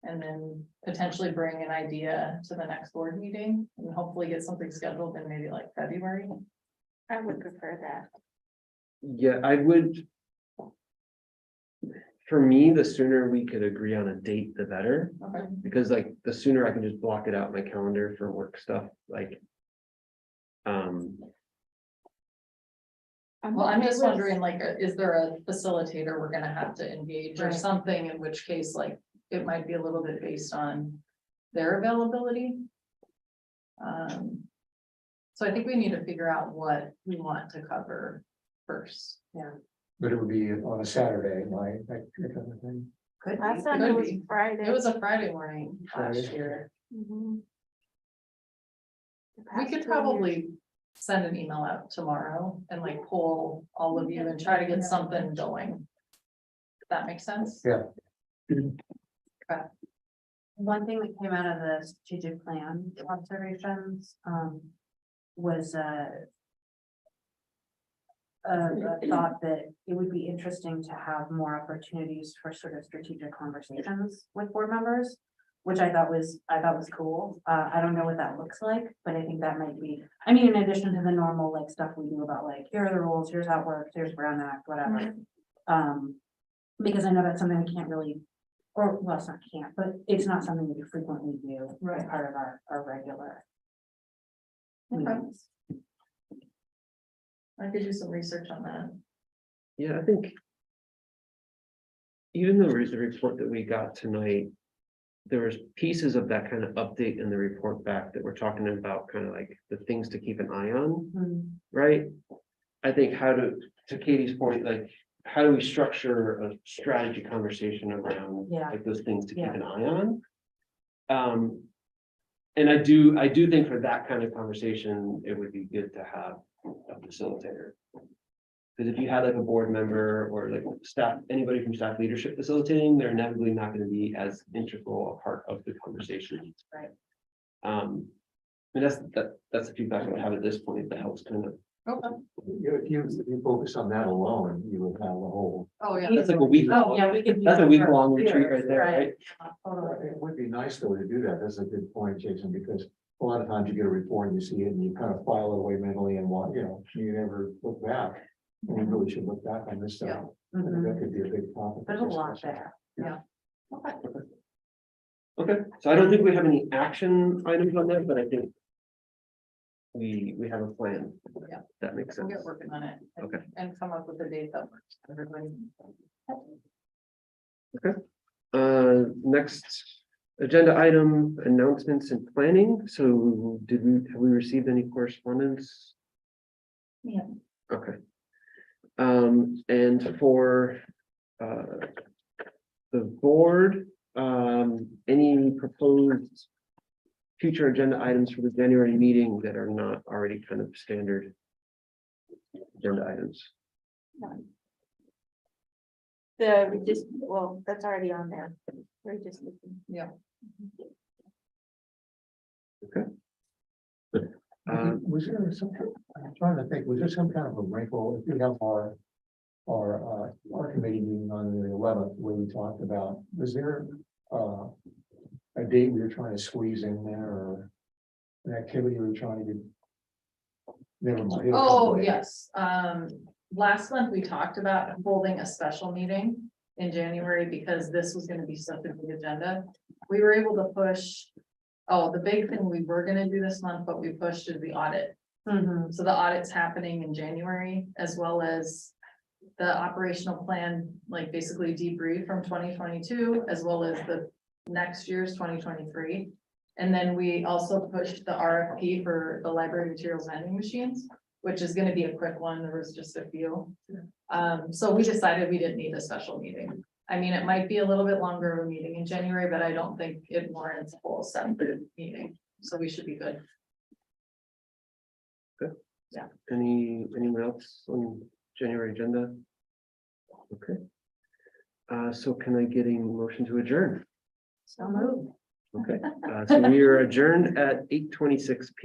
And then potentially bring an idea to the next board meeting and hopefully get something scheduled in maybe like February. I would prefer that. Yeah, I would. For me, the sooner we could agree on a date, the better, Okay. because like the sooner I can just block it out in my calendar for work stuff, like. Well, I'm just wondering, like, is there a facilitator we're gonna have to engage or something, in which case, like, it might be a little bit based on their availability. So I think we need to figure out what we want to cover first. Yeah. But it would be on a Saturday, right? That kind of thing. Last time it was be. Friday. It was a Friday morning last Friday. year. Mhm. The We past could 2 probably send an email out tomorrow and like poll all of you and try to get something going. If that makes sense? Yeah. One thing that came out of the strategic plan observations, was a thought that it would be interesting to have more opportunities for sort of strategic conversations with board members, which I thought was cool. I don't know what that looks like, but I think that might be, I mean, in addition to the normal like stuff we do about like, here are the rules, here's how it works, here's Brown Act, whatever. Because I know that's something we can't really, or well, it's not can't, but it's not something we frequently do as Right. part of our regular. Okay. meetings. I could do some research on that. Yeah, I think. Even though the report that we got tonight, there was pieces of that kind of update in the report back that we're talking about, kind of like the things to keep an eye on, right? I think to Katie's point, like, how do we structure a strategy conversation around Yeah. like those things to keep Yeah. an eye on? And I do think for that kind of conversation, it would be good to have a facilitator. Because if you had like a board member or like staff, anybody from staff leadership facilitating, they're inevitably not going to be as integral a part of the conversation. Right. And that's the feedback I would have at this point that helps kind of. If you focus on that alone, you would have a whole. Oh, yeah. That's like a week. Oh, yeah, we could. do That's a that week for long retreat years, right there, right? Yeah, totally. It would be nice though to do that. That's a good point, Jason, because a lot of times you get a report and you see it and you kind of file it away mentally and what, you never look back. And you really should look back on this stuff. Mhm. That could be a big topic. There's a lot there. Okay, so I don't think we have any action items on that, but I think we have a plan. Yeah. That makes We'll sense. get working on it. Okay. And come up with a date that works for everybody. Next agenda item, announcements and planning. So have we received any correspondence? Yeah. Okay. And for the board, any proposed future agenda items for the January meeting that are not already kind of standard agenda items? Well, that's already on there. We're just looking. Yeah. Was there some, I'm trying to think, was there some kind of a wrinkle, if we have our committee meeting on the 11th, where we talked about, was there a date we were trying to squeeze in there, or an activity we were trying to? Never mind. Oh, yes. Last month we talked about holding a special meeting in January because this was gonna be such a big agenda. We were able to push, the big thing we were gonna do this month, but we pushed is the audit. Mhm. So the audit's happening in January, as well as the operational plan, like basically debrief from 2022, as well as the next year's 2023. And then we also pushed the RFP for the library materials vending machines, which is gonna be a quick one. There was just a few. So we decided we didn't need a special meeting. I mean, it might be a little bit longer of a meeting in January, but I don't think it warrants a full separate meeting, so we should be good. Anyone else on January agenda? Okay. So can I get a motion to adjourn? So moved. Okay, so we are adjourned at 8:26 p.m.